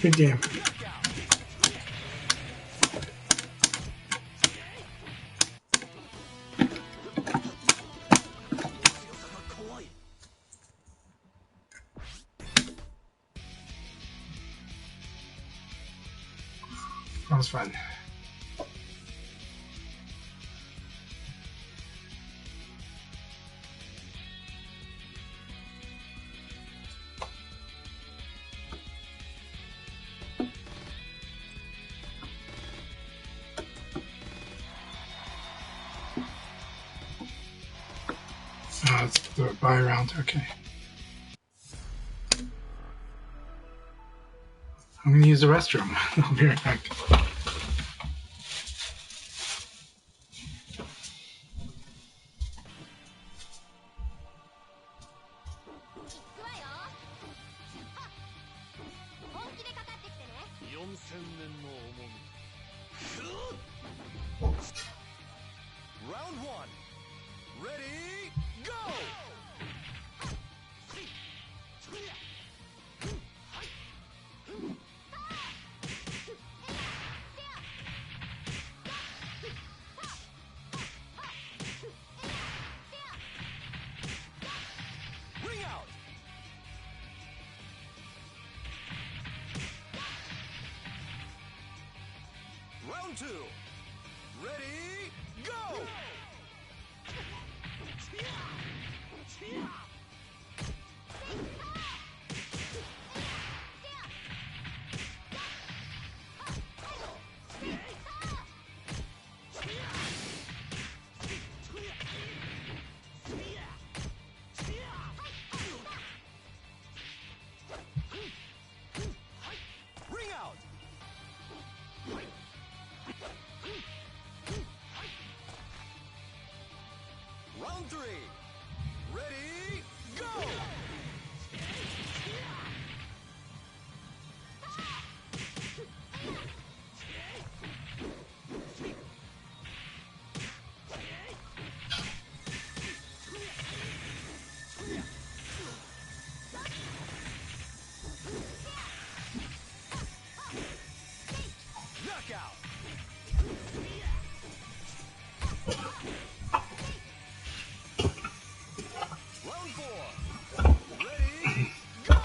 Good game. That was fun. Let's do it by round. Okay. I'm going to use the restroom. I'll be right back. Round one. Ready, go! Ring out! Round two. Ready, go! Ring out! Round three. Ready, go! Knockout! Round four. Ready, go!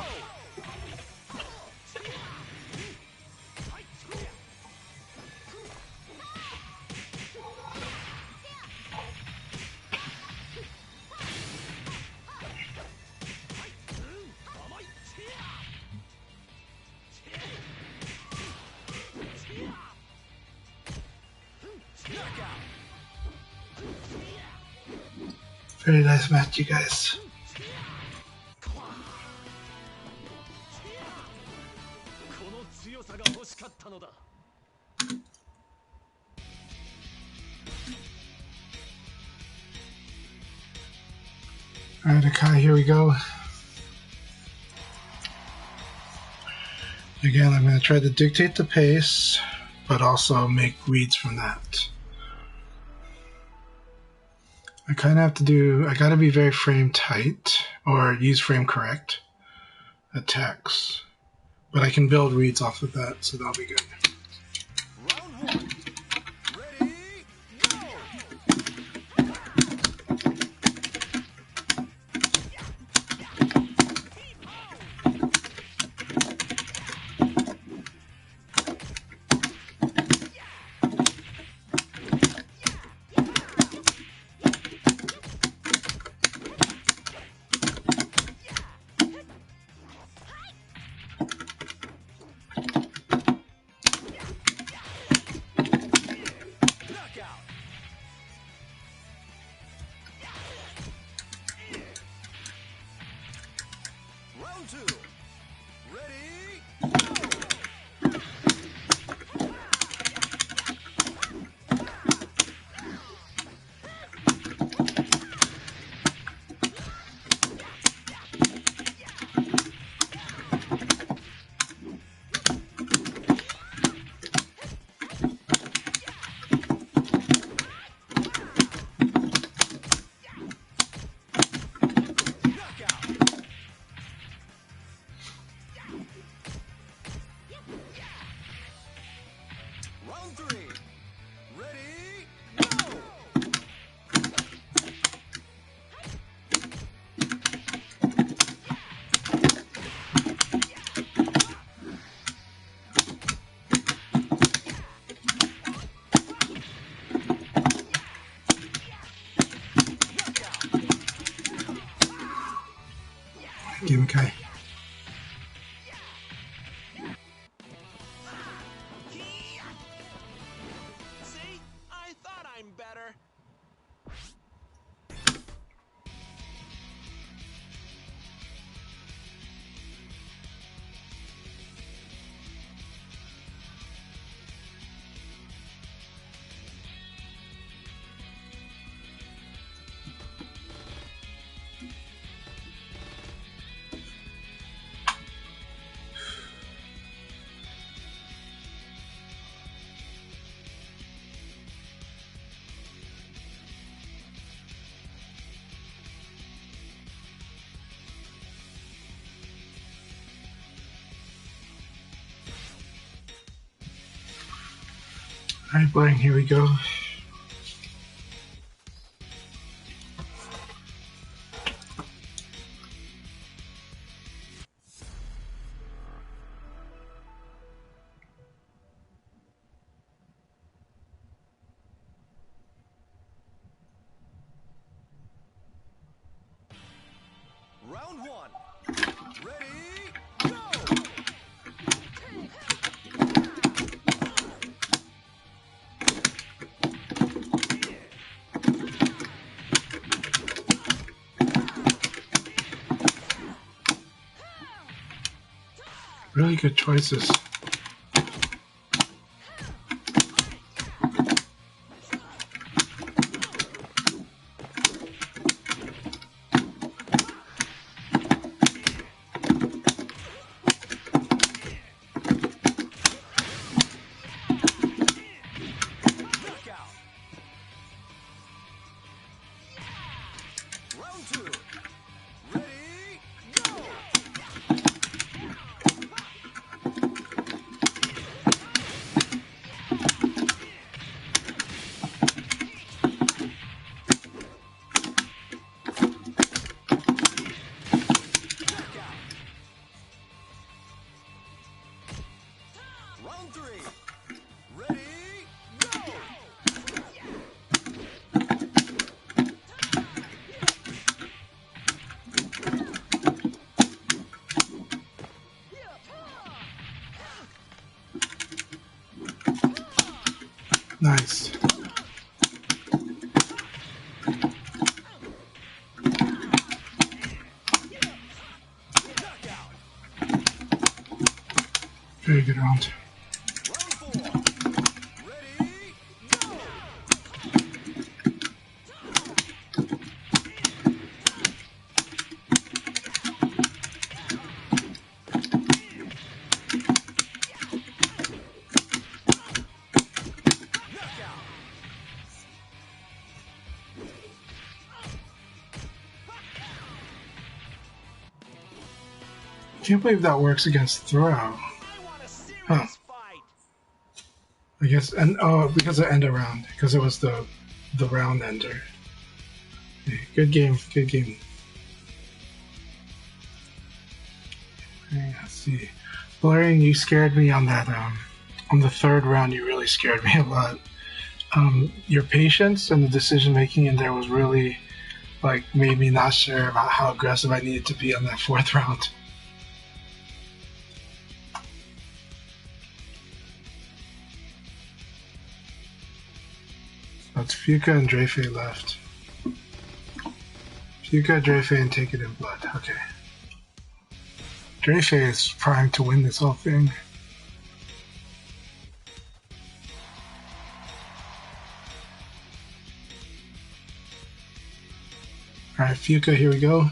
Knockout! Very nice match, you guys. Alright, Akai, here we go. Again, I'm going to try to dictate the pace, but also make reads from that. I kind of have to do, I got to be very frame tight, or use frame correct attacks. But I can build reads off of that, so that'll be good. Round one. Ready, go! Round three. Ready? Go! Game Akai. See? I thought I'm better. Alright, Blaine, here we go. Round one. Ready? Go! Really good choices. Knockout. Round two. Ready? Go! Knockout. Round three. Ready? Go! Nice. Knockout. Very good round. Round four. Ready? Go! Knockout. Can't believe that works against throw. I want a serious Huh. fight. I guess, and oh, because of end around, because it was the round ender. Okay, good game, good game. Okay, let's see. Valerian, you scared me on that. On the third round, you really scared me a lot. Your patience and the decision making in there was really like made me not sure about how aggressive I needed to be on that fourth round. That's Fuka and Drafe left. Fuka, Drafe, and Take It in Blood. Okay. Drafe is primed to win this whole thing. Alright, Fuka, here we go.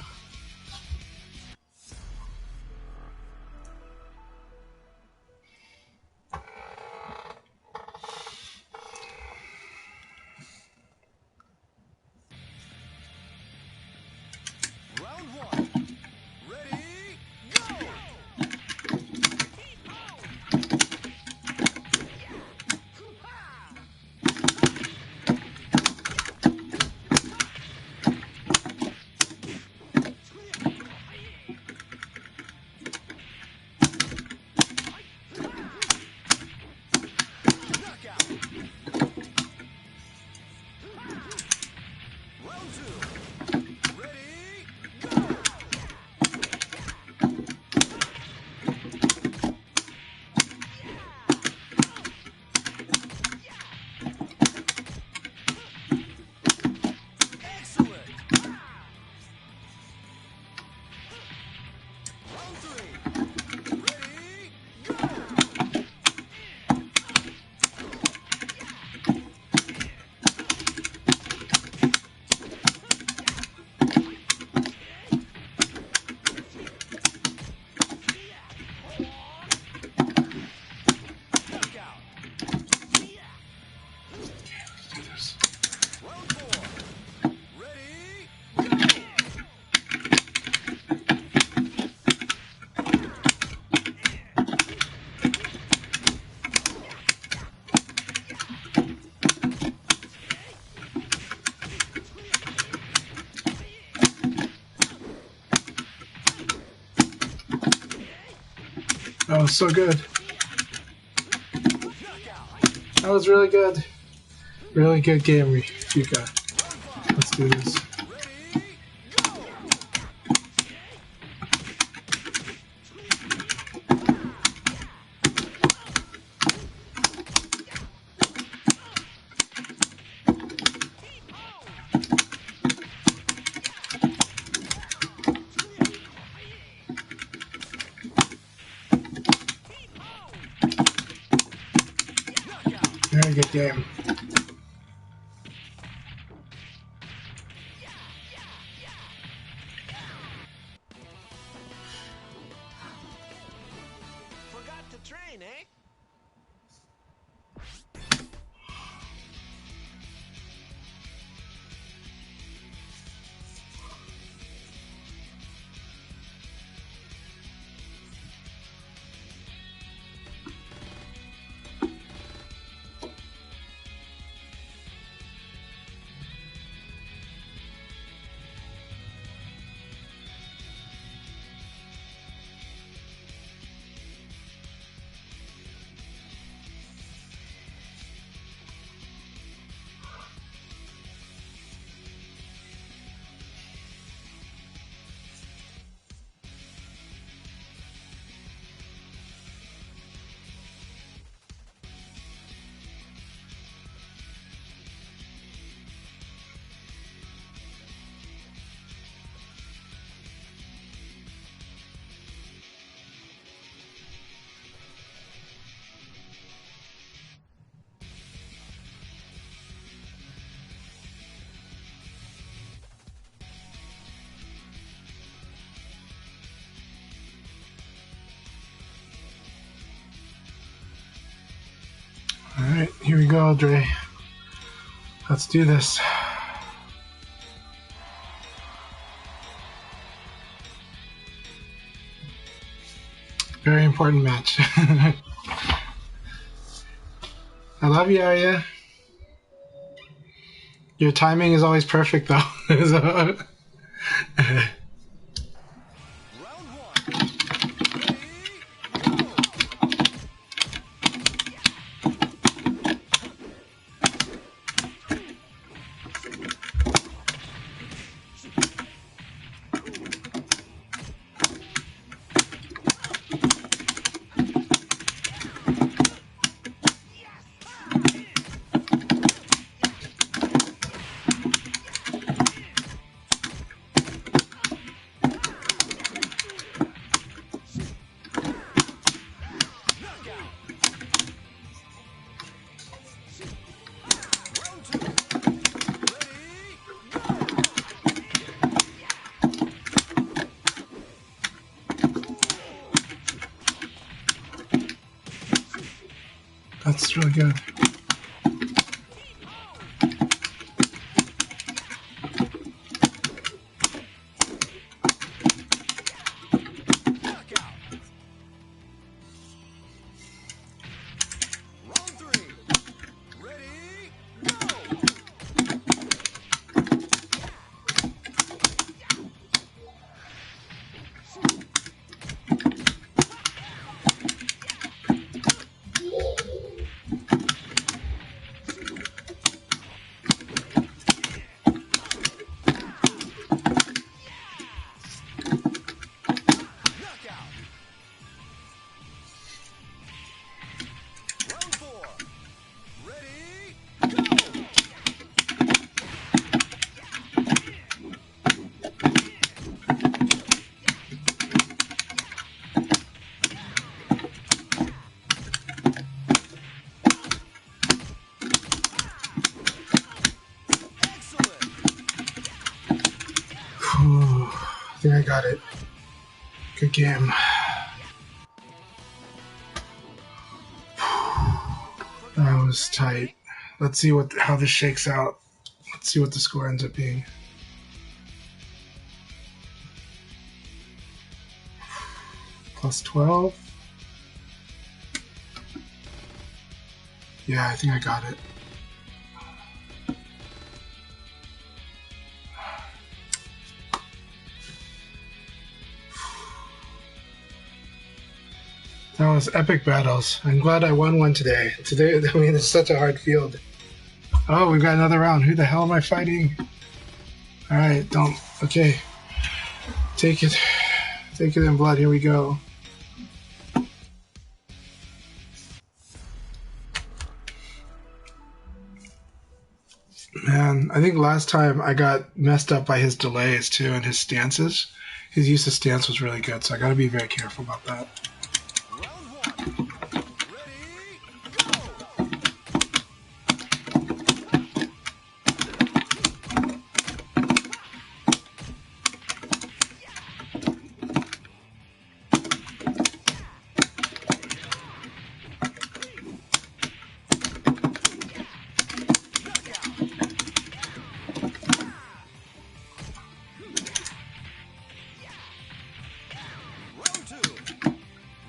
Round one. Ready, go! Knockout. Round two. Ready, go! Excellent. Round three. Ready, go! Knockout. Do this. Round four. Ready, go! That was so good. Knockout. That was really good. Really good game, Fuka. Let's do this. Ready, go! Knockout. Very good game. Forgot to train, eh? Alright, here we go, Dre. Let's do this. Very important match. I love you, Arya. Your timing is always perfect, though. So- Round one. Ready, go! That's really good. Knockout. Round 3. Ready, go. Knockout. Round 4. Ready, go. Excellent. Whew. I think I got it. Good game. That was tight. Let's see how this shakes out. Let's see what the score ends up being. Plus 12. Yeah, I think I got it. That was epic battles. I'm glad I won one today. Today, I mean, it's such a hard field. Oh, we've got another round. Who the hell am I fighting? Alright, don't. Okay. Take it. Take it in blood. Here we go. Man, I think last time I got messed up by his delays too and his stances. His use of stance was really good, so I gotta be very careful about that. Round 1. Ready, go. Round 2.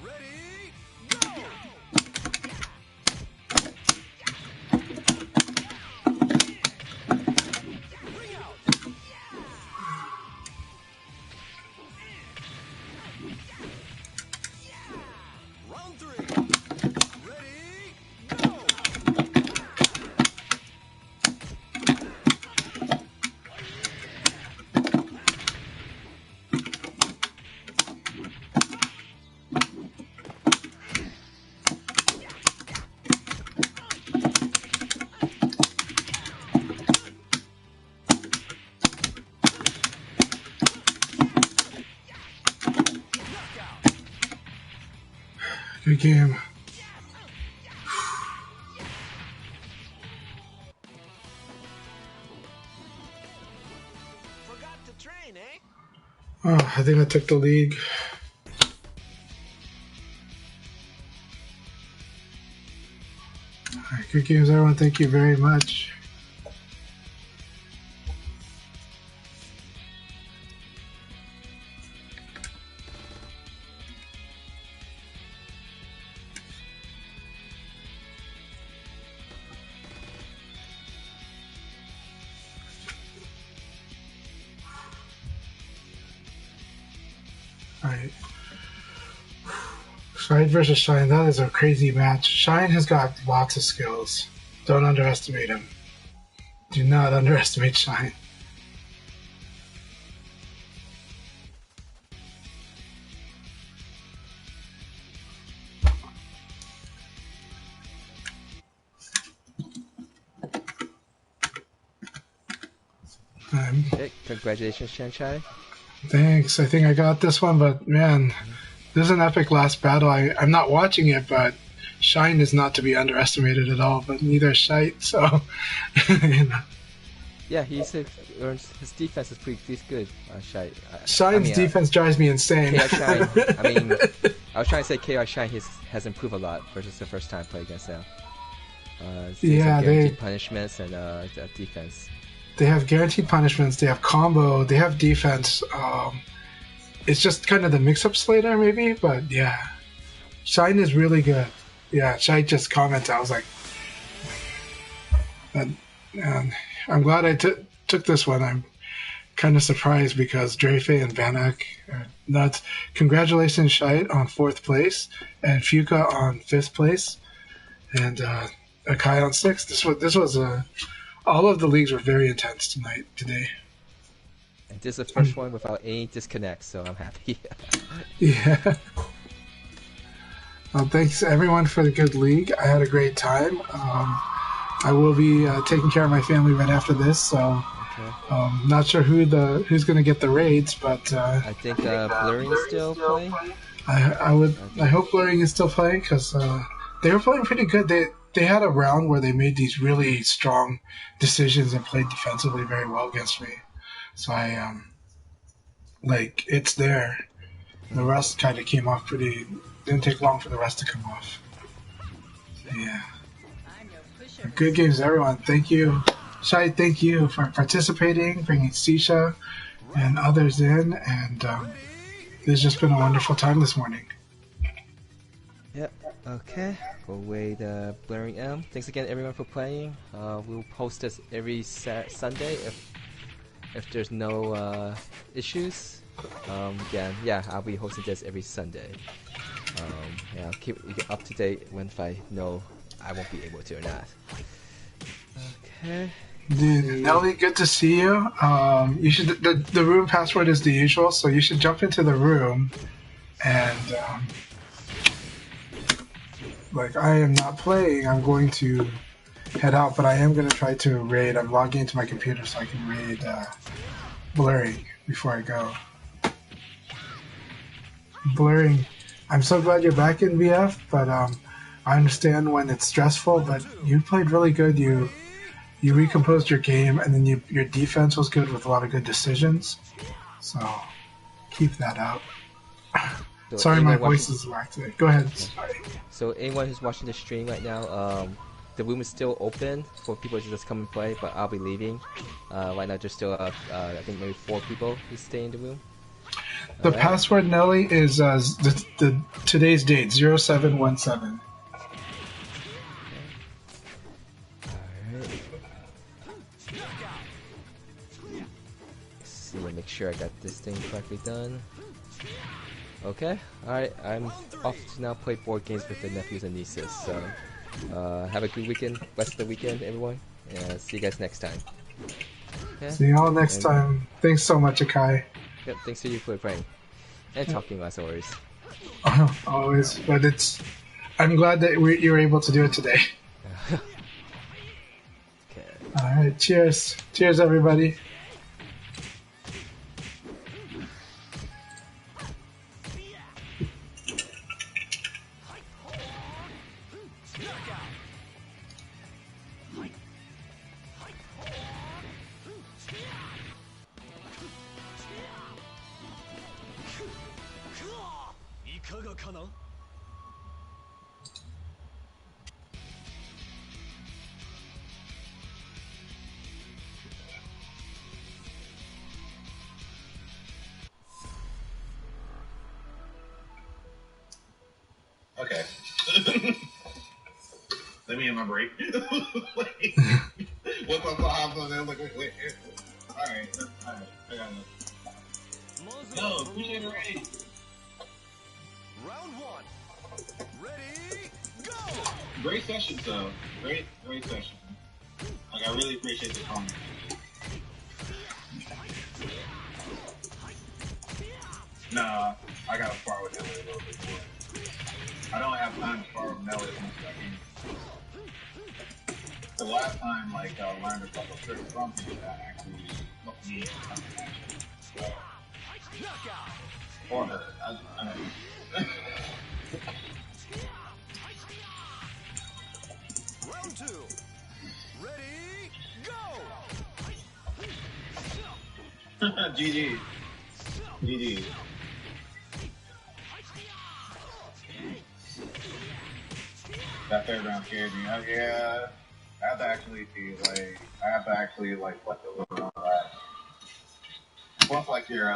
Ready, go. Ring out. Round 3. Ready, go. Knockout. Good game. Forgot to train, eh? Oh, I think I took the lead. Alright, good games, everyone. Thank you very much. Alright. Shine versus Shine, that is a crazy match. Shine has got lots of skills. Don't underestimate him. Do not underestimate Shine. Hey, congratulations, Chanchai. Thanks. I think I got this one, but man, this is an epic last battle. I'm not watching it, but Shine is not to be underestimated at all, but neither is Shite, so you know. Yeah, his defense is pretty good. Shai. Shine's defense drives me insane. Shine. I mean, I was trying to say KR Shine has improved a lot versus the first time I played against them. Yeah, guaranteed punishments and defense. They have guaranteed punishments. They have combo. They have defense. It's just kind of the mix-up Slater, maybe. But yeah, Shine is really good. Yeah, Shine just commented. I was like, and I'm glad I took this one. I'm kind of surprised because Drafe and Vanak are nuts. Congratulations, Shite, on 4th place, and Fuka on 5th place, and Akai on 6th. This was all of the leagues were very intense today. And this is the first one without any disconnects, so I'm happy. Yeah. Well, thanks everyone for the good league. I had a great time. I will be taking care of my family right after this, so not sure who's going to get the raids, but I think Blurring is still playing. I hope Blurring is still playing because they were playing pretty good. They had a round where they made these really strong decisions and played defensively very well against me. So I it's there. The rest kind of came off pretty. Didn't take long for the rest to come off. So, yeah. Good games, everyone. Thank you. Shai, thank you for participating, bringing Sisha and others in, and it's just been a wonderful time this morning. Yep. Okay. Go away the Blaring M. Thanks again, everyone, for playing. We'll post this every Sunday if there's no issues. Yeah, I'll be hosting this every Sunday. I'll keep you up to date when if I know I won't be able to or not. Okay. Dude, Nelly, good to see you. You should the room password is the usual, so you should jump into the room and I am not playing. I'm going to head out, but I am going to try to raid. I'm logging into my computer so I can raid Blurring before I go. Blurring, I'm so glad you're back in VF, but I understand when it's stressful, but you played really good. You recomposed your game, and then your defense was good with a lot of good decisions. So keep that up. So sorry, my voice is whacked today. Go ahead. Sorry. So anyone who's watching the stream right now, the room is still open for people to just come and play, but I'll be leaving. Right now, there's still I think maybe 4 people who stay in the room. The password, Nelly, is the today's date 0717. Make sure I got this thing correctly done. Okay, alright, I'm off to now play board games with the nephews and nieces, so have a good weekend, rest of the weekend, everyone, and see you guys next time. Okay? See you all next time. Thanks so much, Akai. Yep, thanks to you for playing. And talking as always. Always, but I'm glad that you were able to do it today. Okay. Alright, cheers. Cheers, everybody. Okay. Let me in my break. Wait. What's up? I'm like, wait. Alright. I got it. No, appreciate it, right? Round 1. Ready, go! Great session, though. Great session. Like, I really appreciate the comment. Nah, I gotta spar with Nelly a little bit more. I don't have time to spar with Nelly as much as I can. The last time, I learned a couple tricks from him that actually helped me come to action. So, or her. I don't know. Round 2. Ready, go! GG. That third round scared me. Oh yeah. I have to actually like, put the little on that. Plus, like, you're